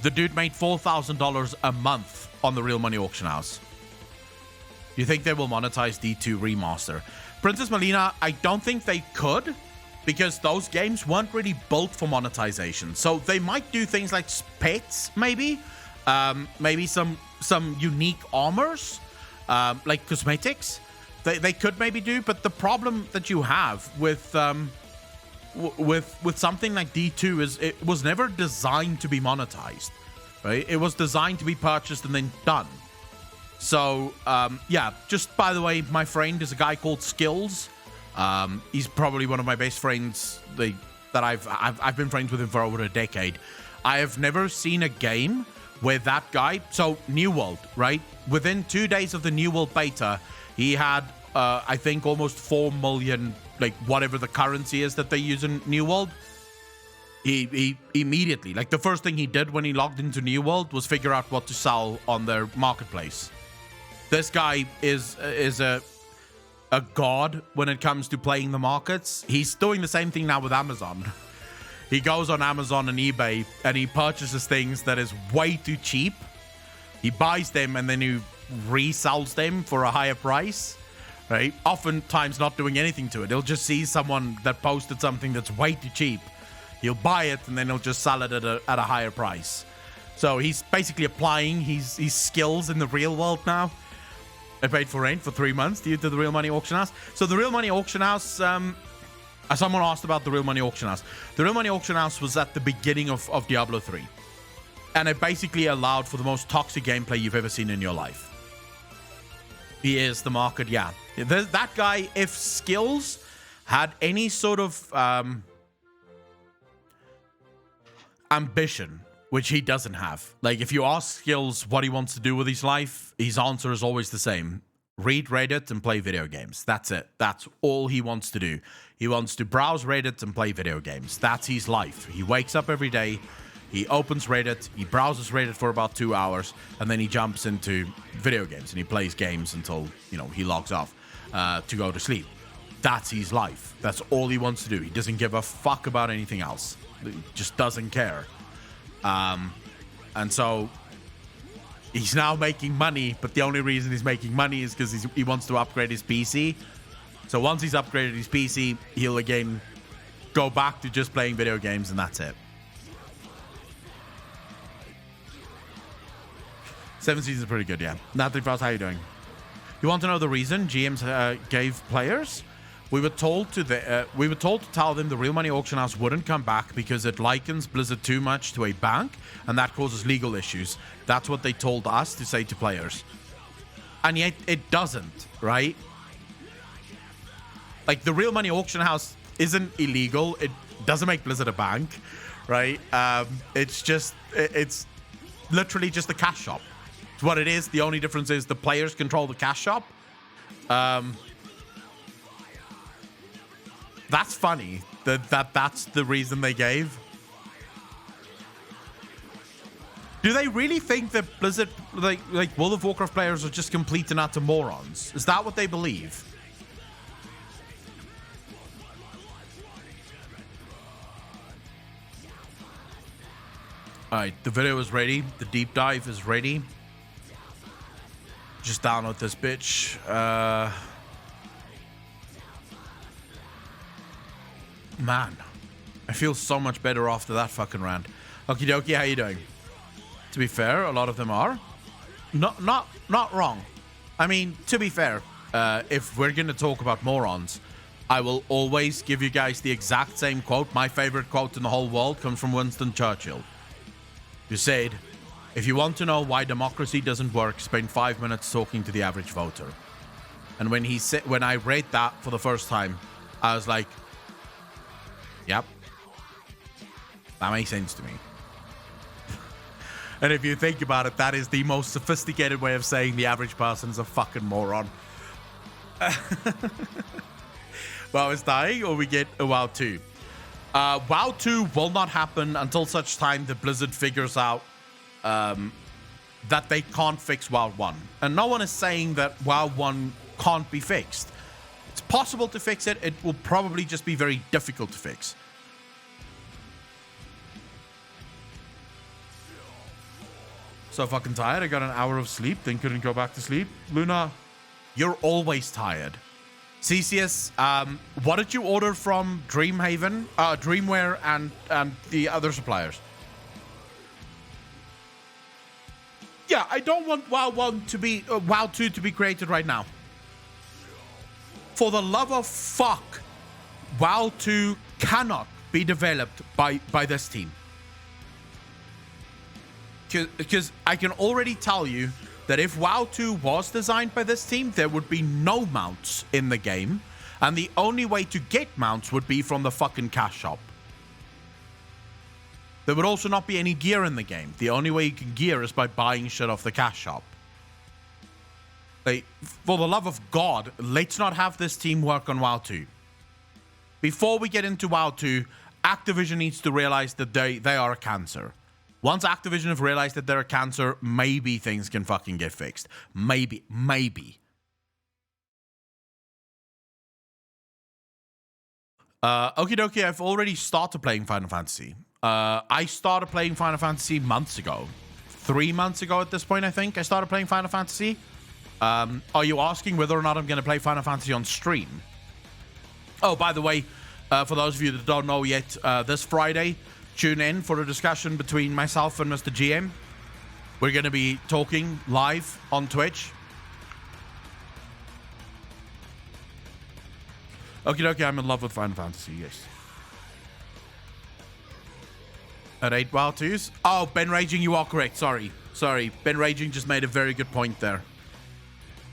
The dude made $4,000 a month on the real money auction house. You think they will monetize D2 Remaster? Princess Melina, I don't think they could, because those games weren't really built for monetization. So they might do things like pets, maybe. Maybe some unique armors, like cosmetics. They could maybe do, but the problem that you have with something like D2 is it was never designed to be monetized, right? It was designed to be purchased and then done. So yeah, just by the way, my friend is a guy called Skills. He's probably one of my best friends that I've been friends with him for over a decade. I have never seen a game where that guy. So New World, right? Within 2 days of the New World beta, he had, I think, almost 4 million, like whatever the currency is that they use in New World. He immediately, like the first thing he did when he logged into New World was figure out what to sell on their marketplace. This guy is a god when it comes to playing the markets. He's doing the same thing now with Amazon. He goes on Amazon and eBay and he purchases things that is way too cheap. He buys them and then he resells them for a higher price, right? Oftentimes not doing anything to it. He'll just see someone that posted something that's way too cheap. He'll buy it and then he'll just sell it at a higher price. So he's basically applying his skills in the real world now. I paid for rent for 3 months due to the Real Money Auction House. So the Real Money Auction House, someone asked about the Real Money Auction House. The Real Money Auction House was at the beginning of Diablo 3. And it basically allowed for the most toxic gameplay you've ever seen in your life. He is the market, yeah. That guy, if Skills had any sort of ambition which he doesn't have. Like, if you ask Skills what he wants to do with his life, his answer is always the same. Read Reddit and play video games. That's it. That's all he wants to do. He wants to browse Reddit and play video games. That's his life. He wakes up every day, he opens Reddit, he browses Reddit for about 2 hours, and then he jumps into video games and he plays games until, you know, he logs off to go to sleep. That's his life. That's all he wants to do. He doesn't give a fuck about anything else. He just doesn't care. And so he's now making money, but the only reason he's making money is because he wants to upgrade his PC. So once he's upgraded his PC, he'll again go back to just playing video games, and that's it. 7 seasons pretty good, yeah. Natalie Frost, how you doing? You want to know the reason GMs gave players? We were told to tell them the real money auction house wouldn't come back because it likens Blizzard too much to a bank, and that causes legal issues. That's what they told us to say to players, and yet it doesn't, right? Like, the real money auction house isn't illegal. It doesn't make Blizzard a bank, right? It's literally just a cash shop. It's what it is. The only difference is the players control the cash shop. That's funny. That's the reason they gave. Do they really think that Blizzard, like World of Warcraft players, are just complete and utter morons? Is that what they believe? Alright, the video is ready. The deep dive is ready. Just download this bitch. Man, I feel so much better after that fucking rant. Okie dokie, how you doing? To be fair, a lot of them are. Not wrong. I mean, to be fair, if we're going to talk about morons, I will always give you guys the exact same quote. My favorite quote in the whole world comes from Winston Churchill, who said, if you want to know why democracy doesn't work, spend 5 minutes talking to the average voter. And when I read that for the first time, I was like, yep, that makes sense to me. And if you think about it, that is the most sophisticated way of saying the average person is a fucking moron. WoW is dying, or we get a WoW 2. WoW 2 will not happen until such time that Blizzard figures out that they can't fix WoW 1. And no one is saying that WoW 1 can't be fixed. It's possible to fix it. It will probably just be very difficult to fix. So fucking tired. I got an hour of sleep, then couldn't go back to sleep. Luna, you're always tired. CCS, what did you order from Dreamhaven, Dreamware, and the other suppliers? Yeah, I don't want WoW 1 to be WoW 2 to be created right now. For the love of fuck, WoW 2 cannot be developed by this team. Because I can already tell you that if WoW 2 was designed by this team, there would be no mounts in the game. And the only way to get mounts would be from the fucking cash shop. There would also not be any gear in the game. The only way you can gear is by buying shit off the cash shop. Like, for the love of God, let's not have this team work on WoW 2. Before we get into WoW 2, Activision needs to realize that they are a cancer. Once Activision have realized that they're a cancer, maybe things can fucking get fixed. Maybe. Okie dokie, I've already started playing Final Fantasy. I started playing Final Fantasy months ago. 3 months ago at this point, I think, I started playing Final Fantasy. Are you asking whether or not I'm going to play Final Fantasy on stream? Oh, by the way, for those of you that don't know yet, this Friday, tune in for a discussion between myself and Mr. GM. We're going to be talking live on Twitch. Okay, I'm in love with Final Fantasy, yes. At 8 WoW 2s? Oh, Ben Raging, you are correct. Sorry. Ben Raging just made a very good point there.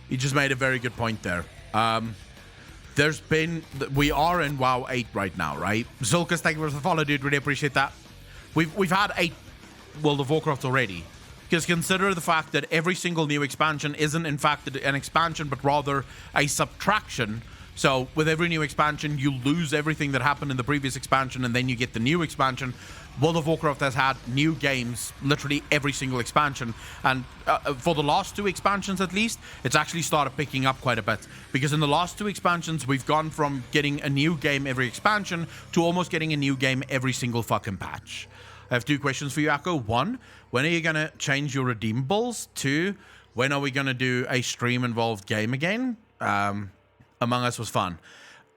He just made a very good point there. We are in WoW 8 right now, right? Zulkas, thank you for the follow, dude. Really appreciate that. We've had World of Warcraft already. Because consider the fact that every single new expansion isn't in fact an expansion, but rather a subtraction. So with every new expansion, you lose everything that happened in the previous expansion, and then you get the new expansion. World of Warcraft has had new games literally every single expansion, and for the last 2 expansions at least, it's actually started picking up quite a bit, because in the last 2 expansions we've gone from getting a new game every expansion to almost getting a new game every single fucking patch. I have 2 questions for you, Akko. 1, when are you gonna change your redeemables? 2, when are we gonna do a stream involved game again? Among Us was fun.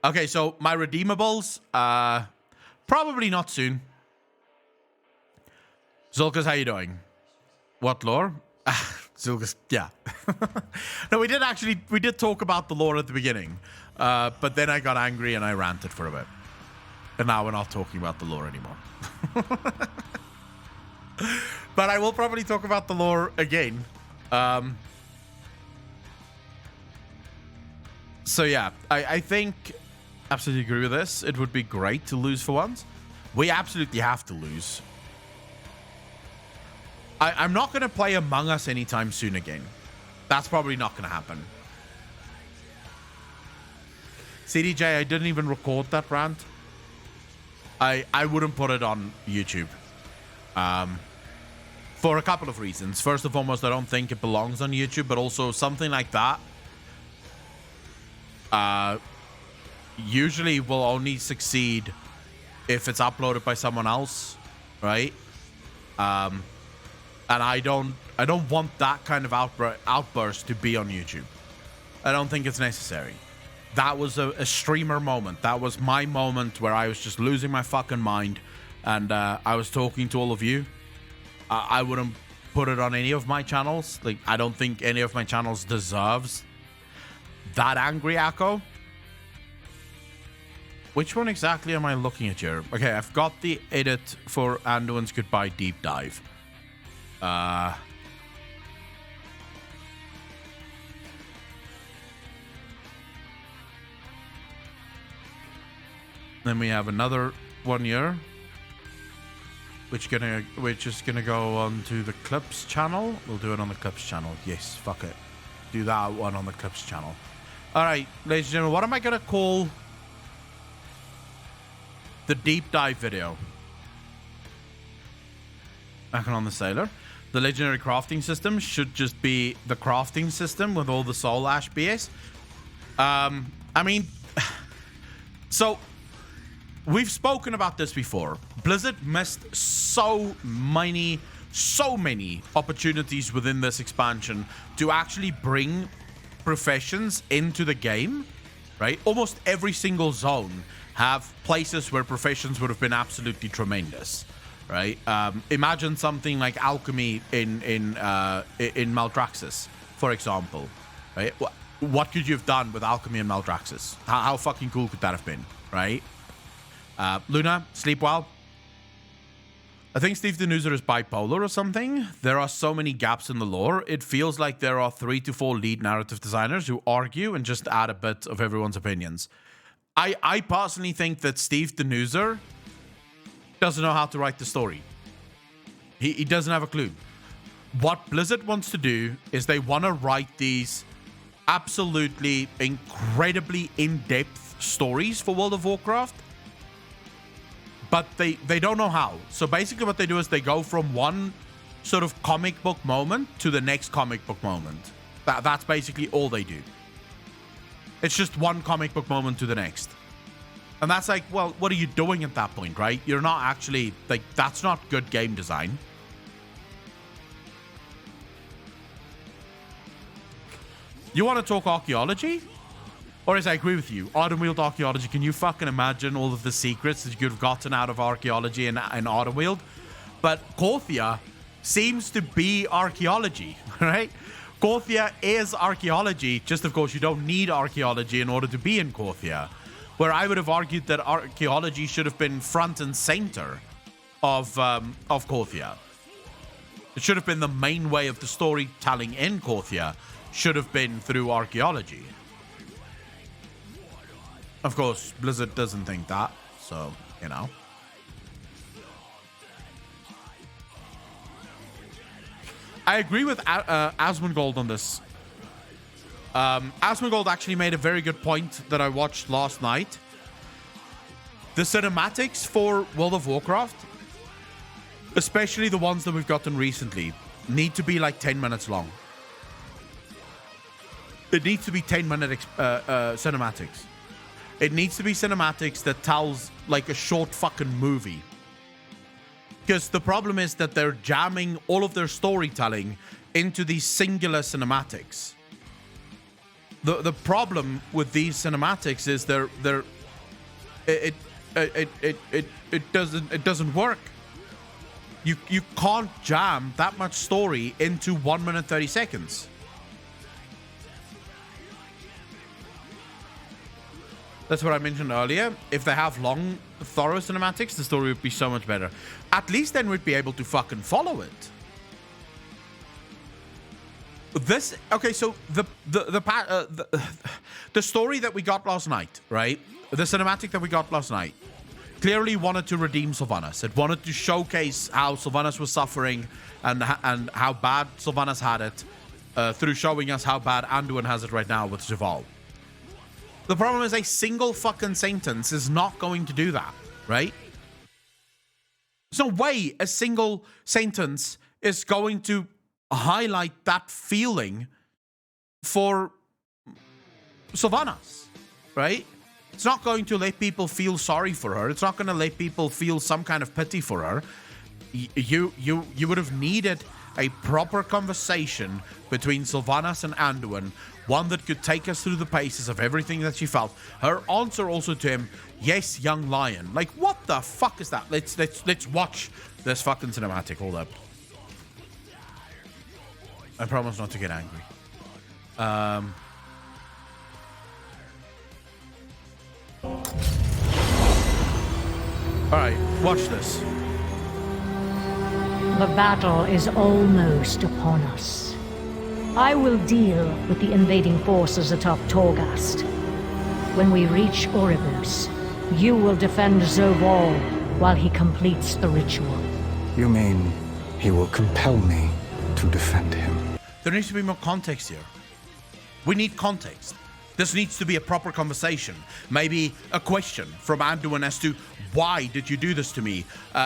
Okay, so my redeemables, probably not soon. Zulkas, how you doing? What lore? Zulkas, yeah. No, we did talk about the lore at the beginning. But then I got angry and I ranted for a bit. And now we're not talking about the lore anymore. But I will probably talk about the lore again. So yeah, I think, absolutely agree with this. It would be great to lose for once. We absolutely have to lose. I'm not going to play Among Us anytime soon again. That's probably not going to happen. CDJ, I didn't even record that rant. I wouldn't put it on YouTube. For a couple of reasons. First and foremost, I don't think it belongs on YouTube, but also something like that usually will only succeed if it's uploaded by someone else, right? And I don't want that kind of outburst to be on YouTube. I don't think it's necessary. That was a streamer moment. That was my moment where I was just losing my fucking mind, and I was talking to all of you. I wouldn't put it on any of my channels. Like, I don't think any of my channels deserves that angry echo. Which one exactly am I looking at here? Okay, I've got the edit for Anduin's Goodbye Deep Dive. Then we have another one here, which is gonna go on to the Clips channel. We'll do it on the Clips channel. Yes, fuck it. Do that one on the Clips channel. All right, ladies and gentlemen, what am I gonna call the deep dive video? Back on the Sailor. The legendary crafting system should just be the crafting system with all the soul ash BS. I mean, so we've spoken about this before. Blizzard missed so many opportunities within this expansion to actually bring professions into the game, right? Almost every single zone have places where professions would have been absolutely tremendous. Right? Imagine something like alchemy in Maldraxxus, for example. Right? What could you have done with alchemy in Maldraxxus? How fucking cool could that have been? Right? Luna, sleep well. I think Steve Denuser is bipolar or something. There are so many gaps in the lore. It feels like there are 3 to 4 lead narrative designers who argue and just add a bit of everyone's opinions. I personally think that Steve Denuser doesn't know how to write the story. He doesn't have a clue. What Blizzard wants to do is they want to write these absolutely incredibly in-depth stories for World of Warcraft, but they don't know how. So basically what they do is they go from one sort of comic book moment to the next comic book moment. That's basically all they do. It's just one comic book moment to the next. And that's like, well, what are you doing at that point, right? You're not actually, like, that's not good game design. You want to talk archaeology? Or as I agree with you, Autumnweald archaeology, can you fucking imagine all of the secrets that you could have gotten out of archaeology in Autumnweald? But Korthia seems to be archaeology, right? Korthia is archaeology, just of course you don't need archaeology in order to be in Korthia. Where I would have argued that archaeology should have been front and center of Korthia. It should have been the main way of the storytelling in Korthia, should have been through archaeology. Of course, Blizzard doesn't think that, so, you know. I agree with Asmongold on this. Asmongold actually made a very good point that I watched last night. The cinematics for World of Warcraft, especially the ones that we've gotten recently, need to be like 10 minutes long. It needs to be 10-minute cinematics. It needs to be cinematics that tells like a short fucking movie. Because the problem is that they're jamming all of their storytelling into these singular cinematics. The problem with these cinematics is it doesn't work. You can't jam that much story into 1 minute 30 seconds. That's what I mentioned earlier. If they have long, thorough cinematics, the story would be so much better. At least then we'd be able to fucking follow it. This okay, so the story that we got last night, right? The cinematic that we got last night clearly wanted to redeem Sylvanas. It wanted to showcase how Sylvanas was suffering and how bad Sylvanas had it through showing us how bad Anduin has it right now with Zheval. The problem is a single fucking sentence is not going to do that, right? There's no way a single sentence is going to highlight that feeling for Sylvanas, right? It's not going to let people feel sorry for her. It's not going to let people feel some kind of pity for her. You would have needed a proper conversation between Sylvanas and Anduin, one that could take us through the paces of everything that she felt. Her answer also to him, yes, young lion. Like, what the fuck is that? Let's watch this fucking cinematic. Hold up. I promise not to get angry. Alright, watch this. The battle is almost upon us. I will deal with the invading forces atop Torghast. When we reach Oribus, you will defend Zovol while he completes the ritual. You mean he will compel me to defend him? There needs to be more context here. We need context. This needs to be a proper conversation. Maybe a question from Anduin as to why did you do this to me?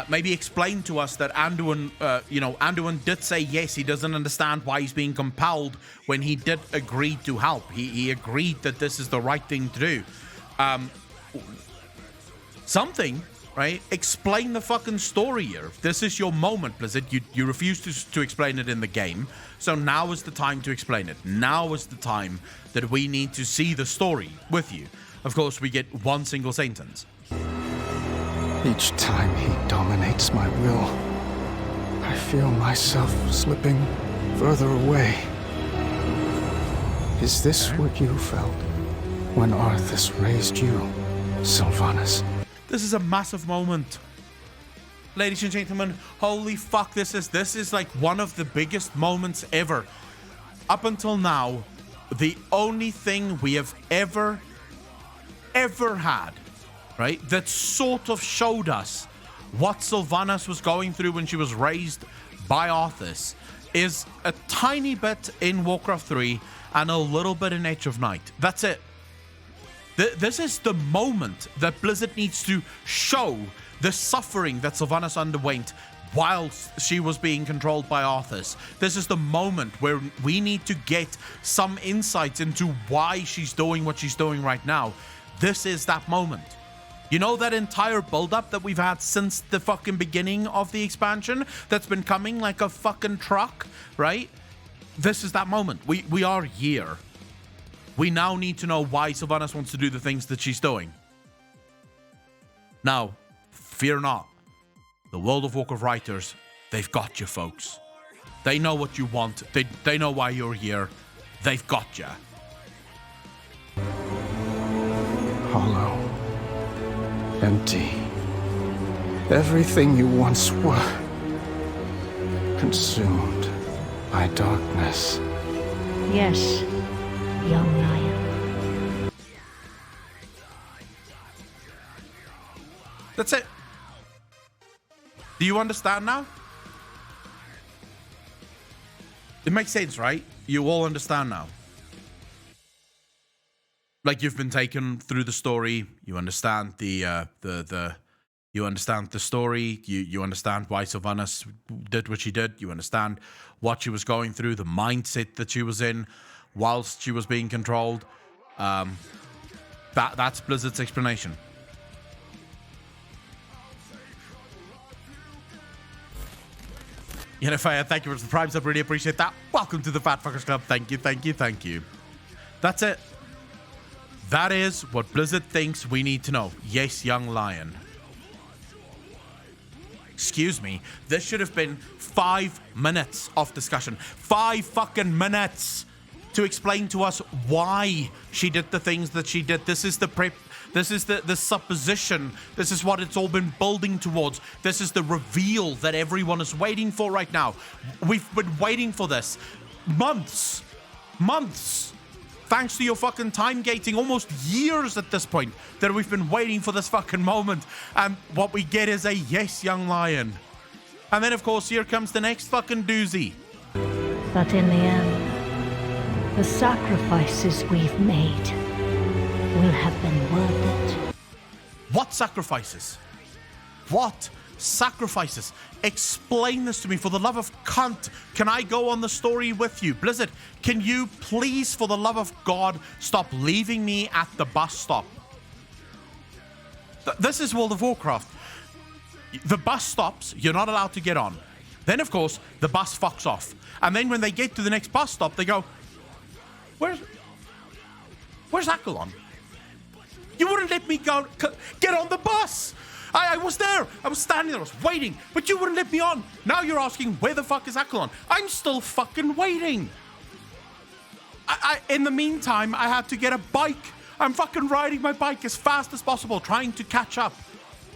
Maybe explain to us that Anduin, Anduin did say yes, he doesn't understand why he's being compelled when he did agree to help. He agreed that this is the right thing to do. Something, right? Explain the fucking story here. This is your moment, Blizzard. You refused to explain it in the game. So now is the time to explain it. Now is the time that we need to see the story with you. Of course, we get one single sentence. Each time he dominates my will, I feel myself slipping further away. Is this what you felt when Arthas raised you, Sylvanas? This is a massive moment. Ladies and gentlemen, holy fuck, this is like one of the biggest moments ever. Up until now, the only thing we have ever had, right, that sort of showed us what Sylvanas was going through when she was raised by Arthas is a tiny bit in Warcraft 3 and a little bit in Age of Night. That's it. This is the moment that Blizzard needs to show the suffering that Sylvanas underwent whilst she was being controlled by Arthas. This is the moment where we need to get some insights into why she's doing what she's doing right now. This is that moment. You know that entire build-up that we've had since the fucking beginning of the expansion that's been coming like a fucking truck, right? This is that moment. We are here. We now need to know why Sylvanas wants to do the things that she's doing. Now, fear not. The World of Warcraft writers, they've got you, folks. They know what you want. They know why you're here. They've got you. Hollow. Empty. Everything you once were. Consumed by darkness. Yes, young lion. That's it. Do you understand now? It makes sense, right? You all understand now. Like, you've been taken through the story. You understand you understand the story. You understand why Sylvanas did what she did. You understand what she was going through, the mindset that she was in whilst she was being controlled. That's Blizzard's explanation. Yennefer, thank you for the primes. I really appreciate that. Welcome to the Fat Fuckers Club. Thank you, thank you, thank you. That's it. That is what Blizzard thinks we need to know. Yes, young lion. Excuse me. This should have been 5 minutes of discussion. 5 fucking minutes to explain to us why she did the things that she did. This is the prep. This is the supposition. This is what it's all been building towards. This is the reveal that everyone is waiting for right now. We've been waiting for this. Months. Thanks to your fucking time gating, almost years at this point, that we've been waiting for this fucking moment. And what we get is a yes, young lion. And then, of course, here comes the next fucking doozy. But in the end, the sacrifices we've made will have been worth it. What sacrifices? What sacrifices? Explain this to me, for the love of cunt. Can I go on the story with you? Blizzard, can you please, for the love of God, stop leaving me at the bus stop? This is World of Warcraft. The bus stops, you're not allowed to get on. Then, of course, the bus fucks off. And then when they get to the next bus stop, they go, Where's Akalon? You wouldn't let me go get on the bus. I was there. I was standing there. I was waiting. But you wouldn't let me on. Now you're asking, where the fuck is Akalon? I'm still fucking waiting. In the meantime, I had to get a bike. I'm fucking riding my bike as fast as possible, trying to catch up.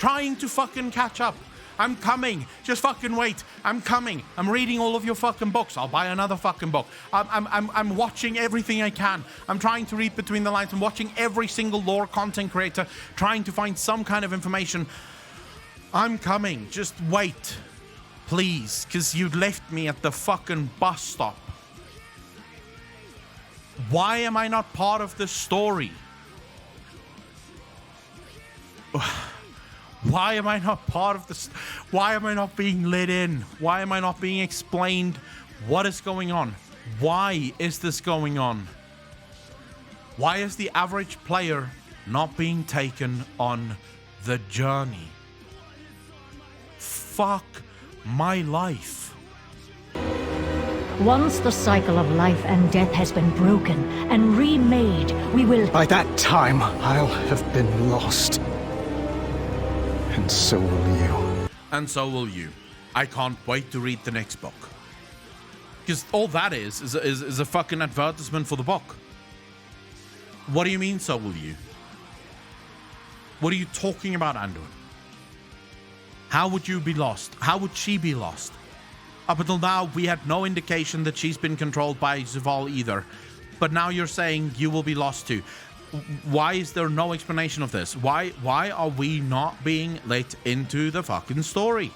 Trying to fucking catch up. I'm coming. Just fucking wait. I'm coming. I'm reading all of your fucking books. I'll buy another fucking book. I'm watching everything I can. I'm trying to read between the lines. I'm watching every single lore content creator, trying to find some kind of information. I'm coming. Just wait. Please. Because you left me at the fucking bus stop. Why am I not part of this story? Why am I not part of this? Why am I not being let in? Why am I not being explained what is going on? Why is this going on? Why is the average player not being taken on the journey? Fuck my life. Once the cycle of life and death has been broken and remade, we will... By that time, I'll have been lost. And so will you. And so will you. I can't wait to read the next book. Because all that is a fucking advertisement for the book. What do you mean, so will you? What are you talking about, Anduin? How would you be lost? How would she be lost? Up until now, we had no indication that she's been controlled by Zaval either. But now you're saying you will be lost too. Why is there no explanation of this? Why are we not being let into the fucking story?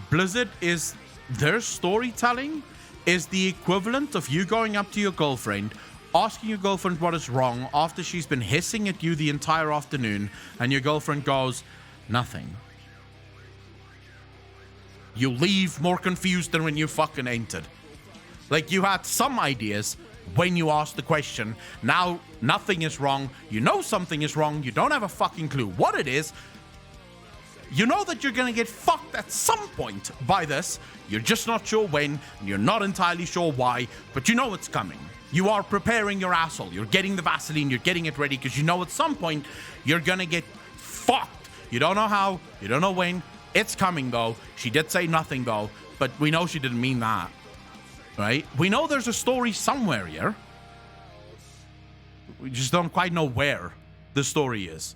Blizzard is... Their storytelling is the equivalent of you going up to your girlfriend, asking your girlfriend what is wrong after she's been hissing at you the entire afternoon, and your girlfriend goes, nothing. You leave more confused than when you fucking entered. Like, you had some ideas when you asked the question. Now nothing is wrong. You know something is wrong. You don't have a fucking clue what it is. You know that you're gonna get fucked at some point by this. You're just not sure when. You're not entirely sure why, but you know it's coming. You are preparing your asshole. You're getting the Vaseline. You're getting it ready because you know at some point you're gonna get fucked. You don't know how. You don't know when. It's coming though. She did say nothing though, but we know she didn't mean that. Right? We know there's a story somewhere here. We just don't quite know where the story is.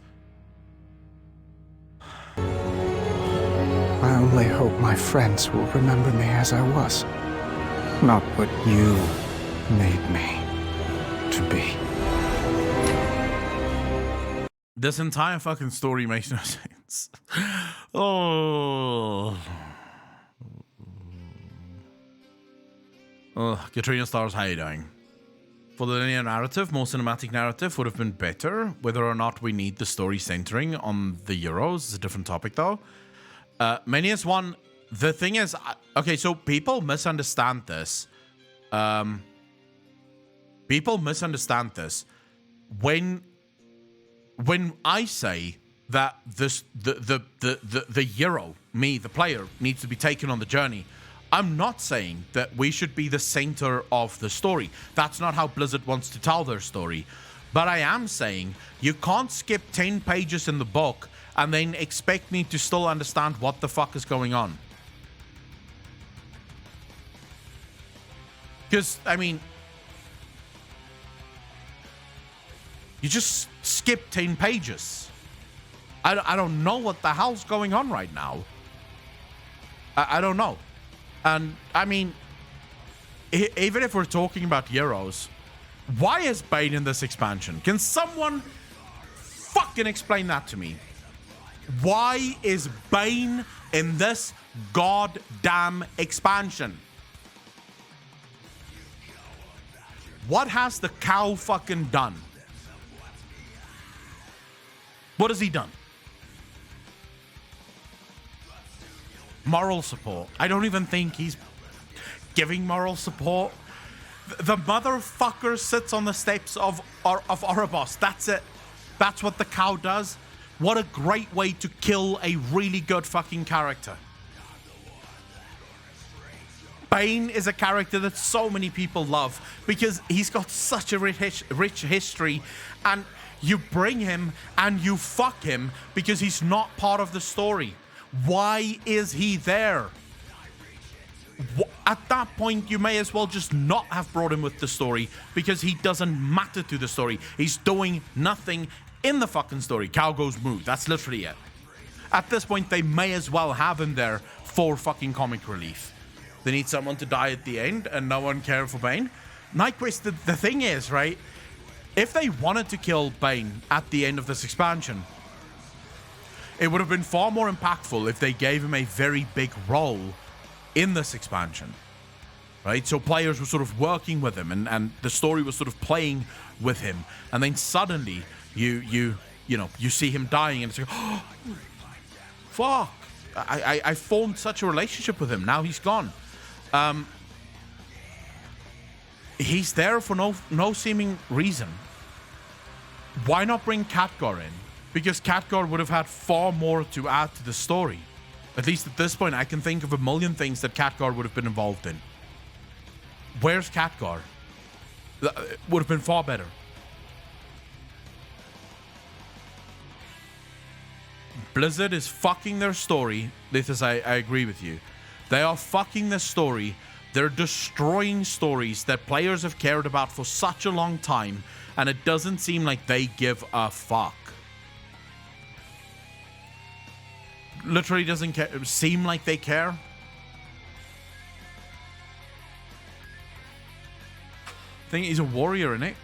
I only hope my friends will remember me as I was, not what you made me to be. This entire fucking story makes no sense. Oh. Katrina Stars, how you doing? For the linear narrative, more cinematic narrative would have been better. Whether or not we need the story centering on the Euros is a different topic, though. Manius one, the thing is, okay, so people misunderstand this. People misunderstand this. When I say that the hero, me, the player, needs to be taken on the journey, I'm not saying that we should be the center of the story. That's not how Blizzard wants to tell their story. But I am saying you can't skip 10 pages in the book and then expect me to still understand what the fuck is going on. Because, I mean, you just skip 10 pages. I don't know what the hell's going on right now. I don't know. And, I mean, even if we're talking about Euros, why is Bane in this expansion? Can someone fucking explain that to me? Why is Bane in this goddamn expansion? What has the cow fucking done? What has he done? Moral support. I don't even think he's giving moral support. The motherfucker sits on the steps of Ouroboros. That's it. That's what the cow does. What a great way to kill a really good fucking character. Bane is a character that so many people love because he's got such a rich history, and you bring him and you fuck him because he's not part of the story. Why is he there? At that point, you may as well just not have brought him with the story because he doesn't matter to the story. He's doing nothing in the fucking story. Cow goes moo. That's literally it. At this point, they may as well have him there for fucking comic relief. They need someone to die at the end and no one cared for Bane. Nyquist, the thing is, right? If they wanted to kill Bane at the end of this expansion, it would have been far more impactful if they gave him a very big role in this expansion, right? So players were sort of working with him, and the story was sort of playing with him, and then suddenly you see him dying, and it's like, oh, fuck! I formed such a relationship with him. Now he's gone. He's there for no seeming reason. Why not bring Khadgar in? Because Khadgar would have had far more to add to the story. At least at this point, I can think of a million things that Khadgar would have been involved in. Where's Khadgar? It would have been far better. Blizzard is fucking their story. This I agree with you. They are fucking the story. They're destroying stories that players have cared about for such a long time, and it doesn't seem like they give a fuck. Literally doesn't seem like they care. I think he's a warrior, innit?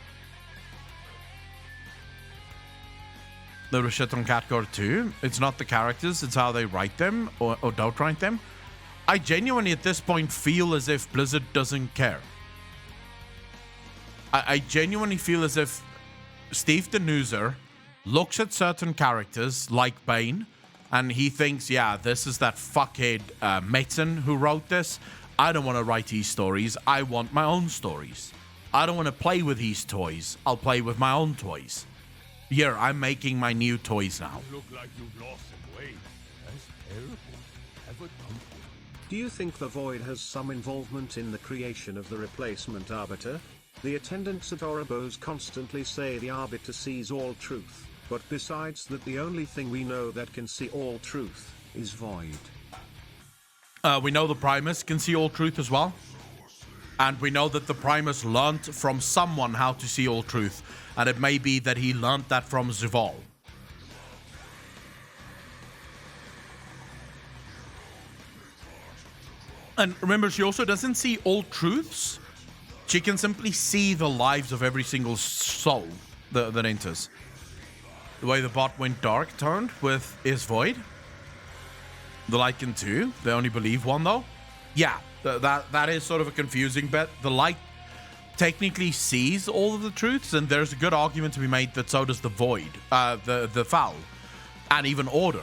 There was shit on Khadgar too. It's not the characters, it's how they write them or don't write them. I genuinely at this point feel as if Blizzard doesn't care. I genuinely feel as if Steve Denuser looks at certain characters like Bane, and he thinks, yeah, this is that fuckhead Metzen who wrote this. I don't want to write his stories. I want my own stories. I don't want to play with his toys. I'll play with my own toys. Here, I'm making my new toys now. You look like you've lost some weight. That's terrible. Have a comfort. Do you think the Void has some involvement in the creation of the replacement Arbiter? The attendants at Ouroboros constantly say the Arbiter sees all truth, but besides that, the only thing we know that can see all truth is Void. We know the Primus can see all truth as well. And we know that the Primus learnt from someone how to see all truth. And it may be that he learnt that from Zuval. And remember, she also doesn't see all truths. She can simply see the lives of every single soul that enters. The way the bot went dark turned with Is Void. The Lycan 2. They only believe one though. Yeah, That is sort of a confusing bit. The light technically sees all of the truths, and there's a good argument to be made that so does the void, the foul, and even order.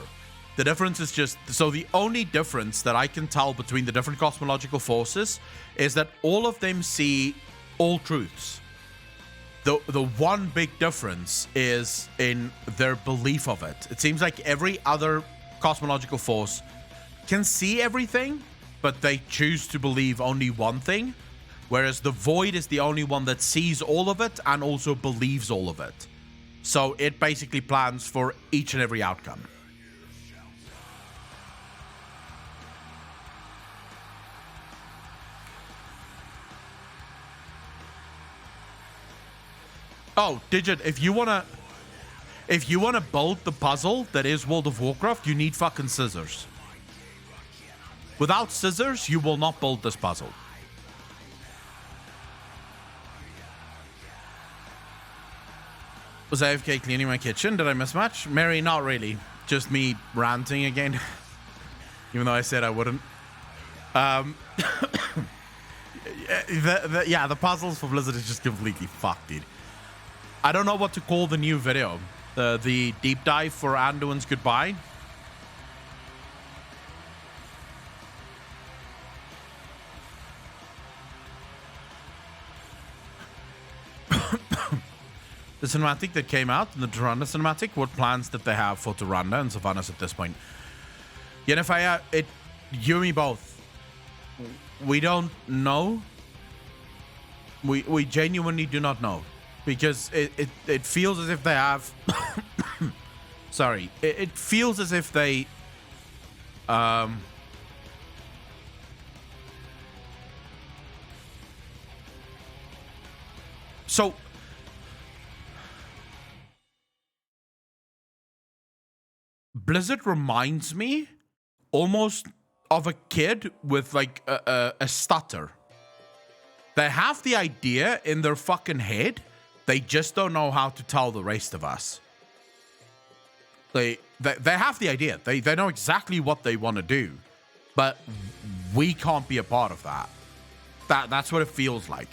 The difference is just, so the only difference that I can tell between the different cosmological forces is that all of them see all truths. The one big difference is in their belief of it. It seems like every other cosmological force can see everything, but they choose to believe only one thing, whereas the void is the only one that sees all of it and also believes all of it. So it basically plans for each and every outcome. Oh, Digit, if you wanna build the puzzle that is World of Warcraft, you need fucking scissors. Without scissors, you will not build this puzzle. Was AFK cleaning my kitchen? Did I miss much? Mary, not really. Just me ranting again. Even though I said I wouldn't. The puzzles for Blizzard is just completely fucked, dude. I don't know what to call the new video. The deep dive for Anduin's goodbye. The cinematic that came out, the Duranda cinematic, what plans that they have for Duranda and Sylvanas at this point? Yennefer, you and me both. We don't know. We genuinely do not know. Because it feels as if they have... Sorry. It feels as if they... So... Blizzard reminds me almost of a kid with like a stutter. They have the idea in their fucking head. They just don't know how to tell the rest of us. They have the idea. They know exactly what they want to do. But we can't be a part of that. That's what it feels like.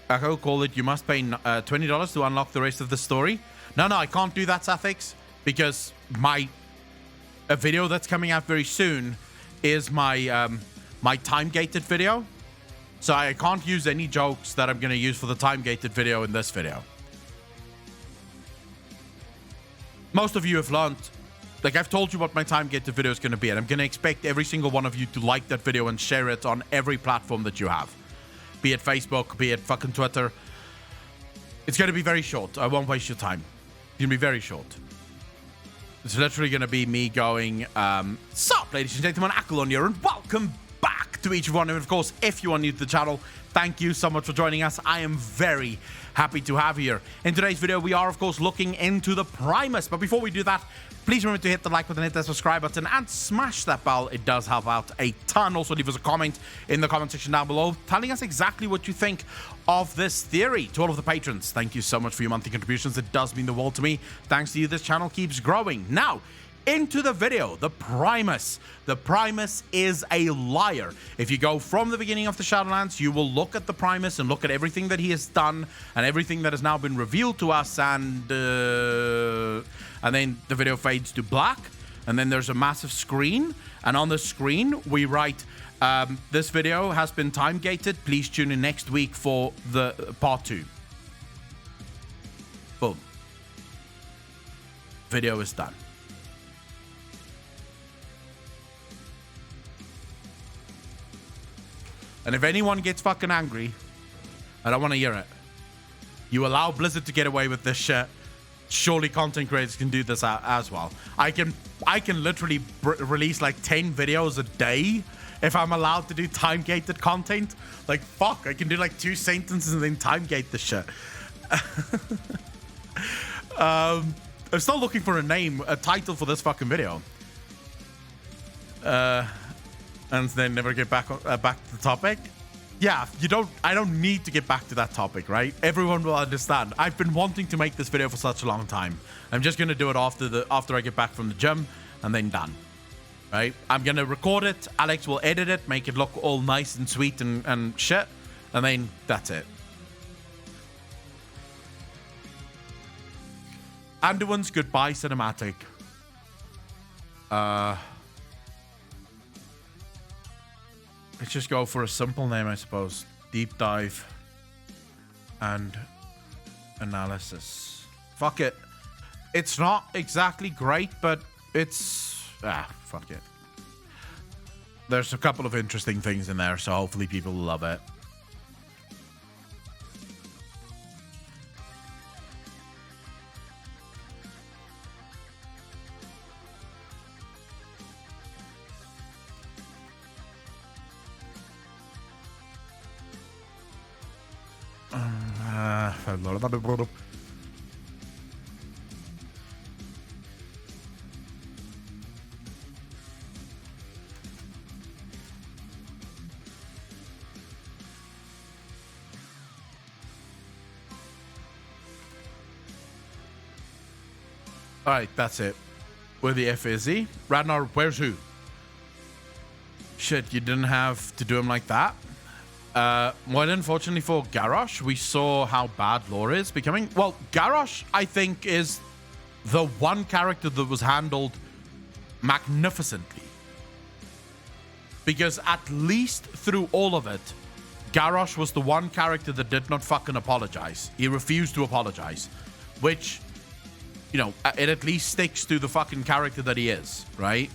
Echo call it, you must pay $20 to unlock the rest of the story. No, I can't do that, Suffix. Because a video that's coming out very soon is my my time-gated video. So I can't use any jokes that I'm going to use for the time-gated video in this video. Most of you have learned, like I've told you what my time-gated video is going to be, and I'm going to expect every single one of you to like that video and share it on every platform that you have. Be it Facebook, be it fucking Twitter. It's going to be very short. I won't waste your time. It's going to be very short. It's literally going to be me going, sup, ladies and gentlemen, Akalon here, and welcome back to each one. And of course, if you are new to the channel, thank you so much for joining us. I am very happy to have you here. In today's video, we are, of course, looking into the Primus. But before we do that, please remember to hit the like button, hit the subscribe button, and smash that bell. It does help out a ton. Also, leave us a comment in the comment section down below telling us exactly what you think of this theory. To all of the patrons, thank you so much for your monthly contributions. It does mean the world to me. Thanks to you, this channel keeps growing. Now, into the video, the Primus. The Primus is a liar. If you go from the beginning of the Shadowlands, you will look at the Primus and look at everything that he has done and everything that has now been revealed to us, and then the video fades to black, and then there's a massive screen, and on the screen we write, this video has been time gated. Please tune in next week for the part 2. Boom. Video is done. And if anyone gets fucking angry, I don't want to hear it. You allow Blizzard to get away with this shit. Surely content creators can do this as well. I can literally release like 10 videos a day if I'm allowed to do time-gated content. Like, fuck, I can do like 2 sentences and then time-gate the shit. I'm still looking for a title for this fucking video. And then never get back to the topic. Yeah, I don't need to get back to that topic, right? Everyone will understand. I've been wanting to make this video for such a long time. I'm just gonna do it after I get back from the gym, and then done. right? I'm gonna record it. Alex will edit it, make it look all nice and sweet and shit, and then that's it. Anduin's goodbye cinematic. Let's just go for a simple name, I suppose. Deep dive and analysis. Fuck it. It's not exactly great, but it's... fuck it. There's a couple of interesting things in there, so hopefully people will love it. Alright, that's it. Where the F is he? Radnar, where's who? Shit, you didn't have to do him like that. Well, unfortunately for Garrosh, we saw how bad lore is becoming. Well, Garrosh, I think, is the one character that was handled magnificently. Because at least through all of it, Garrosh was the one character that did not fucking apologize. He refused to apologize. Which, you know, it at least sticks to the fucking character that he is, right?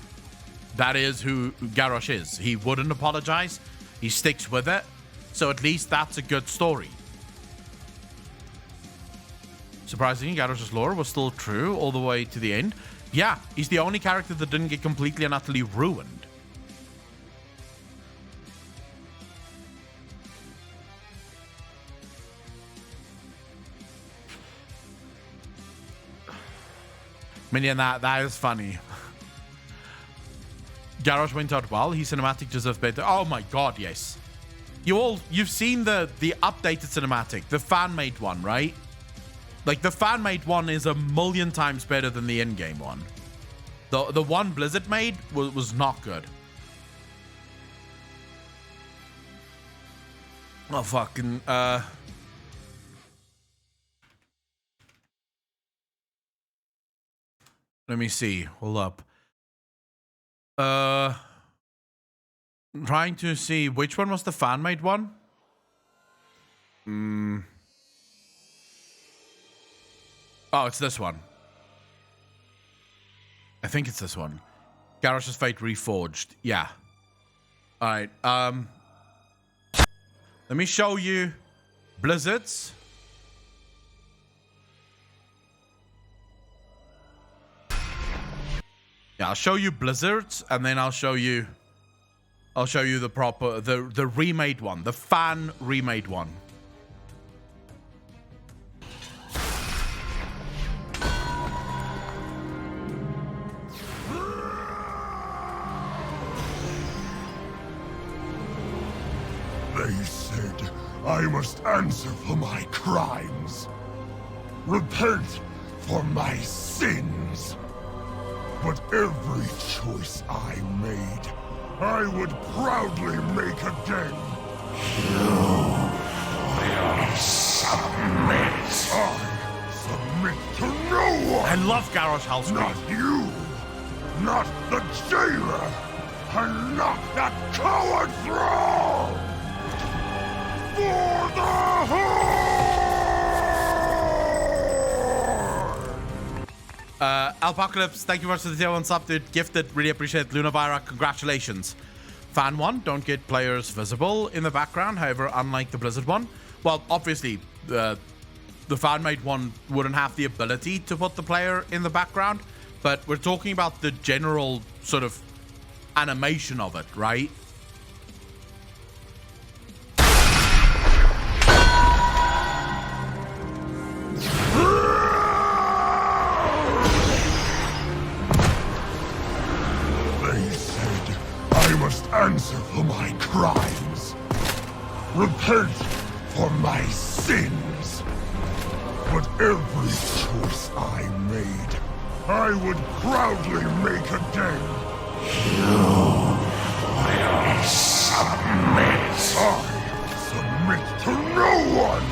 That is who Garrosh is. He wouldn't apologize. He sticks with it. So at least that's a good story. Surprisingly, Garrosh's lore was still true all the way to the end. Yeah, he's the only character that didn't get completely and utterly ruined. Minion, that is funny. Garrosh went out well. His cinematic deserves better. Oh my god, yes. You've seen the updated cinematic, the fan-made one, right? Like, the fan-made one is a million times better than the in-game one. The one Blizzard made was not good. Oh, fucking, let me see. Hold up. Trying to see which one was the fan-made one. Oh, it's this one. I think it's this one. Garrosh's Fate Reforged. Yeah. All right. Let me show you Blizzard's. Yeah, I'll show you Blizzard's, and then I'll show you the proper, the remade one, the fan remade one. They said I must answer for my crimes, repent for my sins. But every choice I made, I would proudly make again. You will submit. I submit to no one. I love Garrosh Hellscream. Not you, not the jailer, and not that coward thrall. For the Horde! Alpocalypse, thank you very much for the tier 1 sub, dude. Gifted, really appreciate it. Lunavira, congratulations. Fan 1, don't get players visible in the background, however, unlike the Blizzard one. Well, obviously, the fan-made one wouldn't have the ability to put the player in the background, but we're talking about the general sort of animation of it, right? Answer for my crimes, repent for my sins. But every choice I made, I would proudly make again. Submit to no one!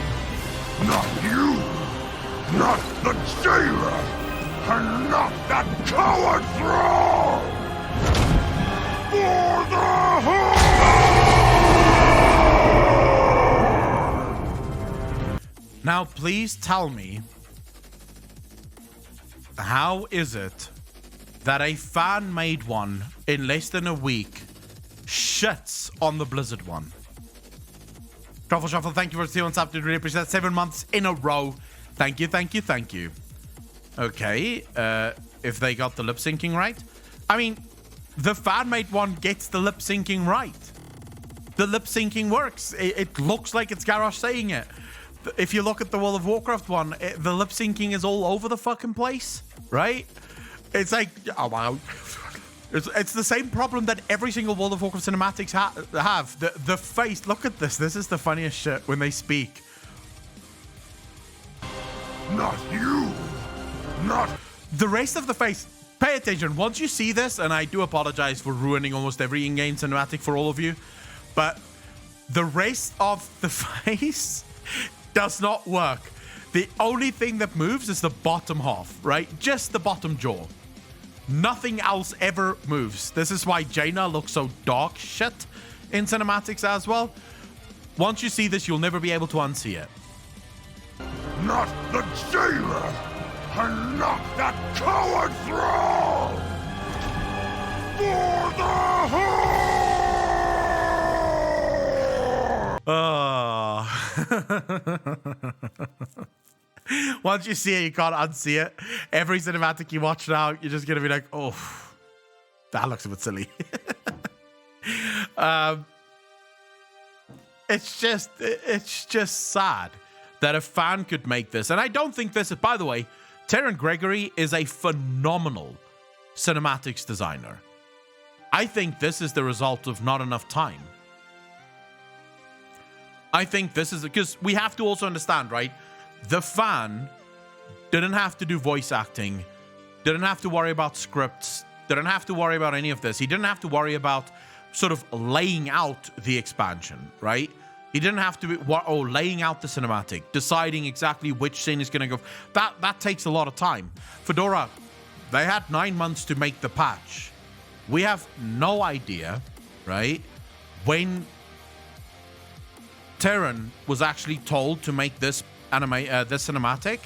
Not you! Not the Xerath! And not that coward thrall! For the Horde! Now, please tell me, how is it that a fan-made one in less than a week shits on the Blizzard one? Truffle Shuffle, thank you for seeing what's happening. Really appreciate that. 7 months in a row. Thank you, thank you, thank you. Okay, if they got the lip syncing right. I mean, the fan-made one gets the lip syncing right. The lip syncing works. It looks like it's Garrosh saying it. If you look at the World of Warcraft one, the lip syncing is all over the fucking place, right? It's like, oh wow. It's the same problem that every single World of Warcraft cinematics have. The face, look at this. This is the funniest shit when they speak. Not you! Not... The rest of the face, pay attention. Once you see this, and I do apologize for ruining almost every in-game cinematic for all of you, but the rest of the face does not work. The only thing that moves is the bottom half, right? Just the bottom jaw. Nothing else ever moves. This is why Jaina looks so dog shit in cinematics as well. Once you see this, you'll never be able to unsee it. Not the Xerath! And not that coward thrall! For the Horde! Once you see it, you can't unsee it. Every cinematic you watch now, you're just gonna be like, oh, that looks a bit silly. It's just sad that a fan could make this. And I don't think this is, by the way, Terran Gregory is a phenomenal cinematics designer. I think this is the result of not enough time. I think this is because we have to also understand, right? The fan didn't have to do voice acting, didn't have to worry about scripts, didn't have to worry about any of this. He didn't have to worry about sort of laying out the expansion, right? He didn't have to be laying out the cinematic, deciding exactly which scene is going to go. That takes a lot of time. Fedora, they had 9 months to make the patch. We have no idea, right, when Terran was actually told to make this this cinematic.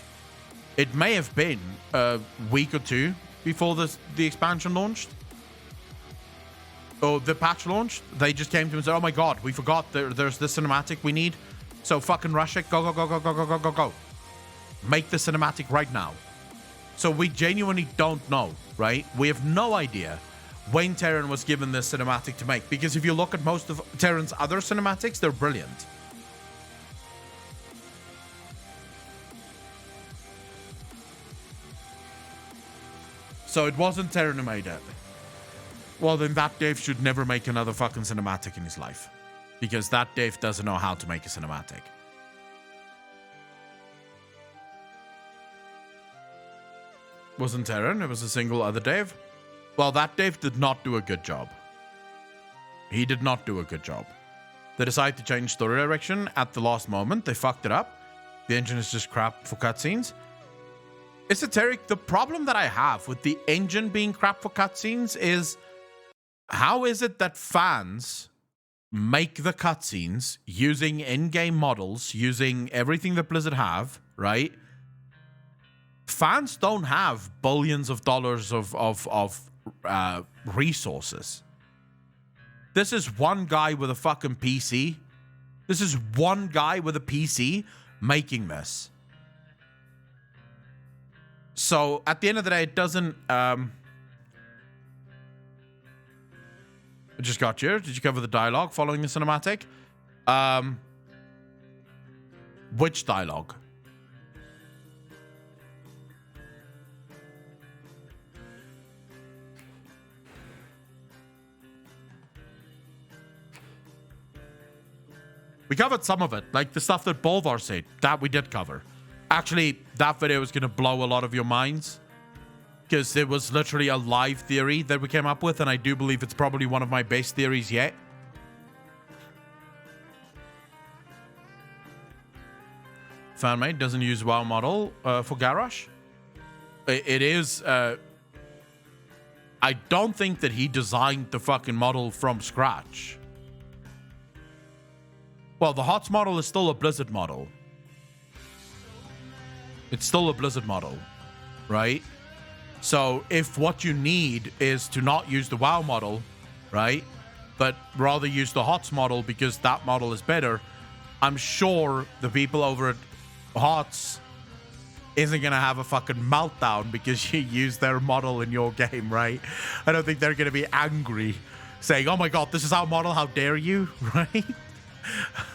It may have been a week or two before the expansion launched. Or the patch launched. They just came to him and said, oh my god, we forgot there's this cinematic we need. So fucking rush it. Go, go, go, go, go, go, go, go, go. Make the cinematic right now. So we genuinely don't know, right? We have no idea when Terran was given this cinematic to make. Because if you look at most of Terran's other cinematics, they're brilliant. So it wasn't Terran who made it. Well, then that Dave should never make another fucking cinematic in his life. Because that Dave doesn't know how to make a cinematic. Wasn't Terran, it was a single other Dave. Well, that Dave did not do a good job. He did not do a good job. They decided to change story direction at the last moment. They fucked it up. The engine is just crap for cutscenes. Esoteric, the problem that I have with the engine being crap for cutscenes is, how is it that fans make the cutscenes using in-game models, using everything that Blizzard have, right? Fans don't have billions of dollars of resources. This is one guy with a fucking PC. This is one guy with a PC making this. So at the end of the day, it doesn't. I just got you. Did you cover the dialogue following the cinematic? Which dialogue? We covered some of it, like the stuff that Bolvar said. That we did cover. Actually, that video is going to blow a lot of your minds. because it was literally a live theory that we came up with, and I do believe it's probably one of my best theories yet. Fanmade doesn't use WoW model for Garrosh. It is... I don't think that he designed the fucking model from scratch. Well, the HOTS model is still a Blizzard model. It's still a Blizzard model, right? So if what you need is to not use the WoW model, right, but rather use the HOTS model because that model is better, I'm sure the people over at HOTS isn't gonna have a fucking meltdown because you use their model in your game, right? I don't think they're gonna be angry saying, oh my god, this is our model, how dare you, right?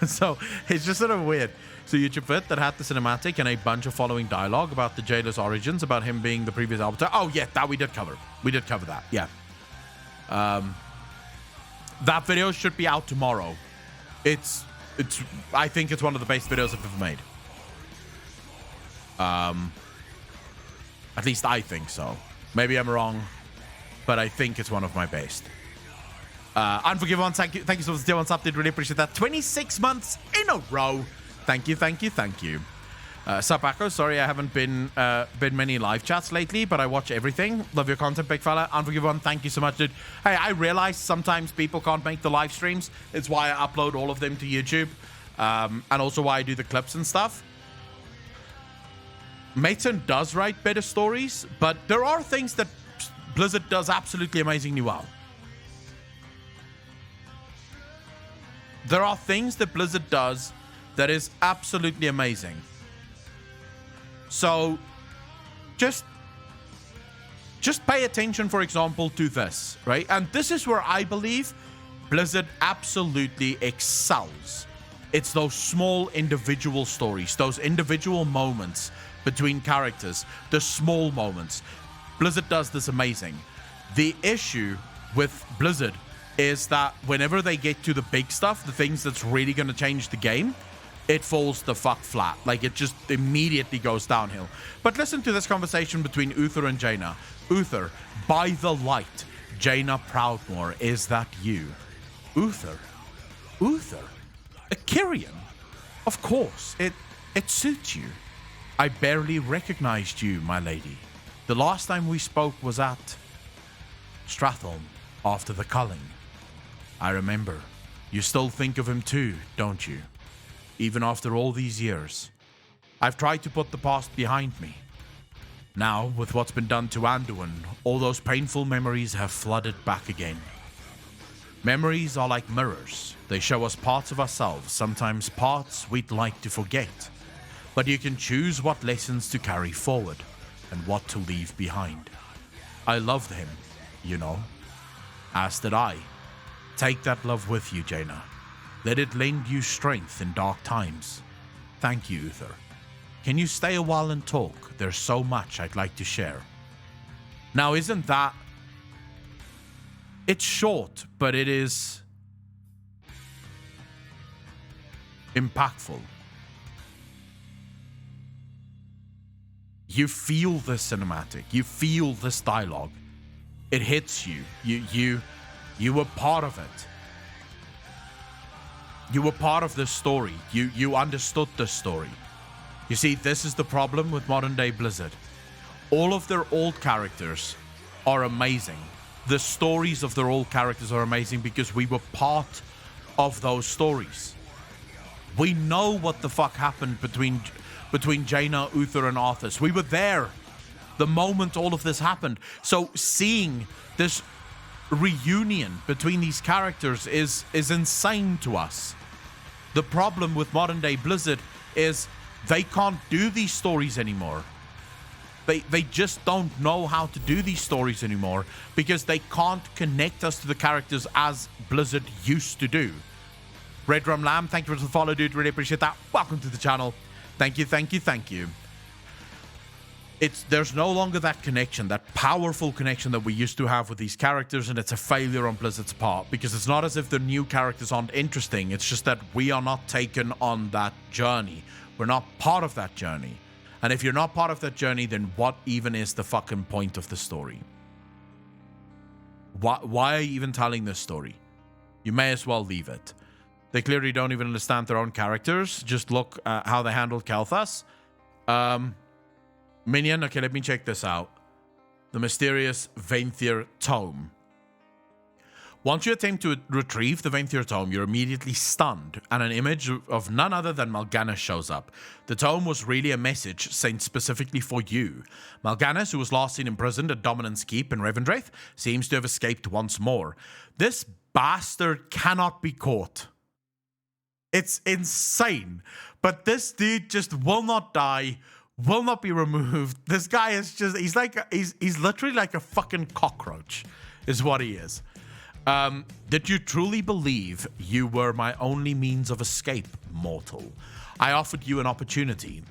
So it's just sort of weird. So YouTube Fit that had the cinematic and a bunch of following dialogue about the Jailer's origins, about him being the previous Arbiter. Oh yeah, that we did cover. We did cover that, yeah. That video should be out tomorrow. It's I think it's one of the best videos I've ever made. At least I think so. Maybe I'm wrong, but I think it's one of my best. Unforgiven, thank you so much for the update. Really appreciate that. 26 months in a row. Thank you. Sapako, sorry I haven't been many live chats lately, but I watch everything. Love your content, big fella. Unforgiven, thank you so much, dude. Hey, I realize sometimes people can't make the live streams. It's why I upload all of them to YouTube, and also why I do the clips and stuff. Mason does write better stories, but there are things that Blizzard does absolutely amazingly well. There are things that Blizzard does that is absolutely amazing. So just pay attention, for example, to this, right? And this is where I believe Blizzard absolutely excels. It's those small individual stories, those individual moments between characters, the small moments. Blizzard does this amazing. The issue with Blizzard is that whenever they get to the big stuff, the things that's really going to change the game, it falls the fuck flat. Like, it just immediately goes downhill. But listen to this conversation between Uther and Jaina. Uther, by the light, Jaina Proudmoore, is that you? Uther? A Kyrian? Of course, it suits you. I barely recognized you, my lady. The last time we spoke was at Stratholme, after the culling. I remember. You still think of him too, don't you? Even after all these years. I've tried to put the past behind me. Now, with what's been done to Anduin, all those painful memories have flooded back again. Memories are like mirrors. They show us parts of ourselves, sometimes parts we'd like to forget. But you can choose what lessons to carry forward and what to leave behind. I loved him, you know. As did I. Take that love with you, Jaina. Let it lend you strength in dark times. Thank you, Uther. Can you stay a while and talk? There's so much I'd like to share. Now, isn't that... It's short, but it is... impactful. You feel this cinematic. You feel this dialogue. It hits you. You were part of it. You were part of this story. You understood this story. You see, this is the problem with modern day Blizzard. All of their old characters are amazing. The stories of their old characters are amazing because we were part of those stories. We know what the fuck happened between Jaina, Uther, and Arthas. We were there the moment all of this happened. So seeing this reunion between these characters is insane to us. The problem with modern day Blizzard is they can't do these stories anymore. They just don't know how to do these stories anymore because they can't connect us to the characters as Blizzard used to do. Red Rum Lamb, thank you for the follow, dude. Really appreciate that. Welcome to the channel. Thank you. There's no longer that connection, that powerful connection that we used to have with these characters, and it's a failure on Blizzard's part because it's not as if the new characters aren't interesting. It's just that we are not taken on that journey. We're not part of that journey. And if you're not part of that journey, then what even is the fucking point of the story? Why are you even telling this story? You may as well leave it. They clearly don't even understand their own characters. Just look at how they handled Kel'Thas. Minion, okay, let me check this out. The mysterious Vainthir Tome. Once you attempt to retrieve the Vainthir Tome, you're immediately stunned, and an image of none other than Mal'Ganis shows up. The tome was really a message sent specifically for you. Mal'Ganis, who was last seen imprisoned at Dominant's Keep in Revendreth, seems to have escaped once more. This bastard cannot be caught. It's insane. But this dude just will not die, will not be removed. This guy is just, he's literally like a fucking cockroach, is what he is. Did you truly believe you were my only means of escape, mortal? I offered you an opportunity,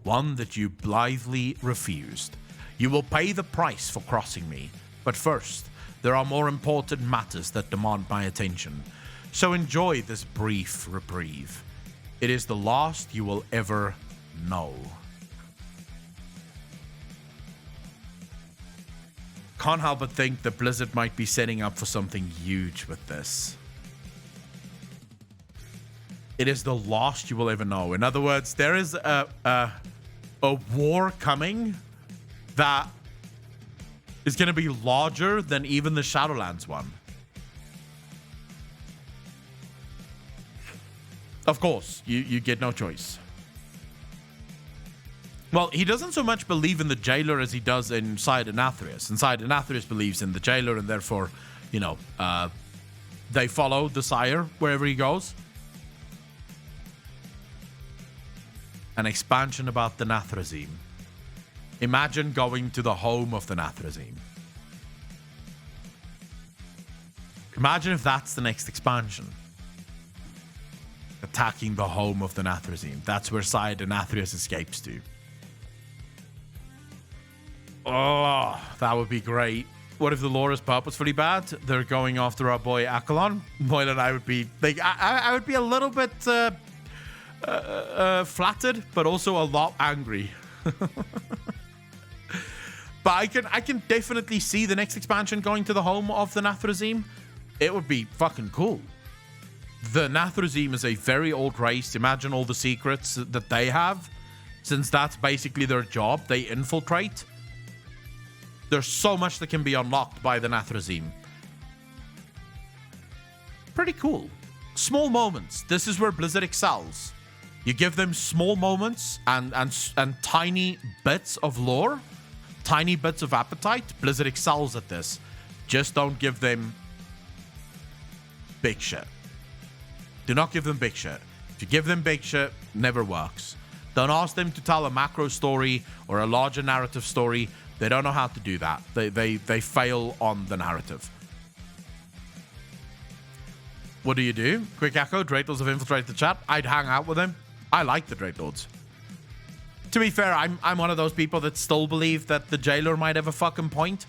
one that you blithely refused. You will pay the price for crossing me, but first, there are more important matters that demand my attention. So enjoy this brief reprieve. It is the last you will ever know. Can't help but think that Blizzard might be setting up for something huge with this. It is the last you will ever know. In other words, there is a war coming that is going to be larger than even the Shadowlands one. Of course, you get no choice. Well, he doesn't so much believe in the jailer as he does in Syed Anathrius. And Syed Anathrius believes in the jailer, and therefore, you know, they follow the sire wherever he goes. An expansion about the Nathrazim. Imagine going to the home of the Nathrazim. Imagine if that's the next expansion. Attacking the home of the Nathrazim. That's where Syed Anathrius escapes to. Oh, that would be great. What if the lore is purposefully bad? They're going after our boy Akalon. Moyle and I would be like, I would be a little bit flattered, but also a lot angry. But I can definitely see the next expansion going to the home of the Nathrazim. It would be fucking cool. The Nathrazim is a very old race. Imagine all the secrets that they have, since that's basically their job. They infiltrate. There's so much that can be unlocked by the Nathrazim. Pretty cool. Small moments. This is where Blizzard excels. You give them small moments and tiny bits of lore, tiny bits of appetite. Blizzard excels at this. Just don't give them big shit. Do not give them big shit. If you give them big shit, never works. Don't ask them to tell a macro story or a larger narrative story. They don't know how to do that. They fail on the narrative. What do? Quick echo, Dreadlords have infiltrated the chat. I'd hang out with them. I like the Dreadlords. To be fair, I'm one of those people that still believe that the jailer might have a fucking point.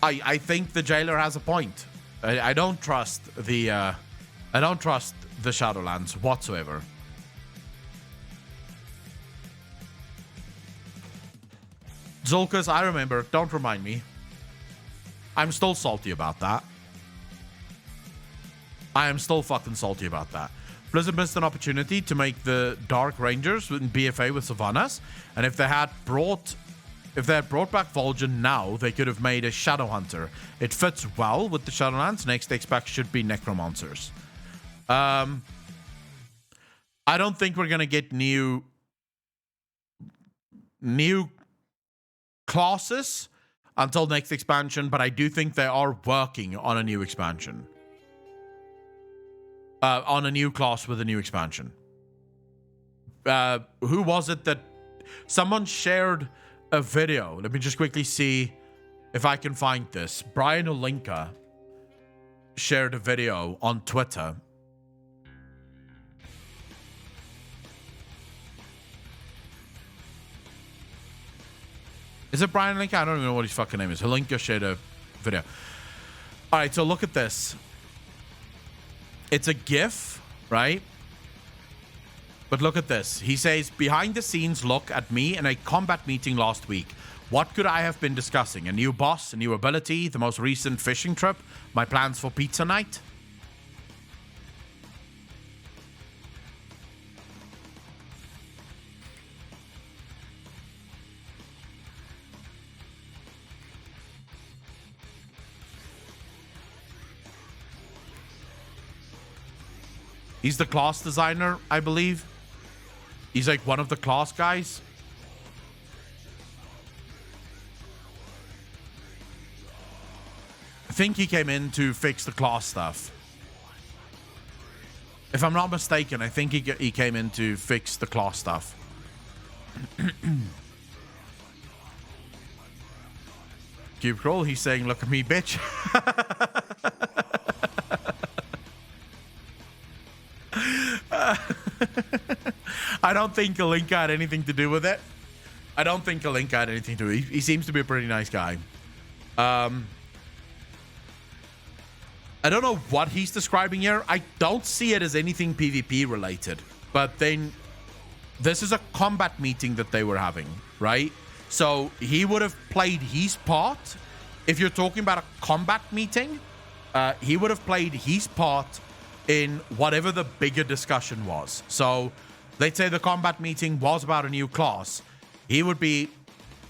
I think the jailer has a point. I don't trust the Shadowlands whatsoever. Zulkas, I remember. Don't remind me. I'm still salty about that. I am still fucking salty about that. Blizzard missed an opportunity to make the Dark Rangers in BFA with Sylvanas, and if they had brought back Vol'jin now, they could have made a Shadow Hunter. It fits well with the Shadowlands. Next expect should be Necromancers. I don't think we're gonna get new classes until next expansion, but I do think they are working on a new expansion. On a new class with a new expansion. Who was it that someone shared a video? Let me just quickly see if I can find this. Brian Olinka shared a video on Twitter. Is it Brian Olinka? I don't even know what his fucking name is. Olinka shared a video. All right, so look at this. It's a GIF, right? But look at this. He says, behind the scenes look at me in a combat meeting last week. What could I have been discussing? A new boss, a new ability, the most recent fishing trip, my plans for pizza night? He's the class designer, I believe. He's like one of the class guys. I think he came in to fix the class stuff. If I'm not mistaken, I think he came in to fix the class stuff. Cube Crawl, he's saying, look at me, bitch. I don't think Kalinka had anything to do with it. I don't think Kalinka had anything to do with it. He seems to be a pretty nice guy. I don't know what he's describing here. I don't see it as anything PvP related. But then this is a combat meeting that they were having, right? So he would have played his part. If you're talking about a combat meeting, he would have played his part in whatever the bigger discussion was. So let's say the combat meeting was about a new class. He would be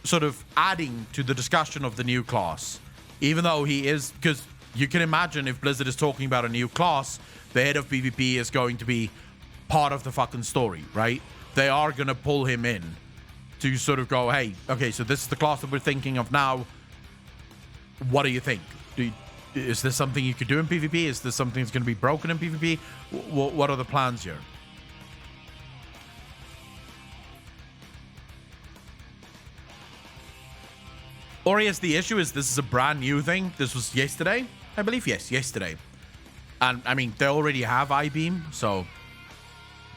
sort of adding to the discussion of the new class. Even though he is, because you can imagine if Blizzard is talking about a new class, the head of PvP is going to be part of the fucking story, right? They are going to pull him in to sort of go, hey, okay, so this is the class that we're thinking of now. What do you think? Is this something you could do in PvP? Is this something that's going to be broken in PvP? What are the plans here? Or yes, the issue is this is a brand new thing. This was yesterday, I believe. Yes, yesterday. And I mean, they already have I-Beam, so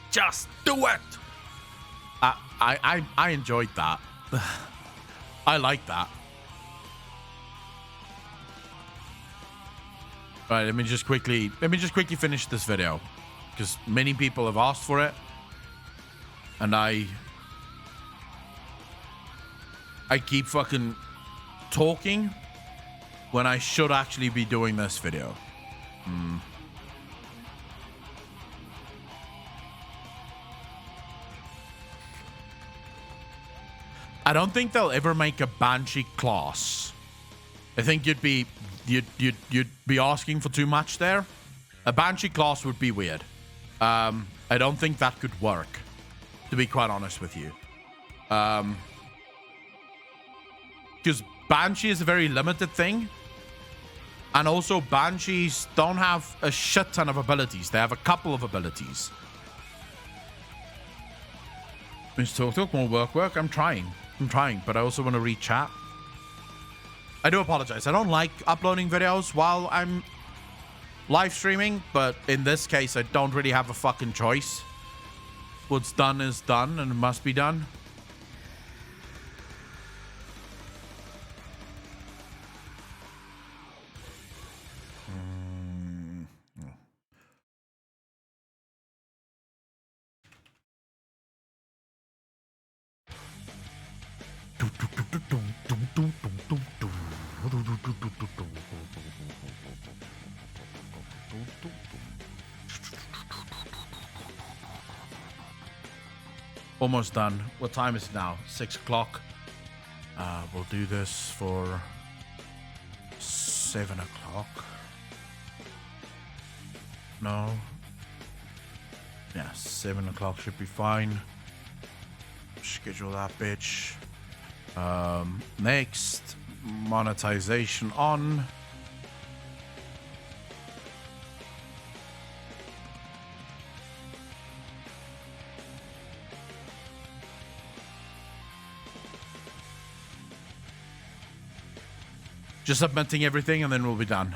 just do it. I enjoyed that. I like that. All right, let me just quickly finish this video because many people have asked for it, and I keep fucking talking when I should actually be doing this video. I don't think they'll ever make a Banshee class. I think you'd be asking for too much there. A Banshee class would be weird. I don't think that could work, to be quite honest with you. Because Banshee is a very limited thing. And also, Banshees don't have a shit ton of abilities. They have a couple of abilities. Mr. Talk, more work. I'm trying, but I also want to read chat. I do apologize. I don't like uploading videos while I'm live streaming, but in this case, I don't really have a fucking choice. What's done is done, and it must be done. Almost done. What time is it now? 6 o'clock. We'll do this for 7 o'clock. No. Yeah, 7 o'clock should be fine. Schedule that bitch. Next, monetization on. Just submitting everything and then we'll be done.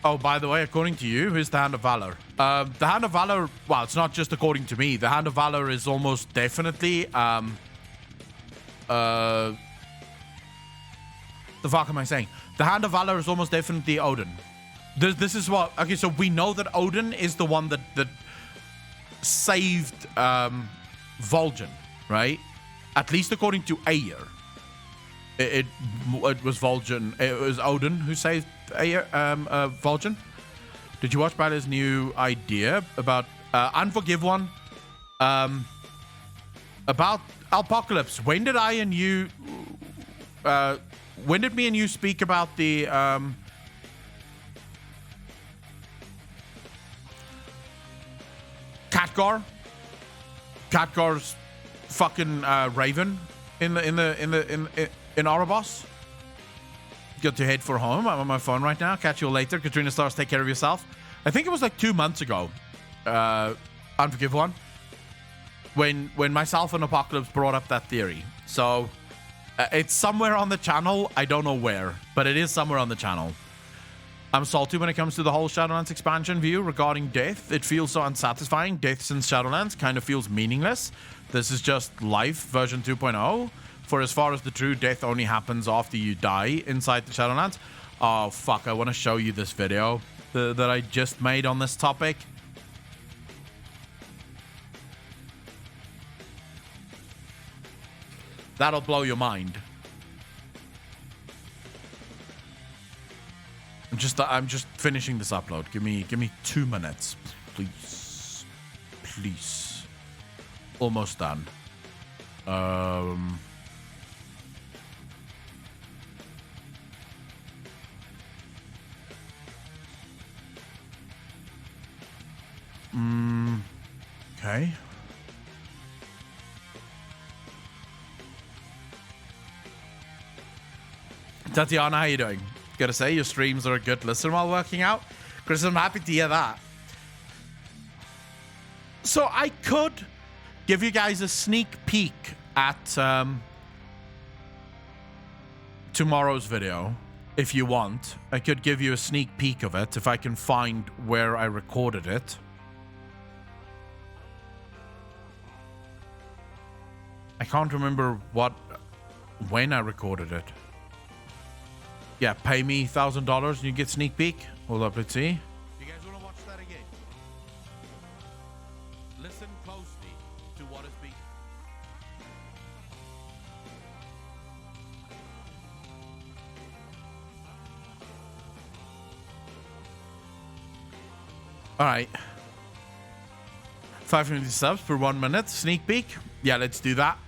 Oh, by the way, according to you, who's the Hand of Valor? The Hand of Valor, well, it's not just according to me. The Hand of Valor is almost definitely The fuck am I saying? The Hand of Valor is almost definitely Odin. This is what... Okay, so we know that Odin is the one that saved Vol'jin, right? At least according to Ayer. It was Vol'jin. It was Odin who saved Ayer, Vol'jin. Did you watch about his new idea about Unforgive one? About Apocalypse. When did I and you... when did me and you speak about the... Khadgar's fucking Raven in Erebos. Got to head for home. I'm on my phone right now. Catch you later. Katrina Stars, take care of yourself. I think it was like 2 months ago. Unforgive one. When myself and Apocalypse brought up that theory. So it's somewhere on the channel. I don't know where, but it is somewhere on the channel. I'm salty when it comes to the whole Shadowlands expansion view regarding death. It feels so unsatisfying. Death since Shadowlands kind of feels meaningless. This is just life version 2.0. For as far as the true death only happens after you die inside the Shadowlands. Oh, fuck. I want to show you this video that I just made on this topic. That'll blow your mind. I'm just finishing this upload. Give me 2 minutes, please. Please. Almost done. Okay. Tatiana, how you doing? Gotta say, your streams are a good listen while working out. Chris, I'm happy to hear that. So I could give you guys a sneak peek at tomorrow's video, if you want. I could give you a sneak peek of it, if I can find where I recorded it. I can't remember when I recorded it. Yeah, pay me $1,000 and you get sneak peek. Hold up, let's see. You guys want to watch that again? Listen closely to what is being... All right. 550 subs per 1 minute. Sneak peek. Yeah, let's do that.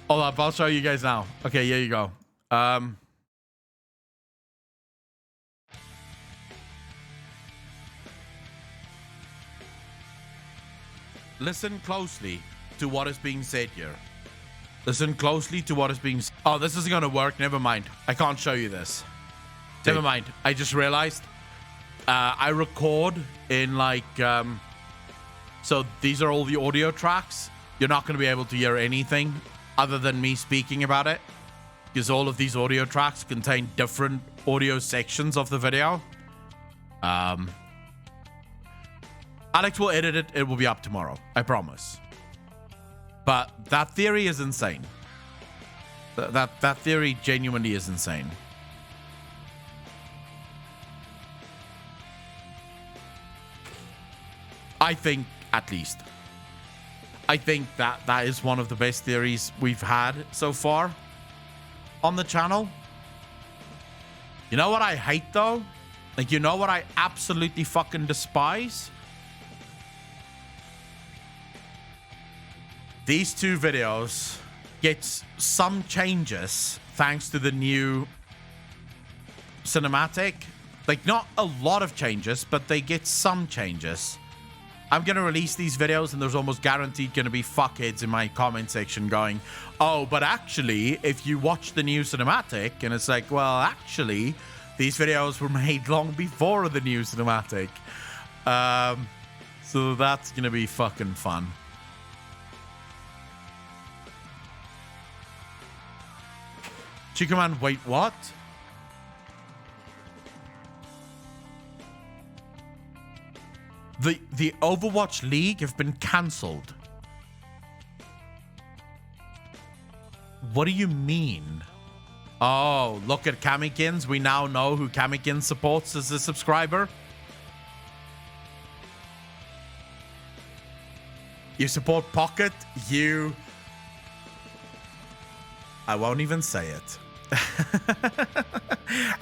Hold up, I'll show you guys now. Okay, here you go. Listen closely to what is being said here. Listen closely to what is being said. Oh, this isn't going to work. Never mind. I can't show you this. Never mind. I just realized I record in like... so these are all the audio tracks. You're not going to be able to hear anything other than me speaking about it. Because all of these audio tracks contain different audio sections of the video. Alex will edit it. It will be up tomorrow. I promise. But that theory is insane. That theory genuinely is insane. I think, at least. I think that is one of the best theories we've had so far on the channel. You know what I hate, though? Like, you know what I absolutely fucking despise? These two videos get some changes thanks to the new cinematic. Like, not a lot of changes, but they get some changes. I'm going to release these videos and there's almost guaranteed going to be fuckheads in my comment section going, oh, but actually, if you watch the new cinematic, and it's like, well, actually, these videos were made long before the new cinematic. So that's going to be fucking fun. Chica Man, wait, what? The Overwatch League have been cancelled. What do you mean? Oh, look at Kamikins. We now know who Kamikins supports as a subscriber. You support Pocket. I won't even say it.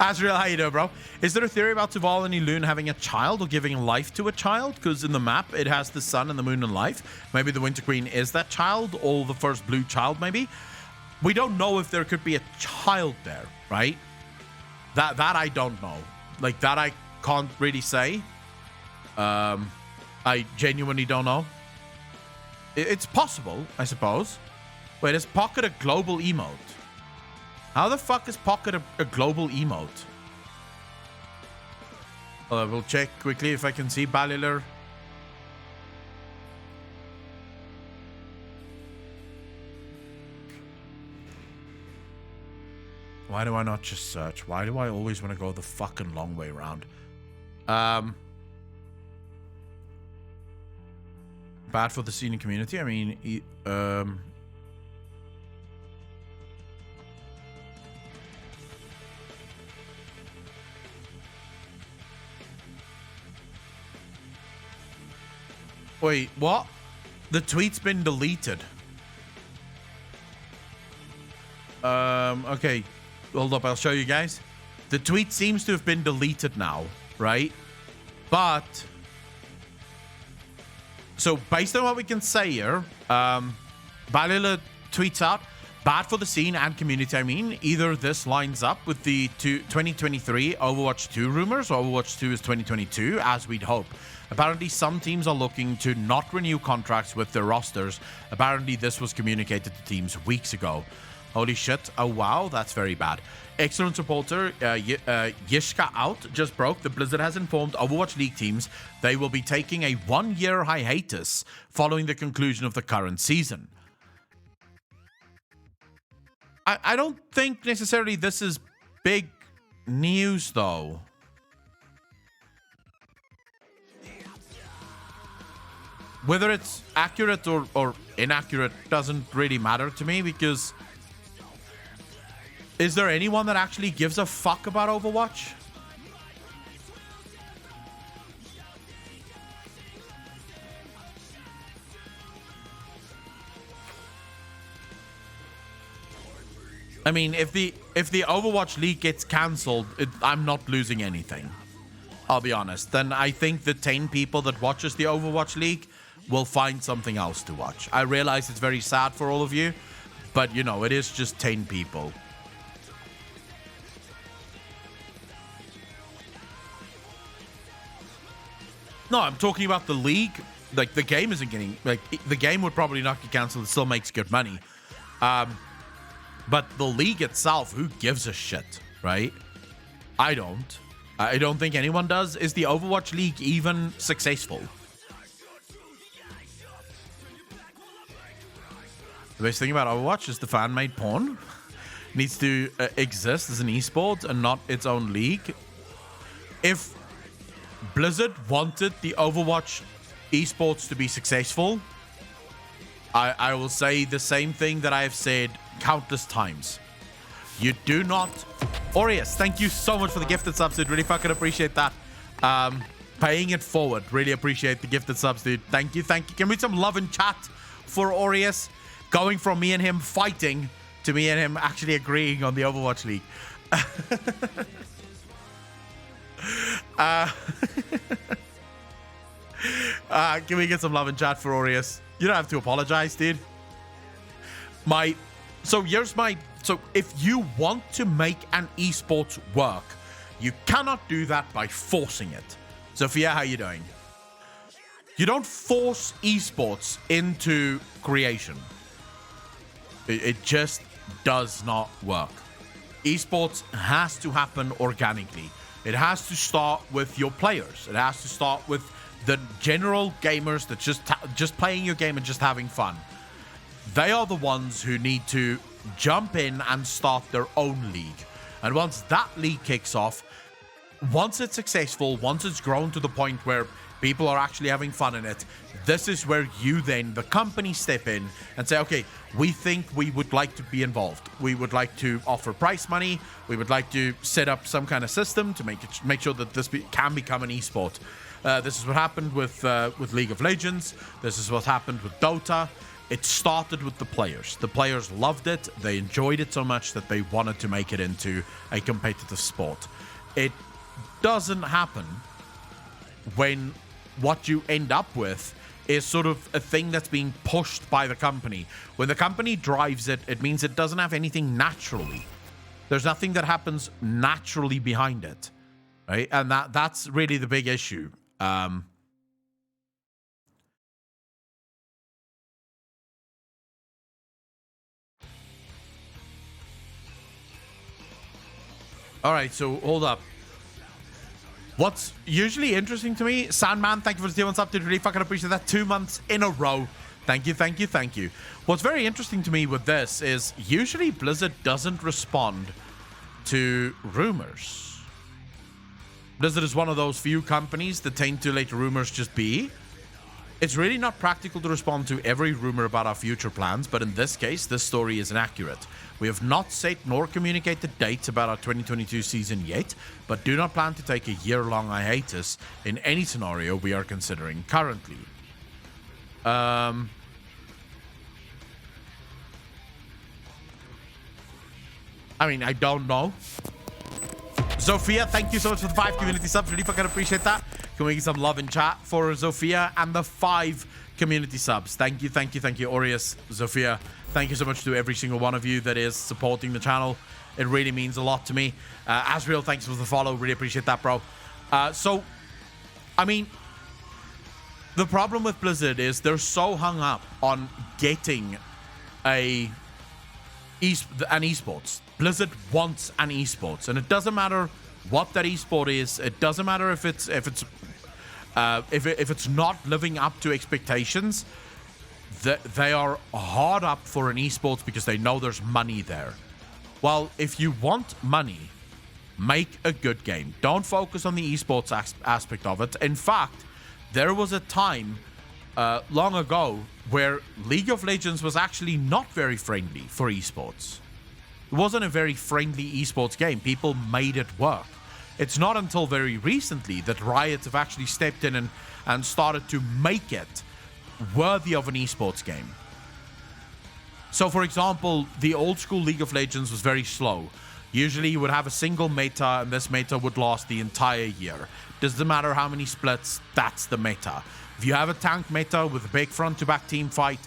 Azrael, how you doing, bro? Is there a theory about Tuval and Elune having a child or giving life to a child? Because in the map, it has the sun and the moon and life. Maybe the Winter Queen is that child, or the first blue child, maybe. We don't know if there could be a child there, right? That I don't know. Like, that I can't really say. I genuinely don't know. It's possible, I suppose. Wait, is Pocket a global emote? How the fuck is Pocket a global emote? We'll check quickly if I can see Balilar. Why do I not just search? Why do I always want to go the fucking long way around? Bad for the senior community. I mean, wait, what? The tweet's been deleted. Okay. Hold up, I'll show you guys. The tweet seems to have been deleted now, right? But so based on what we can say here, Balila tweets out, bad for the scene and community, I mean. Either this lines up with the 2023 Overwatch 2 rumors, or Overwatch 2 is 2022, as we'd hope. Apparently, some teams are looking to not renew contracts with their rosters. Apparently, this was communicated to teams weeks ago. Holy shit. Oh, wow. That's very bad. Excellent supporter. Yishka out just broke. The Blizzard has informed Overwatch League teams they will be taking a 1-year hiatus following the conclusion of the current season. I don't think necessarily this is big news, though. Whether it's accurate or inaccurate doesn't really matter to me, because is there anyone that actually gives a fuck about Overwatch? I mean, if the Overwatch League gets cancelled, I'm not losing anything. I'll be honest. Then I think the 10 people that watches the Overwatch League will find something else to watch. I realize it's very sad for all of you, but you know, it is just 10 people. No, I'm talking about the league. Like, the game isn't getting... Like, the game would probably not get cancelled. It still makes good money. But the league itself, who gives a shit, right? I don't. I don't think anyone does. Is the Overwatch League even successful? The best thing about Overwatch is the fan-made porn. Needs to exist as an esport and not its own league. If Blizzard wanted the Overwatch esports to be successful, I will say the same thing that I have said countless times. You do not... Aureus, thank you so much for the gifted subs, dude. Really fucking appreciate that. Paying it forward. Really appreciate the gifted subs, dude. Thank you, thank you. Can we get some love in chat for Aureus? Going from me and him fighting to me and him actually agreeing on the Overwatch League. Can we get some love in chat for Aureus? You don't have to apologize, dude. So if you want to make an esports work, you cannot do that by forcing it. Sophia, how you doing? You don't force esports into creation. It just does not work. Esports has to happen organically. It has to start with your players. It has to start with the general gamers that just playing your game and just having fun. They are the ones who need to jump in and start their own league. And once that league kicks off, once it's successful, once it's grown to the point where People are actually having fun in it. This is where you then, the company, step in and say, okay, we think we would like to be involved. We would like to offer prize money. We would like to set up some kind of system to make sure that this can become an esport. This is what happened with League of Legends. This is what happened with Dota. It started with the players. The players loved it. They enjoyed it so much that they wanted to make it into a competitive sport. It doesn't happen when what you end up with is sort of a thing that's being pushed by the company. When the company drives it, it means it doesn't have anything naturally. There's nothing that happens naturally behind it, right? And that's really the big issue. All right, so hold up. What's usually interesting to me, Sandman, thank you for the 2 months update. Really fucking appreciate that. 2 months in a row. Thank you, thank you, thank you. What's very interesting to me with this is usually Blizzard doesn't respond to rumors. Blizzard is one of those few companies that tend to let rumors just be. It's really not practical to respond to every rumor about our future plans, but in this case, this story is inaccurate. We have not set nor communicated dates about our 2022 season yet, but do not plan to take a year-long hiatus in any scenario we are considering currently. I mean, I don't know. Zofia, thank you so much for the 5 community subs. Really fucking appreciate that. Can we get some love in chat for Zofia and the 5 community subs? Thank you, thank you, thank you, Aureus, Zofia. Thank you so much to every single one of you that is supporting the channel. It really means a lot to me. Asriel, thanks for the follow. Really appreciate that, bro. So, I mean, the problem with Blizzard is they're so hung up on getting an esports. Blizzard wants an esports, and it doesn't matter what that esport is. It doesn't matter if it's not living up to expectations. They are hard up for an esports because they know there's money there. Well, if you want money, make a good game. Don't focus on the esports aspect of it. In fact, there was a time long ago where League of Legends was actually not very friendly for esports. It wasn't a very friendly esports game. People made it work. It's not until very recently that Riot have actually stepped in and started to make it worthy of an esports game. So, for example, the old school League of Legends was very slow. Usually you would have a single meta, and this meta would last the entire year. Doesn't matter how many splits, that's the meta. If you have a tank meta with a big front-to-back team fight,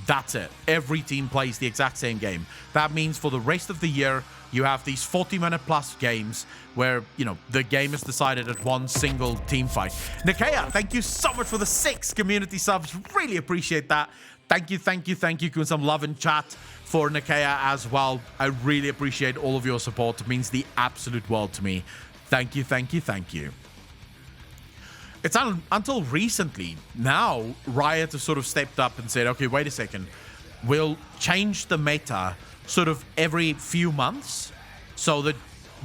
that's it. Every team plays the exact same game. That means for the rest of the year, you have these 40-minute plus games where, you know, the game is decided at one single team fight. Nikea, thank you so much for the 6 community subs. Really appreciate that. Thank you, thank you, thank you. Give some love in chat for Nikea as well. I really appreciate all of your support. It means the absolute world to me. Thank you, thank you, thank you. It's until recently, now, Riot has sort of stepped up and said, okay, wait a second. We'll change the meta sort of every few months so that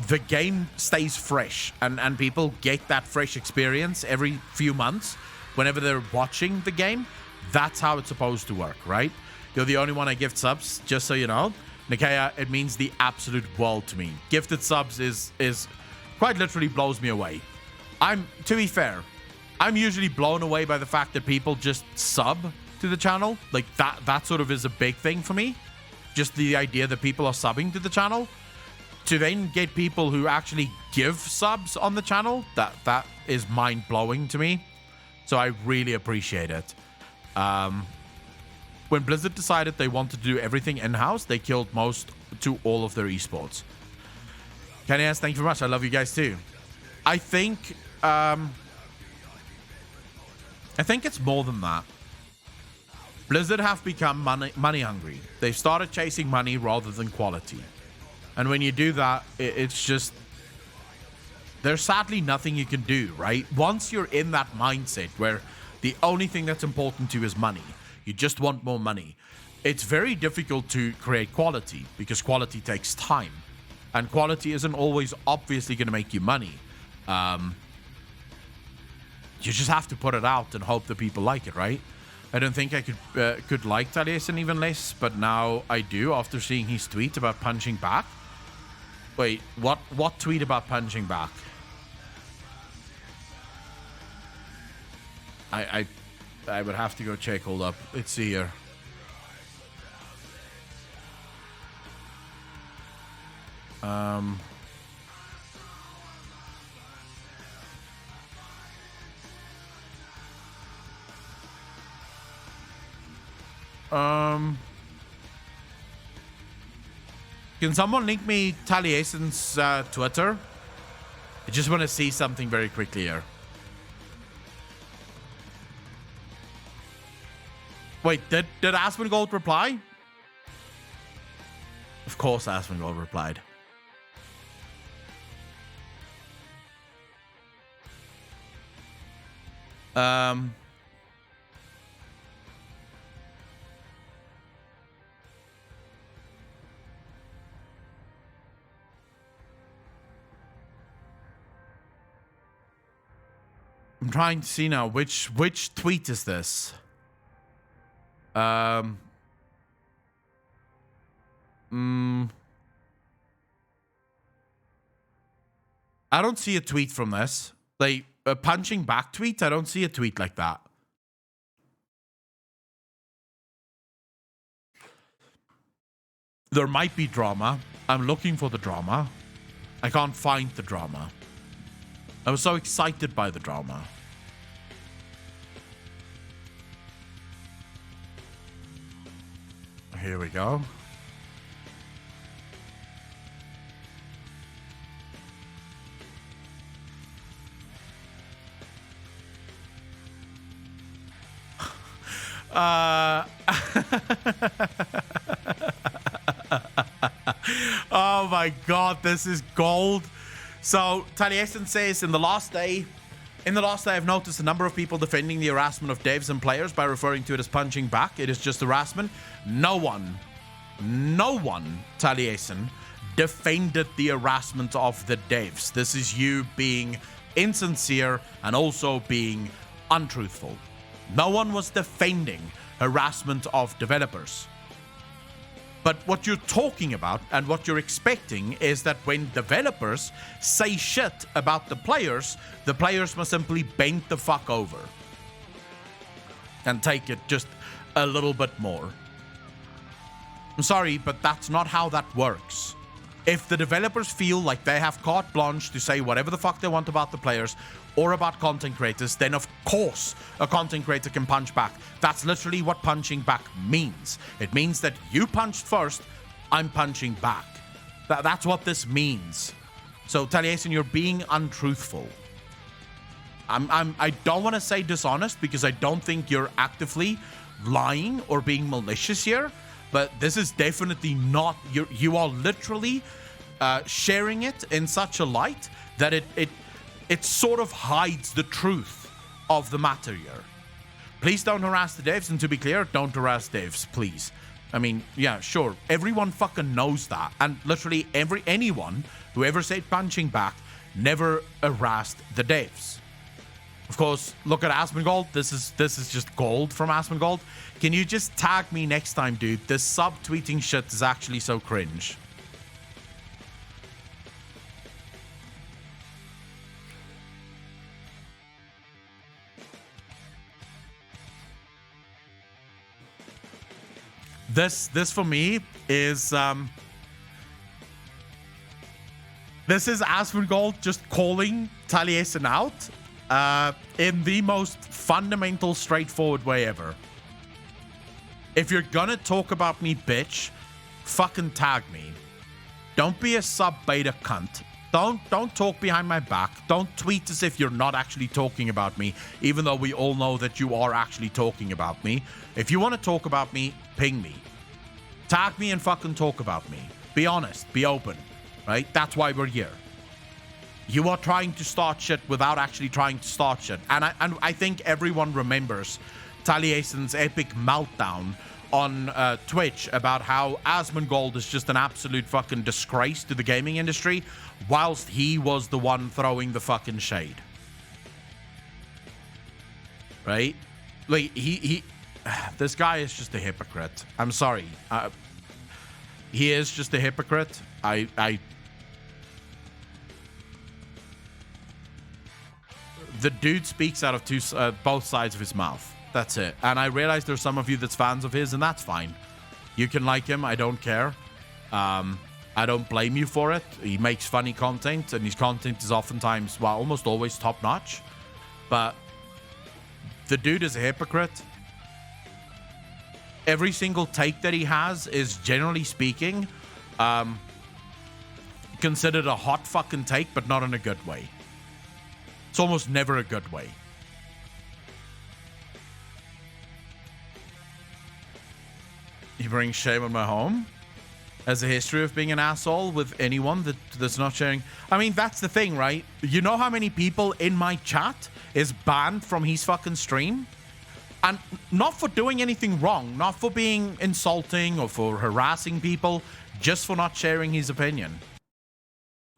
the game stays fresh and people get that fresh experience every few months whenever they're watching the game. That's how it's supposed to work, right? You're the only one I gift subs, just so you know. Nikea, it means the absolute world to me. Gifted subs is quite literally blows me away. To be fair, I'm usually blown away by the fact that people just sub to the channel. Like that sort of is a big thing for me. Just the idea that people are subbing to the channel. To then get people who actually give subs on the channel, that is mind-blowing to me. So I really appreciate it. When Blizzard decided they wanted to do everything in-house, they killed most to all of their esports. Kenny S, thank you very much. I love you guys too. I think it's more than that. Blizzard have become money hungry. They've started chasing money rather than quality. And when you do that, it's just... there's sadly nothing you can do, right? Once you're in that mindset where the only thing that's important to you is money, you just want more money, it's very difficult to create quality because quality takes time. And quality isn't always obviously going to make you money. You just have to put it out and hope that people like it, right? I don't think I could like Taliesin even less, but now I do after seeing his tweet about punching back. Wait, what tweet about punching back? I would have to go check. Hold up. Let's see here. Can someone link me Taliesin's Twitter? I just want to see something very quickly here. Wait, did Asmongold reply? Of course Asmongold replied. I'm trying to see now which tweet is this. I don't see a tweet from this. Like a punching back tweet, I don't see a tweet like that. There might be drama. I'm looking for the drama. I can't find the drama. I was so excited by the drama. Here we go. Oh my god, this is gold. So Taliesin says, in the last day I've noticed a number of people defending the harassment of devs and players by referring to it as punching back. It is just harassment. No one, Taliesin, defended the harassment of the devs. This is you being insincere and also being untruthful. No one was defending harassment of developers. But what you're talking about and what you're expecting is that when developers say shit about the players must simply bend the fuck over and take it just a little bit more. I'm sorry, but that's not how that works. If the developers feel like they have carte blanche to say whatever the fuck they want about the players or about content creators, then of course a content creator can punch back. That's literally what punching back means. It means that you punched first, I'm punching back. That's what this means. So Taliesin, you're being untruthful. I don't want to say dishonest because I don't think you're actively lying or being malicious here, but this is definitely not. You are literally sharing it in such a light that it sort of hides the truth of the matter here. Please don't harass the devs, and to be clear, don't harass devs, please. I mean, yeah, sure, everyone fucking knows that, and literally anyone who ever said punching back never harassed the devs. Of course, look at Asmongold. This is just gold from Asmongold. Can you just tag me next time, dude? This subtweeting shit is actually so cringe. This for me is this is Asmongold just calling Taliesin out in the most fundamental, straightforward way ever. If you're gonna talk about me, bitch, fucking tag me. Don't be a sub-beta cunt. Don't talk behind my back. Don't tweet as if you're not actually talking about me, even though we all know that you are actually talking about me. If you want to talk about me, ping me. Tag me and fucking talk about me. Be honest. Be open. Right? That's why we're here. You are trying to start shit without actually trying to start shit. And I think everyone remembers Taliesin's epic meltdown on Twitch about how Asmongold is just an absolute fucking disgrace to the gaming industry, whilst he was the one throwing the fucking shade. right? Like, this guy is just a hypocrite. I'm sorry. He is just a hypocrite. The dude speaks out of both sides of his mouth. That's it. And I realize there's some of you that's fans of his, and that's fine. You can like him. I don't care. I don't blame you for it. He makes funny content, and his content is oftentimes, well, almost always top-notch. But the dude is a hypocrite. Every single take that he has is, generally speaking, considered a hot fucking take, but not in a good way. It's almost never a good way. You bring shame on my home? As a history of being an asshole with anyone that's not sharing. I mean, that's the thing, right? You know how many people in my chat is banned from his fucking stream? And not for doing anything wrong, not for being insulting or for harassing people, just for not sharing his opinion.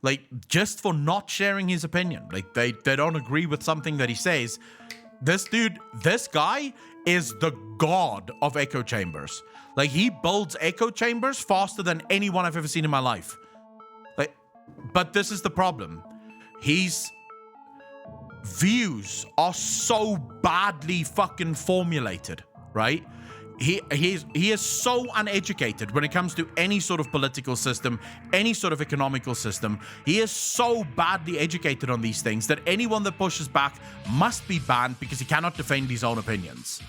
Like, just for not sharing his opinion. Like, they don't agree with something that he says. This dude, this guy is the god of echo chambers. Like, he builds echo chambers faster than anyone I've ever seen in my life. Like, but this is the problem. His views are so badly fucking formulated, right? He is so uneducated when it comes to any sort of political system, any sort of economical system. He is so badly educated on these things that anyone that pushes back must be banned because he cannot defend his own opinions.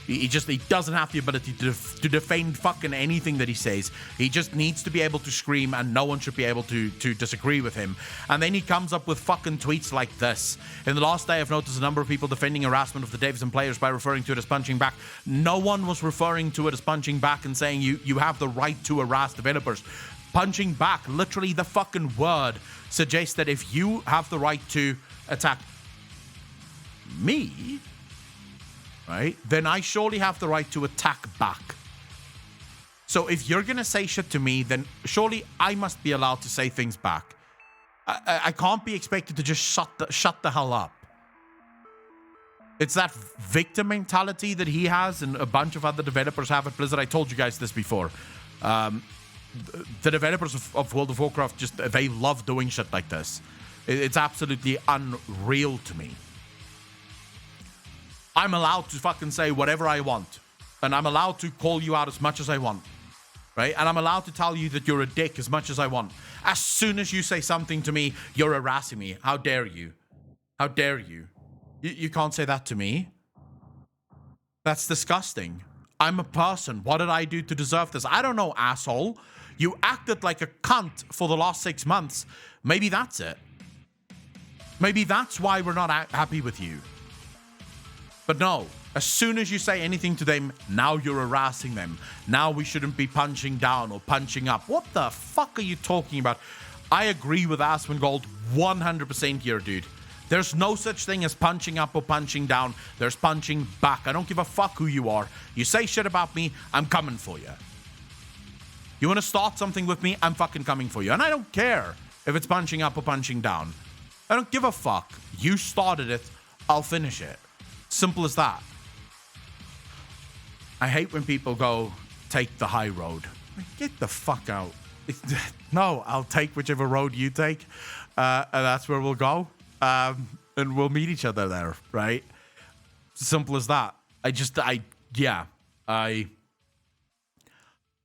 He doesn't have the ability to defend fucking anything that he says. He just needs to be able to scream, and no one should be able to disagree with him. And then he comes up with fucking tweets like this. In the last day, I've noticed a number of people defending harassment of the devs and players by referring to it as punching back. No one was referring to it as punching back and saying you have the right to harass developers. Punching back, literally the fucking word, suggests that if you have the right to attack me, right, then I surely have the right to attack back. So if you're gonna say shit to me, then surely I must be allowed to say things back. I can't be expected to just shut the hell up. It's that victim mentality that he has and a bunch of other developers have at Blizzard. I told you guys this before. The developers of World of Warcraft, they love doing shit like this. It's absolutely unreal to me. I'm allowed to fucking say whatever I want. And I'm allowed to call you out as much as I want. Right? And I'm allowed to tell you that you're a dick as much as I want. As soon as you say something to me, you're harassing me. How dare you? How dare you? You can't say that to me. That's disgusting. I'm a person. What did I do to deserve this? I don't know, asshole. You acted like a cunt for the last 6 months. Maybe that's it. Maybe that's why we're not happy with you. But no, as soon as you say anything to them, now you're harassing them. Now we shouldn't be punching down or punching up. What the fuck are you talking about? I agree with Asmongold 100% here, dude. There's no such thing as punching up or punching down. There's punching back. I don't give a fuck who you are. You say shit about me, I'm coming for you. You want to start something with me, I'm fucking coming for you. And I don't care if it's punching up or punching down. I don't give a fuck. You started it, I'll finish it. Simple as that. I hate when people go, take the high road. Get the fuck out. No, I'll take whichever road you take. And that's where we'll go. And we'll meet each other there, right? Simple as that. I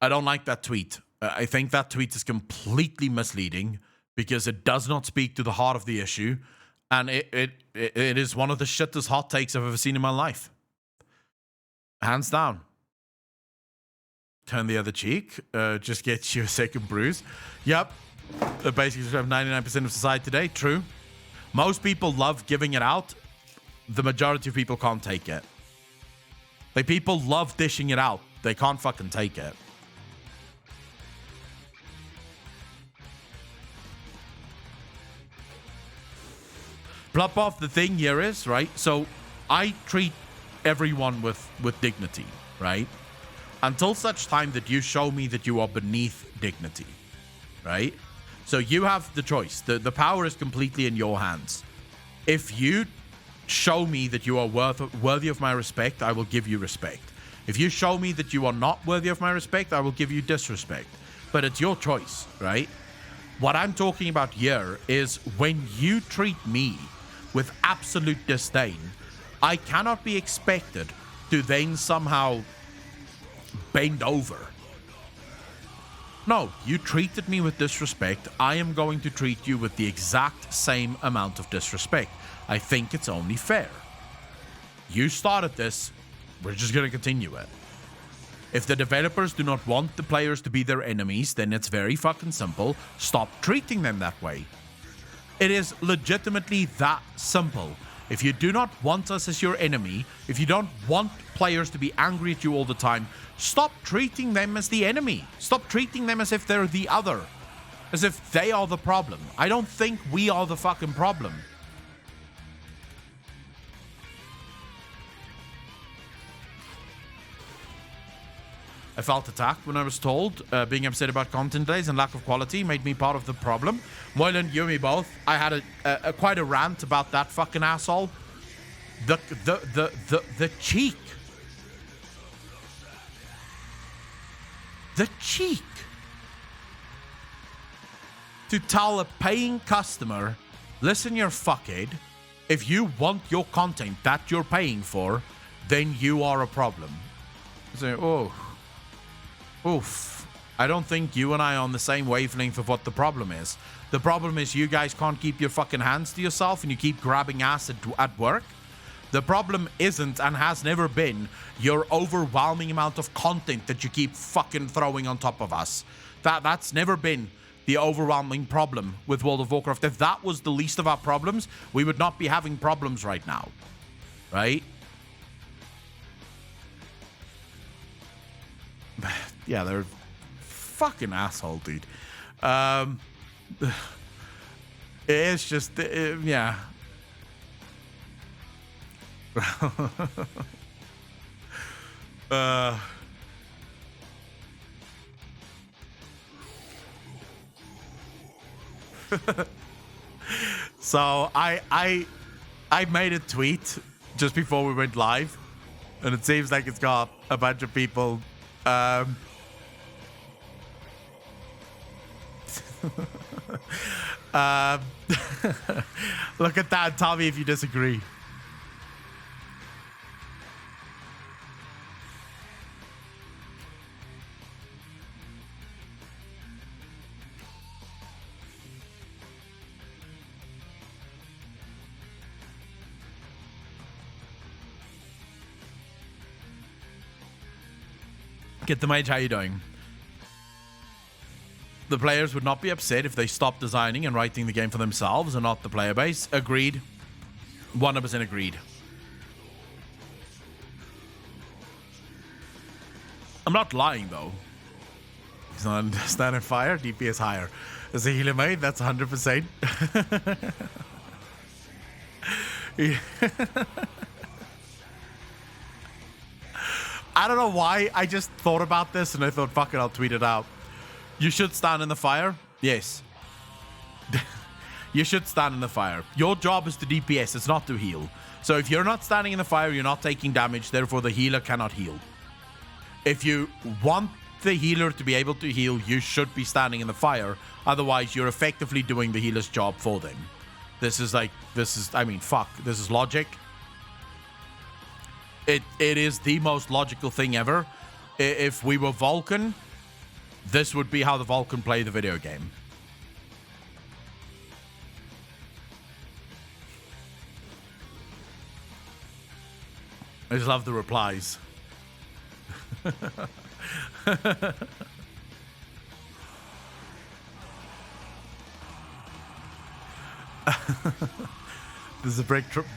don't like that tweet. I think that tweet is completely misleading because it does not speak to the heart of the issue. And it is one of the shittest hot takes I've ever seen in my life. Hands down. Turn the other cheek. Just get you a second bruise. Yep. Basically, we have 99% of society today. True. Most people love giving it out. The majority of people can't take it. Like, people love dishing it out. They can't fucking take it. Plop off, the thing here is, right? So I treat everyone with dignity, right? Until such time that you show me that you are beneath dignity, right? So you have the choice. The power is completely in your hands. If you show me that you are worthy of my respect, I will give you respect. If you show me that you are not worthy of my respect, I will give you disrespect. But it's your choice, right? What I'm talking about here is when you treat me with absolute disdain, I cannot be expected to then somehow bend over. No, you treated me with disrespect. I am going to treat you with the exact same amount of disrespect. I think it's only fair. You started this. We're just going to continue it. If the developers do not want the players to be their enemies, then it's very fucking simple. Stop treating them that way. It is legitimately that simple. If you do not want us as your enemy, if you don't want players to be angry at you all the time, stop treating them as the enemy. Stop treating them as if they're the other. As if they are the problem. I don't think we are the fucking problem. I felt attacked when I was told being upset about content delays and lack of quality made me part of the problem. Moylan, you and me both. I had quite a rant about that fucking asshole. The cheek. The cheek. To tell a paying customer, listen, you fuckhead, if you want your content that you're paying for, then you are a problem. So, oof. I don't think you and I are on the same wavelength of what the problem is. The problem is you guys can't keep your fucking hands to yourself and you keep grabbing ass at work. The problem isn't and has never been your overwhelming amount of content that you keep fucking throwing on top of us. That's never been the overwhelming problem with World of Warcraft. If that was the least of our problems, we would not be having problems right now. Right? Yeah, they're fucking asshole, dude. It's just, yeah. So I made a tweet just before we went live, and it seems like it's got a bunch of people. Look at that and tell me if you disagree. Get the Mage, how you doing? The players would not be upset if they stopped designing and writing the game for themselves and not the player base. Agreed. 100% agreed. I'm not lying, though. He's not standing fire. DPS higher. As a healer made, that's 100%. I don't know why. I just thought about this and I thought, fuck it, I'll tweet it out. You should stand in the fire. Yes. You should stand in the fire. Your job is to DPS. It's not to heal. So if you're not standing in the fire, you're not taking damage. Therefore, the healer cannot heal. If you want the healer to be able to heal, you should be standing in the fire. Otherwise, you're effectively doing the healer's job for them. This is, I mean, fuck. This is logic. It is the most logical thing ever. If we were Vulcan, this would be how the Vulcan play the video game. I just love the replies. There's a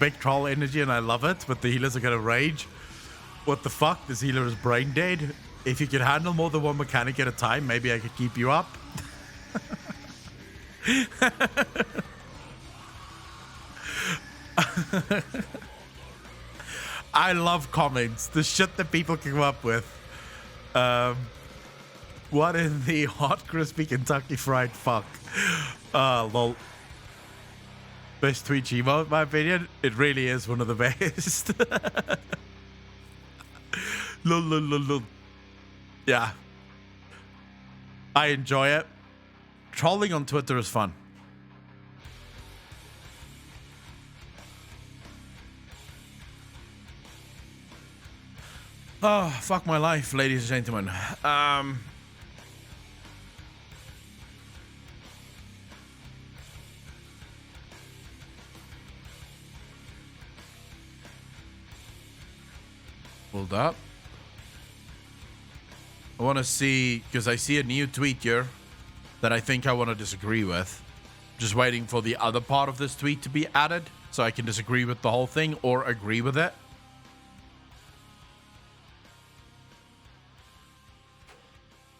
big troll energy and I love it, but the healers are gonna rage. What the fuck? This healer is brain dead. If you could handle more than one mechanic at a time, maybe I could keep you up. I love comments. The shit that people come up with. What in the hot, crispy Kentucky fried fuck? Lol. Best Twitch emote, in my opinion. It really is one of the best. Lol, lol, lol, lol. Yeah. I enjoy it. Trolling on Twitter is fun. Oh, fuck my life, ladies and gentlemen. Hold up. I want to see, because I see a new tweet here that I think I want to disagree with. Just waiting for the other part of this tweet to be added so I can disagree with the whole thing or agree with it.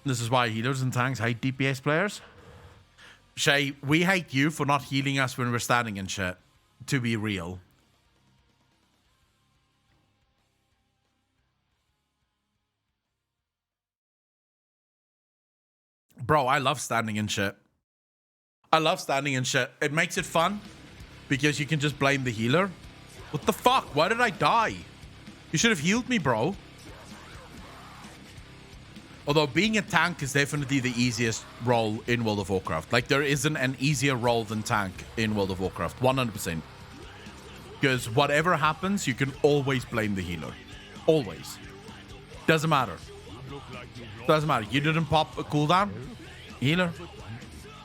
This is why healers and tanks hate DPS players. Shay, we hate you for not healing us when we're standing and shit. To be real. Bro, I love standing and shit. I love standing and shit. It makes it fun because you can just blame the healer. What the fuck? Why did I die? You should have healed me, bro. Although being a tank is definitely the easiest role in World of Warcraft. Like, there isn't an easier role than tank in World of Warcraft. 100%. Because whatever happens, you can always blame the healer. Always. Doesn't matter. Doesn't matter. You didn't pop a cooldown? Healer.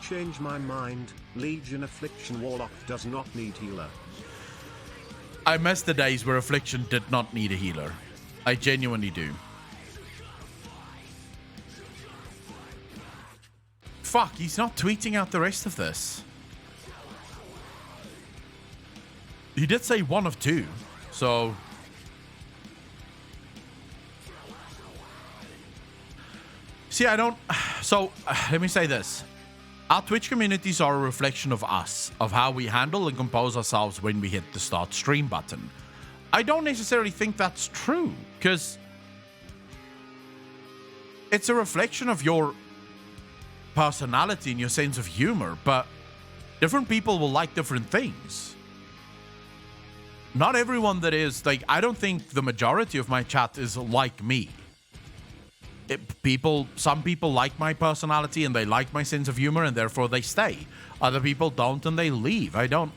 Change my mind. Legion Affliction Warlock does not need healer. I miss the days where Affliction did not need a healer. I genuinely do. Fuck, he's not tweeting out the rest of this. He did say 1 of 2, so... See, I don't... So, let me say this. Our Twitch communities are a reflection of us, of how we handle and compose ourselves when we hit the start stream button. I don't necessarily think that's true, because it's a reflection of your personality and your sense of humor, but different people will like different things. Not everyone that is, like, I don't think the majority of my chat is like me. Some people like my personality and they like my sense of humor and therefore they stay. Other people don't and they leave. I don't,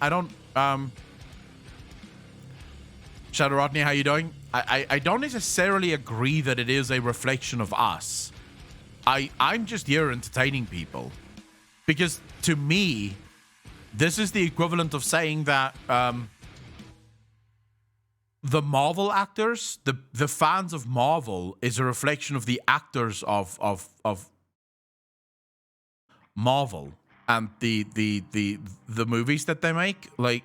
Shadow Rodney, how you doing? I don't necessarily agree that it is a reflection of us. I'm just here entertaining people. Because to me, this is the equivalent of saying that the Marvel actors, the fans of Marvel is a reflection of the actors of Marvel and the movies that they make. Like,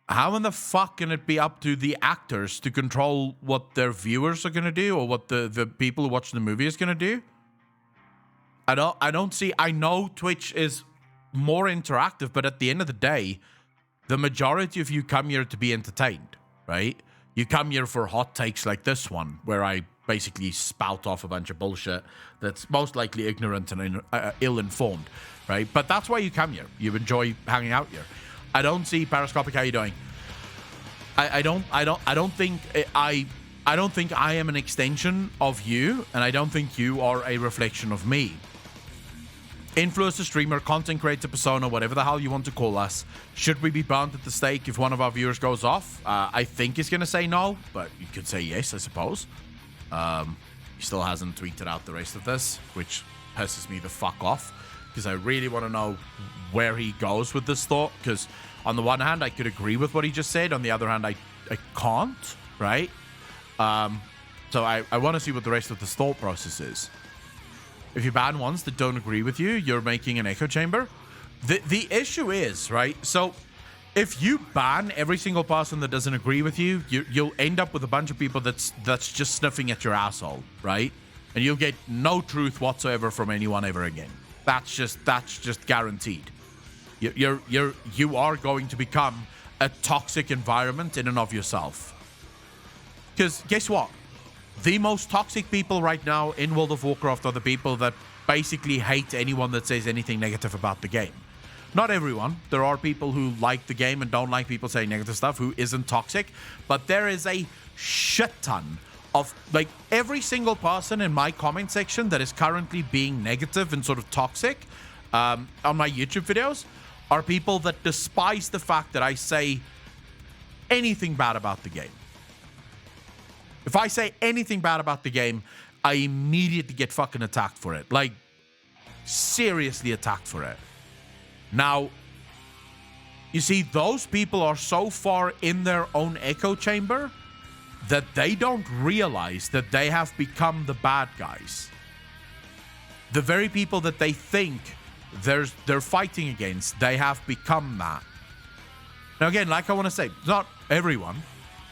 how in the fuck can it be up to the actors to control what their viewers are gonna do or what the people who watch the movie is gonna do? I don't see. I know Twitch is more interactive, but at the end of the day, the majority of you come here to be entertained, right? You come here for hot takes like this one, where I basically spout off a bunch of bullshit that's most likely ignorant and ill-informed, right? But that's why you come here. You enjoy hanging out here. I don't see Parascopic. How you doing? I don't think I am an extension of you, and I don't think you are a reflection of me. Influencer, streamer, content creator, persona, whatever the hell you want to call us. Should we be burnt at the stake if one of our viewers goes off? I think he's going to say no, but you could say yes, I suppose. He still hasn't tweeted out the rest of this, which pisses me the fuck off, because I really want to know where he goes with this thought, because on the one hand, I could agree with what he just said. On the other hand, I can't, right? So I want to see what the rest of this thought process is. If you ban ones that don't agree with you, you're making an echo chamber. The issue is, right? So if you ban every single person that doesn't agree with you, you'll end up with a bunch of people that's just sniffing at your asshole, right? And you'll get no truth whatsoever from anyone ever again. That's just guaranteed. You are going to become a toxic environment in and of yourself. Because guess what? The most toxic people right now in World of Warcraft are the people that basically hate anyone that says anything negative about the game. Not everyone. There are people who like the game and don't like people saying negative stuff, who isn't toxic. But there is a shit ton of, like, every single person in my comment section that is currently being negative and sort of toxic on my YouTube videos are people that despise the fact that I say anything bad about the game. If I say anything bad about the game, I immediately get fucking attacked for it. Like, seriously attacked for it. Now, you see, those people are so far in their own echo chamber that they don't realize that they have become the bad guys. The very people that they think they're fighting against, they have become that. Now, again, like I want to say, not everyone.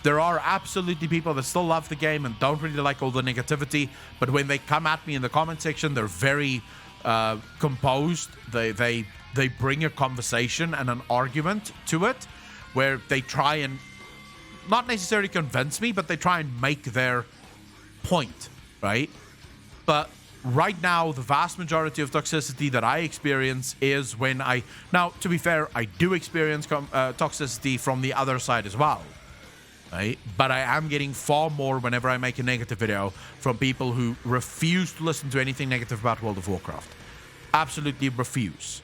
There are absolutely people that still love the game and don't really like all the negativity, but when they come at me in the comment section, they're very composed. They bring a conversation and an argument to it where they try and not necessarily convince me, but they try and make their point, right? But right now, the vast majority of toxicity that I experience is when now, to be fair, I do experience toxicity from the other side as well, right? But I am getting far more whenever I make a negative video from people who refuse to listen to anything negative about World of Warcraft. Absolutely refuse.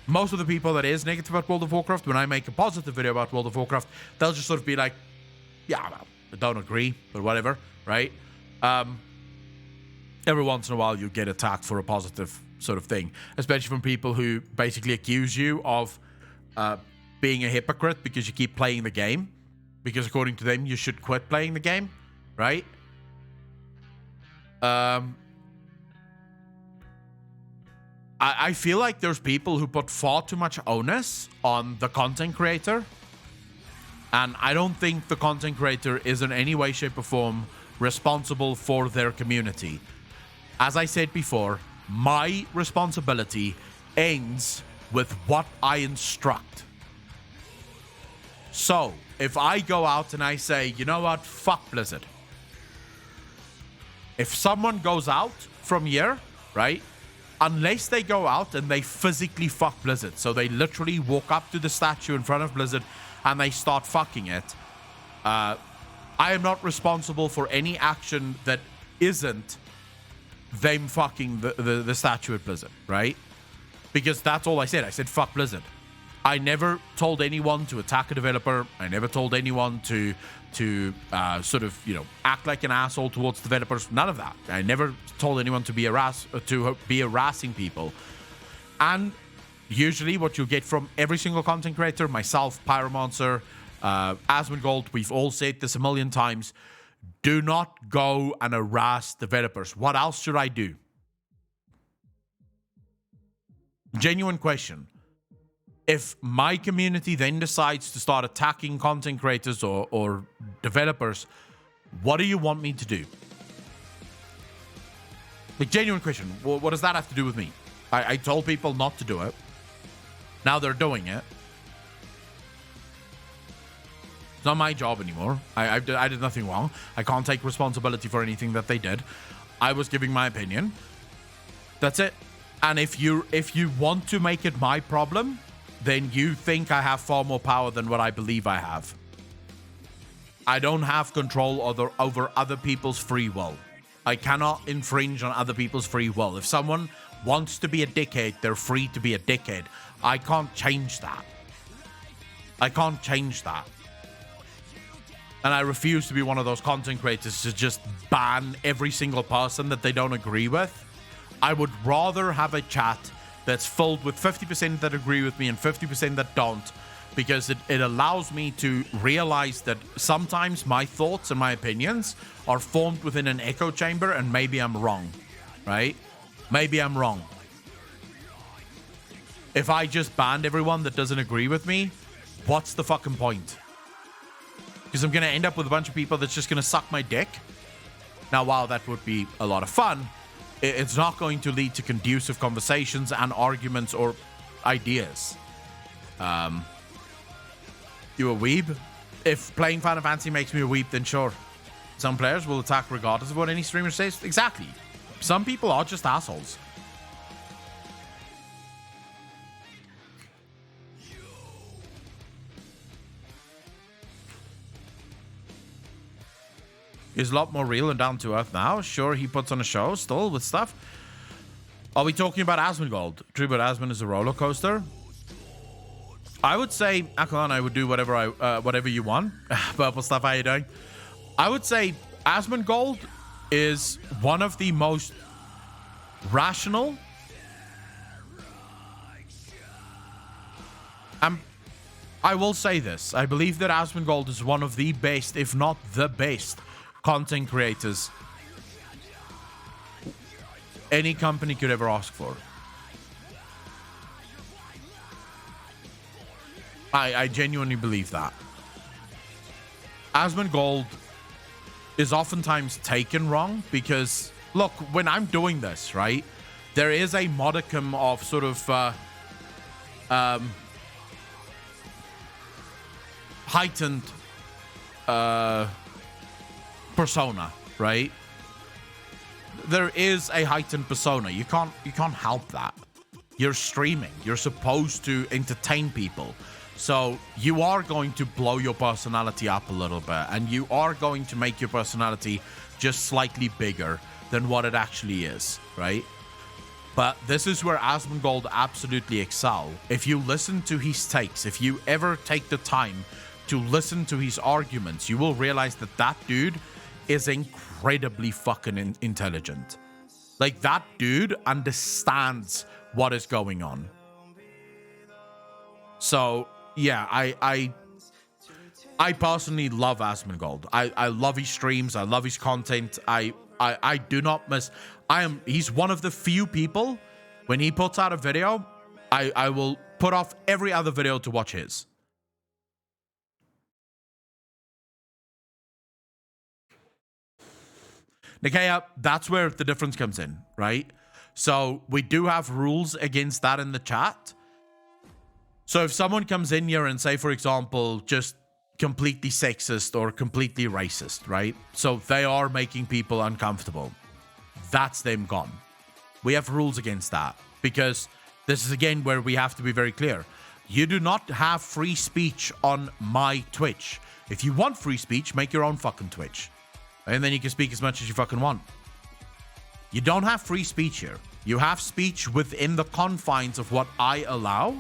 Most of the people that is negative about World of Warcraft, when I make a positive video about World of Warcraft, they'll just sort of be like, yeah, well, I don't agree, but whatever, right? Every once in a while you get attacked for a positive sort of thing, especially from people who basically accuse you of being a hypocrite because you keep playing the game, because according to them you should quit playing the game, right? I feel like there's people who put far too much onus on the content creator, and I don't think the content creator is in any way, shape or form responsible for their community. As I said before, my responsibility ends with what I instruct. So, if I go out and I say, you know what, fuck Blizzard. If someone goes out from here, right, unless they go out and they physically fuck Blizzard, so they literally walk up to the statue in front of Blizzard and they start fucking it, I am not responsible for any action that isn't them fucking the statue at Blizzard, right? Because that's all I said. I said fuck Blizzard. I never told anyone to attack a developer. I never told anyone to sort of, you know, act like an asshole towards developers. None of that. I never told anyone to be harassing people. And usually what you get from every single content creator, myself, Pyromancer, Asmongold, we've all said this a million times, do not go and harass developers. What else should I do? Genuine question. If my community then decides to start attacking content creators or developers, what do you want me to do? Like, genuine question. What does that have to do with me? I told people not to do it. Now they're doing it. It's not my job anymore. I did nothing wrong. I can't take responsibility for anything that they did. I was giving my opinion. That's it. And if you want to make it my problem, then you think I have far more power than what I believe I have. I don't have control over other people's free will. I cannot infringe on other people's free will. If someone wants to be a dickhead, they're free to be a dickhead. I can't change that. I can't change that. And I refuse to be one of those content creators to just ban every single person that they don't agree with. I would rather have a chat that's filled with 50% that agree with me and 50% that don't, because it allows me to realize that sometimes my thoughts and my opinions are formed within an echo chamber, and maybe I'm wrong, right? Maybe I'm wrong. If I just banned everyone that doesn't agree with me, what's the fucking point? Because I'm going to end up with a bunch of people that's just going to suck my dick. Now, while that would be a lot of fun, it's not going to lead to conducive conversations and arguments or ideas. You a weeb? If playing Final Fantasy makes me a weeb, then sure. Some players will attack regardless of what any streamer says. Exactly. Some people are just assholes. He's a lot more real and down to earth now. Sure, he puts on a show still with stuff. Are we talking about Asmongold? True, but Asmon is a roller coaster. I would say, Akalan, I would do whatever you want. Purple stuff, how you doing? I would say Asmongold is one of the most rational. I will say this. I believe that Asmongold is one of the best, if not the best, content creators any company could ever ask for. I genuinely believe that. Asmongold is oftentimes taken wrong because, look, when I'm doing this, right, there is a modicum of sort of heightened persona, right? There is a heightened persona. You can't help that. You're streaming. You're supposed to entertain people. So you are going to blow your personality up a little bit, and you are going to make your personality just slightly bigger than what it actually is, right? But this is where Asmongold absolutely excel. If you listen to his takes, if you ever take the time to listen to his arguments, you will realize that that dude is incredibly fucking intelligent. Like, that dude understands what is going on. So, yeah, I personally love Asmongold. I love his streams. I love his content. I do not miss. He's one of the few people, when he puts out a video, I will put off every other video to watch his. Nikaya, that's where the difference comes in, right? So we do have rules against that in the chat. So if someone comes in here and say, for example, just completely sexist or completely racist, right? So they are making people uncomfortable. That's them gone. We have rules against that because this is, again, where we have to be very clear. You do not have free speech on my Twitch. If you want free speech, make your own fucking Twitch. And then you can speak as much as you fucking want. You don't have free speech here. You have speech within the confines of what I allow.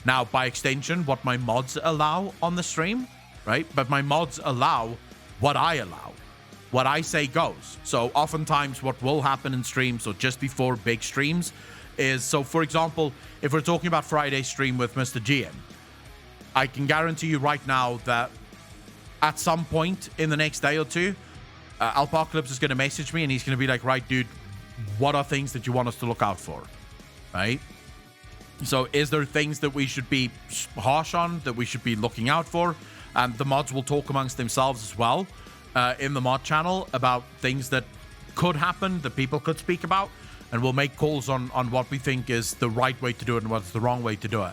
Now, by extension, what my mods allow on the stream, right? But my mods allow what I allow. What I say goes. So oftentimes what will happen in streams, or just before big streams, is, so for example, if we're talking about Friday's stream with Mr. GM, I can guarantee you right now that at some point in the next day or two, Alpocalypse is going to message me and he's going to be like, right, dude, what are things that you want us to look out for, right? So is there things that we should be harsh on, that we should be looking out for? And the mods will talk amongst themselves as well in the mod channel about things that could happen, that people could speak about, and we'll make calls on what we think is the right way to do it and what's the wrong way to do it.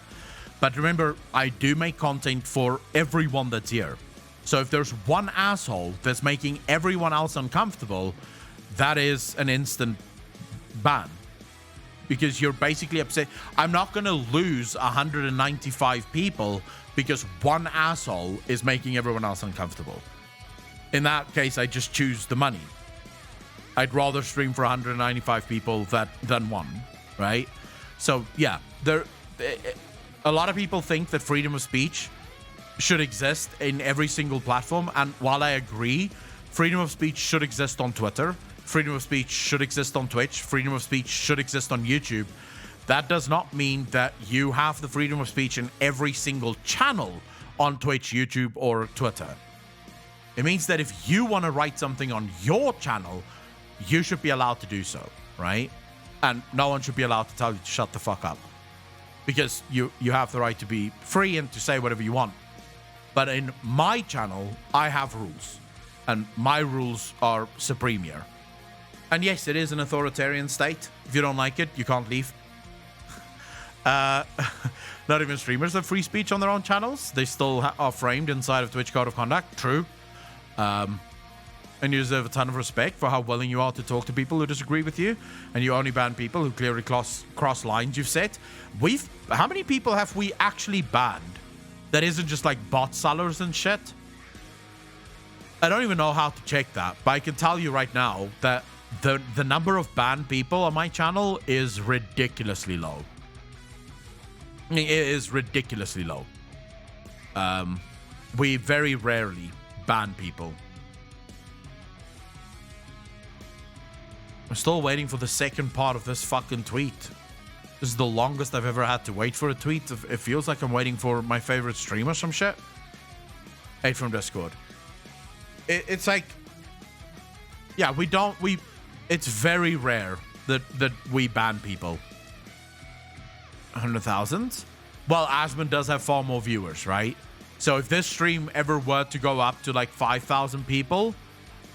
But remember, I do make content for everyone that's here. So if there's one asshole that's making everyone else uncomfortable, that is an instant ban. Because you're basically upset. I'm not going to lose 195 people because one asshole is making everyone else uncomfortable. In that case, I just choose the money. I'd rather stream for 195 people than one, right? So yeah, a lot of people think that freedom of speech should exist in every single platform. And while I agree, freedom of speech should exist on Twitter, freedom of speech should exist on Twitch, freedom of speech should exist on YouTube, that does not mean that you have the freedom of speech in every single channel on Twitch, YouTube, or Twitter. It means that if you want to write something on your channel, you should be allowed to do so, right? And no one should be allowed to tell you to shut the fuck up. Because you have the right to be free and to say whatever you want. But in my channel, I have rules. And my rules are supreme here. And yes, it is an authoritarian state. If you don't like it, you can't leave. Not even streamers have free speech on their own channels. They still are framed inside of Twitch Code of Conduct. True. And you deserve a ton of respect for how willing you are to talk to people who disagree with you. And you only ban people who clearly cross lines you've set. How many people have we actually banned that isn't just like bot sellers and shit? I don't even know how to check that, but I can tell you right now that the number of banned people on my channel is ridiculously low. It is ridiculously low. We very rarely ban people. I'm still waiting for the second part of this fucking tweet. This is the longest I've ever had to wait for a tweet. It feels like I'm waiting for my favorite stream or some shit. 8 from Discord. It's like, yeah, it's very rare that we ban people. 100,000? Well, Asmund does have far more viewers, right? So if this stream ever were to go up to like 5,000 people,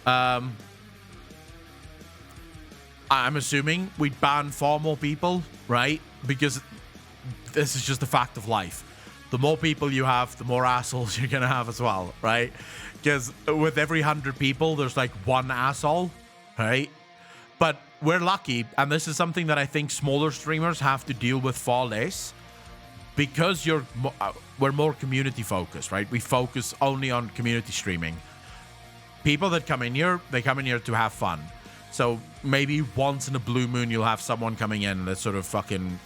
I'm assuming we'd ban far more people, right? Because this is just a fact of life. The more people you have, the more assholes you're gonna have as well, right? Because with every 100 people, there's like one asshole, right? But we're lucky, and this is something that I think smaller streamers have to deal with far less, because we're more community focused, right? We focus only on community streaming. People that come in here, they come in here to have fun. So maybe once in a blue moon, you'll have someone coming in that's sort of fucking,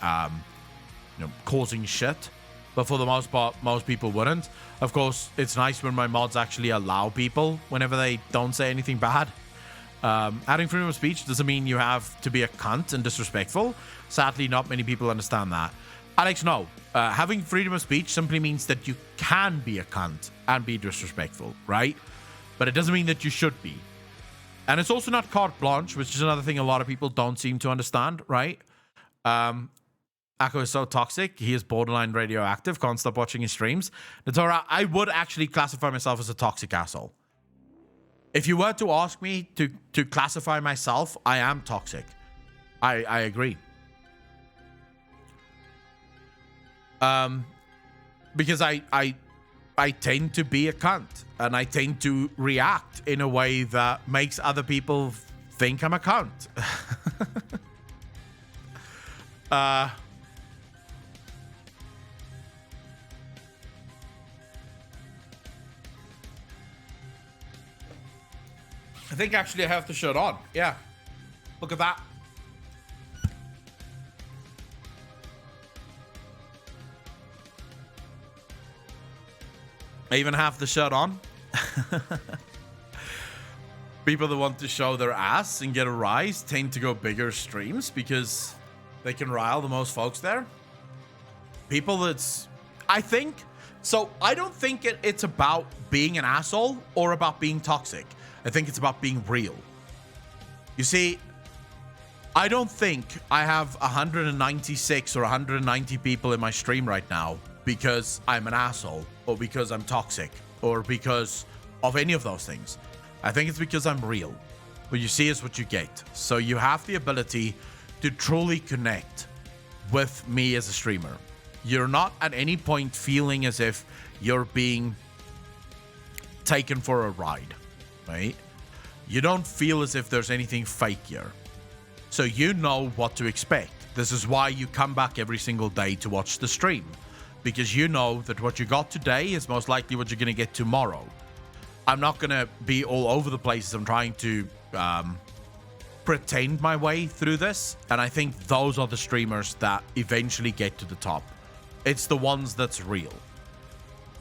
causing shit. But for the most part, most people wouldn't. Of course, it's nice when my mods actually allow people whenever they don't say anything bad. Adding freedom of speech doesn't mean you have to be a cunt and disrespectful. Sadly, not many people understand that. Alex, no. Having freedom of speech simply means that you can be a cunt and be disrespectful, right? But it doesn't mean that you should be. And it's also not carte blanche, which is another thing a lot of people don't seem to understand, right? Akko is so toxic. He is borderline radioactive. Can't stop watching his streams. Natora, I would actually classify myself as a toxic asshole. If you were to ask me to classify myself, I am toxic. I agree. Because I tend to be a cunt, and I tend to react in a way that makes other people think I'm a cunt. I think actually I have the shirt on. Yeah. Look at that. I even have the shirt on. People that want to show their ass and get a rise tend to go bigger streams because they can rile the most folks there. People that's... I think... So, I don't think it's about being an asshole or about being toxic. I think it's about being real. You see, I don't think I have 196 or 190 people in my stream right now because I'm an asshole or because I'm toxic or because of any of those things. I think it's because I'm real. What you see is what you get. So you have the ability to truly connect with me as a streamer. You're not at any point feeling as if you're being taken for a ride. Right? You don't feel as if there's anything fake here. So you know what to expect. This is why you come back every single day to watch the stream. Because you know that what you got today is most likely what you're going to get tomorrow. I'm not going to be all over the place as I'm trying to pretend my way through this. And I think those are the streamers that eventually get to the top. It's the ones that's real.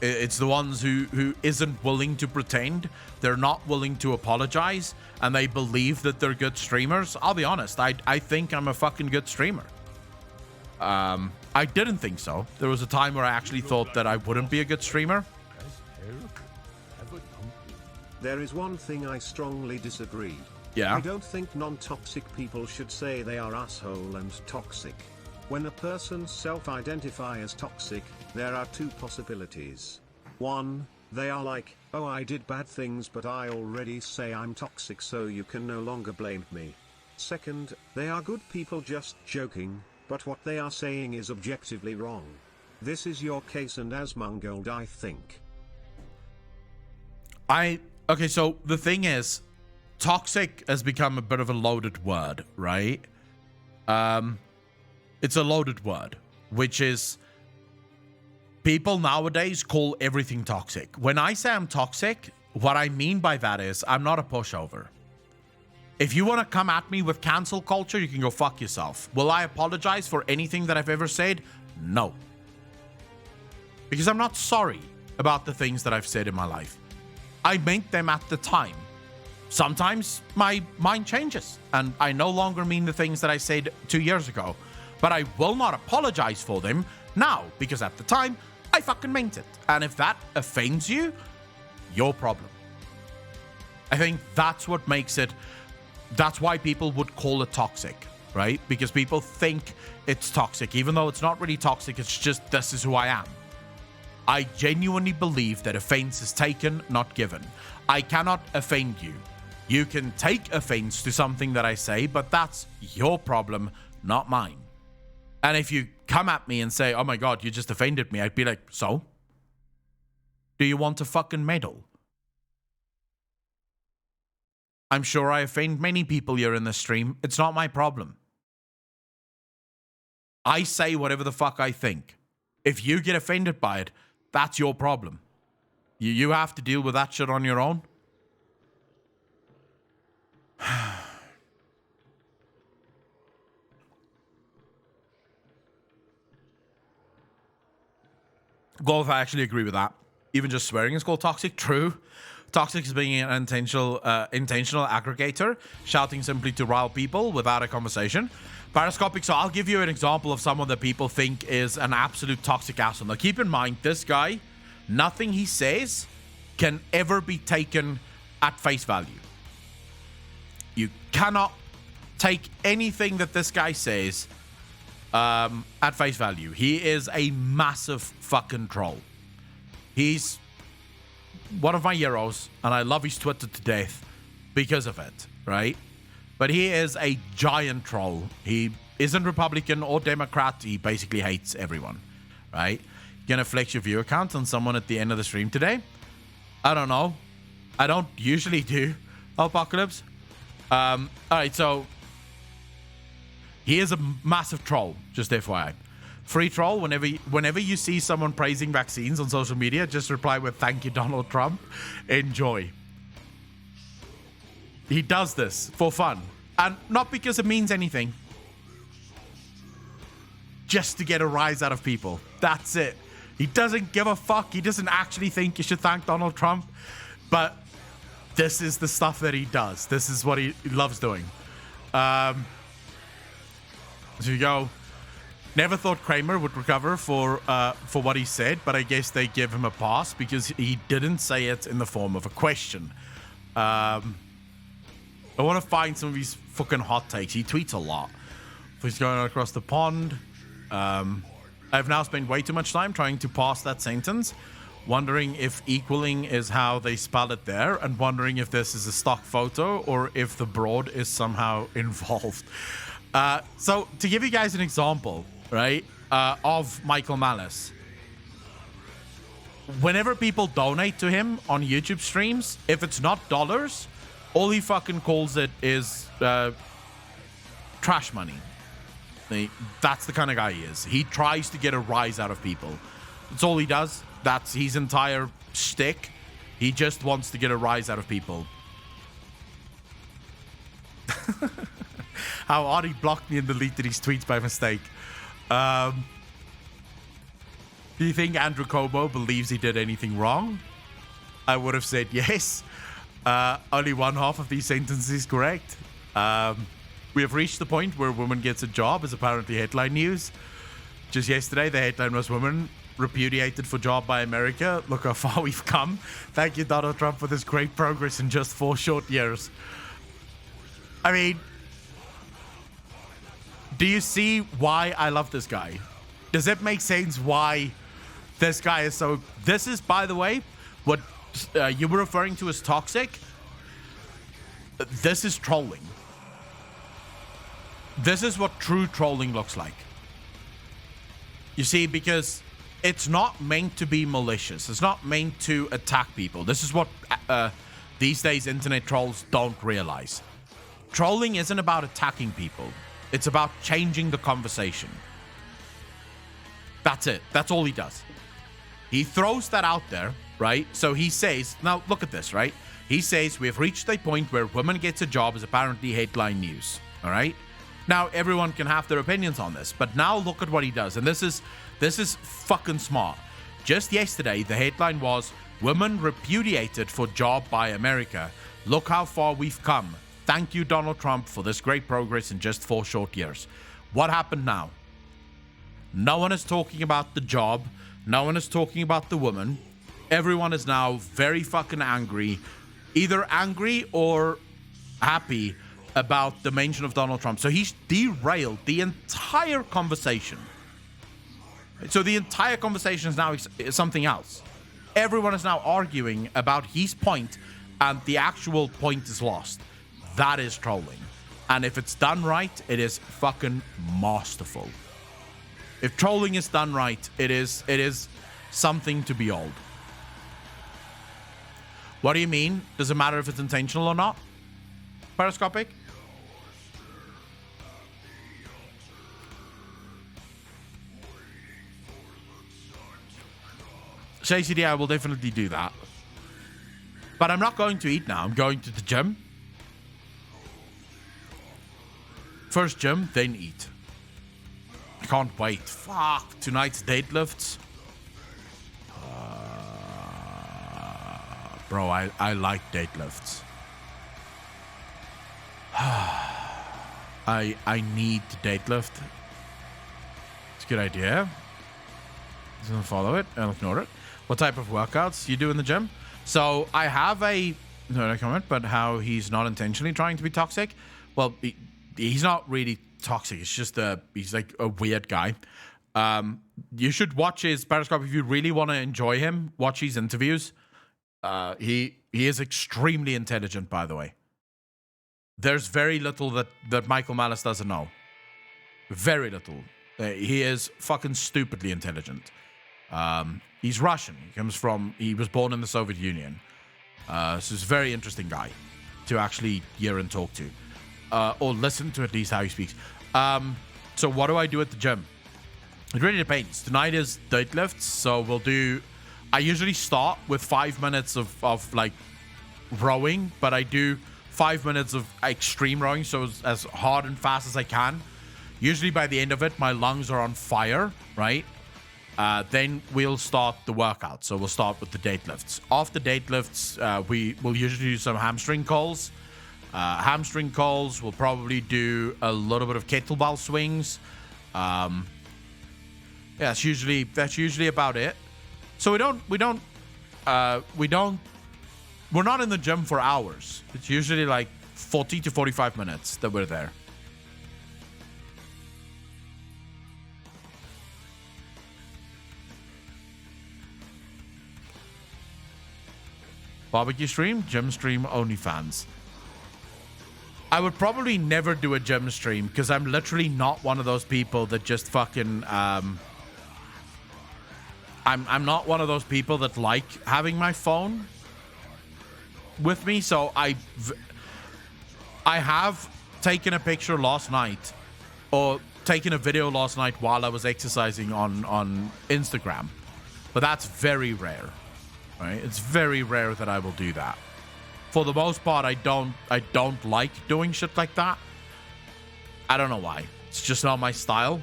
It's the ones who isn't willing to pretend. They're not willing to apologize. And they believe that they're good streamers. I'll be honest. I think I'm a fucking good streamer. I didn't think so. There was a time where I actually thought that I wouldn't be a good streamer. There is one thing I strongly disagree. Yeah. I don't think non-toxic people should say they are asshole and toxic. When a person self-identify as toxic, there are two possibilities. One, they are like, oh, I did bad things but I already say I'm toxic so you can no longer blame me. Second, they are good people just joking, but what they are saying is objectively wrong. This is your case and Asmongold, I think. Okay, so the thing is, toxic has become a bit of a loaded word, right? It's a loaded word, which is people nowadays call everything toxic. When I say I'm toxic, what I mean by that is I'm not a pushover. If you want to come at me with cancel culture, you can go fuck yourself. Will I apologize for anything that I've ever said? No. Because I'm not sorry about the things that I've said in my life. I meant them at the time. Sometimes my mind changes and I no longer mean the things that I said 2 years ago. But I will not apologize for them now because at the time, I fucking meant it. And if that offends you, your problem. I think that's what makes it. That's why people would call it toxic, right? Because people think it's toxic, even though it's not really toxic. It's just, this is who I am. I genuinely believe that offense is taken, not given. I cannot offend you. You can take offense to something that I say, but that's your problem, not mine. And if you come at me and say, oh my God, you just offended me, I'd be like, so? Do you want a fucking medal? I'm sure I offend many people here in this stream. It's not my problem. I say whatever the fuck I think. If you get offended by it, that's your problem. You have to deal with that shit on your own. Golf, I actually agree with that. Even just swearing is called toxic. True. Toxic is being an intentional aggregator, shouting simply to rile people without a conversation. Parascopic, so I'll give you an example of someone that people think is an absolute toxic asshole. Now keep in mind, this guy, nothing he says can ever be taken at face value. You cannot take anything that this guy says at face value. He is a massive fucking troll. He's one of my heroes, and I love his Twitter to death because of it, right? But he is a giant troll. He isn't Republican or Democrat. He basically hates everyone, right? You're gonna flex your viewer count on someone at the end of the stream today? I don't know. I don't usually do Apocalypse. All right, so he is a massive troll, just FYI. Free troll, whenever you see someone praising vaccines on social media, just reply with thank you, Donald Trump. Enjoy. He does this for fun. And not because it means anything. Just to get a rise out of people. That's it. He doesn't give a fuck. He doesn't actually think you should thank Donald Trump. But this is the stuff that he does. This is what he loves doing. So you go. Never thought Kramer would recover for what he said, but I guess they give him a pass because he didn't say it in the form of a question. I want to find some of these fucking hot takes. He tweets a lot. He's going across the pond. I've now spent way too much time trying to pass that sentence, wondering if equaling is how they spell it there, and wondering if this is a stock photo or if the broad is somehow involved. So to give you guys an example, right, of Michael Malice. Whenever people donate to him on YouTube streams, if it's not dollars, all he fucking calls it is trash money. That's the kind of guy he is. He tries to get a rise out of people. That's all he does. That's his entire shtick. He just wants to get a rise out of people. How Ari blocked me and deleted his tweets by mistake. Do you think Andrew Cuomo believes he did anything wrong? I would have said yes. Only one half of these sentences is correct. We have reached the point where woman gets a job is apparently headline news. Just yesterday, the headline was woman repudiated for job by America. Look how far we've come. Thank you, Donald Trump, for this great progress in just 4 short years. I mean, do you see why I love this guy? Does it make sense why this guy is so... This is, by the way, what you were referring to as toxic. This is trolling. This is what true trolling looks like. You see, because it's not meant to be malicious. It's not meant to attack people. This is what these days internet trolls don't realize. Trolling isn't about attacking people. It's about changing the conversation. That's it. That's all he does. He throws that out there right? So he says, now look at this, right? He says, we've reached a point where women gets a job is apparently headline news, all right? Now, everyone can have their opinions on this, but now look at what he does. And this is fucking smart. Just yesterday, the headline was, women repudiated for job by America. Look how far we've come. Thank you, Donald Trump, for this great progress in just 4 short years. What happened now? No one is talking about the job. No one is talking about the woman. Everyone is now very fucking angry. Either angry or happy about the mention of Donald Trump. So he's derailed the entire conversation. So the entire conversation is now something else. Everyone is now arguing about his point, and the actual point is lost. That is trolling. And if it's done right, it is fucking masterful. If trolling is done right, it is something to behold. What do you mean? Does it matter if it's intentional or not? Periscopic? JCD, I will definitely do that. But I'm not going to eat now. I'm going to the gym. First gym, then eat. I can't wait. Fuck. Tonight's deadlifts. Bro, I like deadlifts. I need to deadlift. It's a good idea. Just gonna follow it. I'll ignore it. What type of workouts you do in the gym? So I have no comment, but how he's not intentionally trying to be toxic. Well, he's not really toxic. It's just he's like a weird guy. You should watch his Periscope if you really want to enjoy him. Watch his interviews. He is extremely intelligent, by the way. There's very little that Michael Malice doesn't know. Very little. He is fucking stupidly intelligent. He's Russian. He was born in the Soviet Union. So he's a very interesting guy to actually hear and talk to. Or listen to at least how he speaks. So what do I do at the gym? It really depends. Tonight is deadlifts, so I usually start with 5 minutes of like rowing, but I do 5 minutes of extreme rowing, so as hard and fast as I can. Usually by the end of it, my lungs are on fire, right? Then we'll start the workout. So we'll start with the deadlifts. After deadlifts, we will usually do some hamstring curls. Hamstring curls, we'll probably do a little bit of kettlebell swings. Yeah, that's usually about it. So we're not in the gym for hours. It's usually like 40 to 45 minutes that we're there. Barbecue stream, gym stream, OnlyFans. I would probably never do a gym stream because I'm literally not one of those people that just fucking I'm not one of those people that like having my phone with me, so I have taken a picture last night or taken a video last night while I was exercising on Instagram, but that's very rare, right? It's very rare that I will do that. For the most part, I don't like doing shit like that. I don't know why. It's just not my style.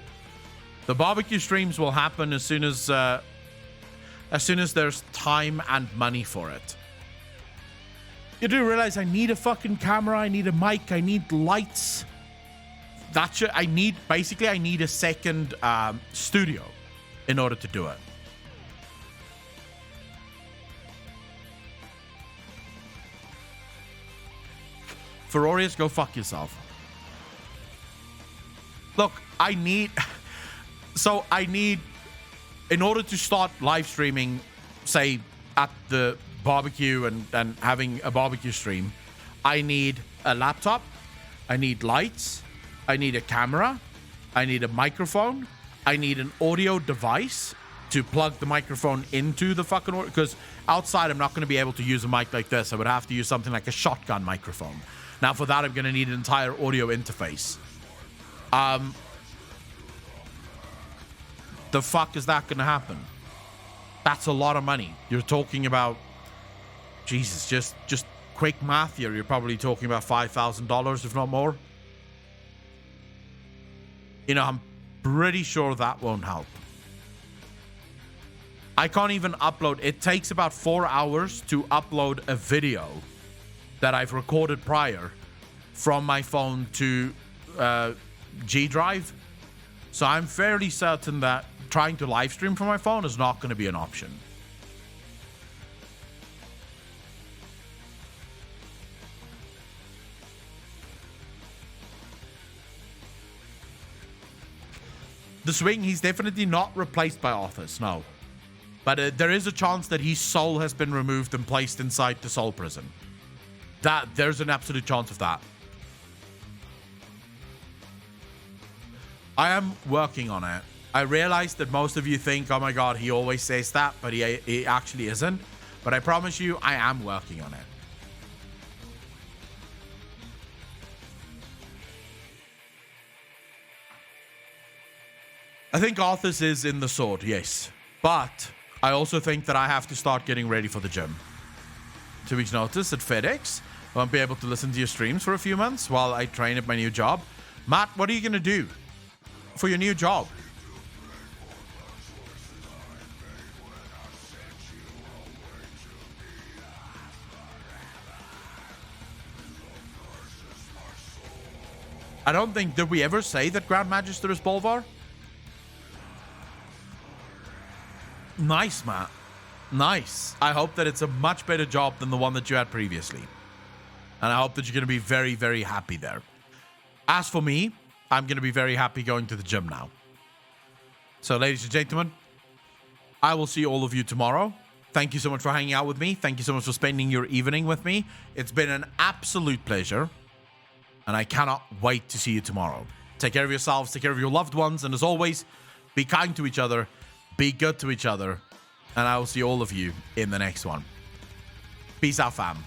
The barbecue streams will happen as soon as there's time and money for it. You do realize I need a fucking camera, I need a mic, I need lights. That shit, I need a second studio in order to do it. Ferorius, go fuck yourself. Look, in order to start live streaming, say at the barbecue and having a barbecue stream, I need a laptop, I need lights, I need a camera, I need a microphone, I need an audio device to plug the microphone into the fucking audio, because outside I'm not going to be able to use a mic like this. I would have to use something like a shotgun microphone. Now for that, I'm going to need an entire audio interface. The fuck is that going to happen? That's a lot of money. You're talking about, Jesus, just quick math here. You're probably talking about $5,000, if not more. You know, I'm pretty sure that won't help. I can't even upload. It takes about 4 hours to upload a video that I've recorded prior from my phone to G Drive. So I'm fairly certain that trying to live stream from my phone is not going to be an option. The Swing, he's definitely not replaced by Arthas, no. But there is a chance that his soul has been removed and placed inside the soul prison. There's an absolute chance of that. I am working on it. I realize that most of you think, oh my god, he always says that, but he actually isn't. But I promise you, I am working on it. I think Arthas is in the sword, yes. But I also think that I have to start getting ready for the gym. 2 weeks notice at FedEx. I won't be able to listen to your streams for a few months while I train at my new job. Matt, what are you going to do for your new job? I don't think, did we ever say that Grand Magister is Bolvar? Nice, Matt. Nice. I hope that it's a much better job than the one that you had previously. And I hope that you're going to be very, very happy there. As for me, I'm going to be very happy going to the gym now. So, ladies and gentlemen, I will see all of you tomorrow. Thank you so much for hanging out with me. Thank you so much for spending your evening with me. It's been an absolute pleasure. And I cannot wait to see you tomorrow. Take care of yourselves, take care of your loved ones, and as always, be kind to each other, be good to each other, and I will see all of you in the next one. Peace out, fam.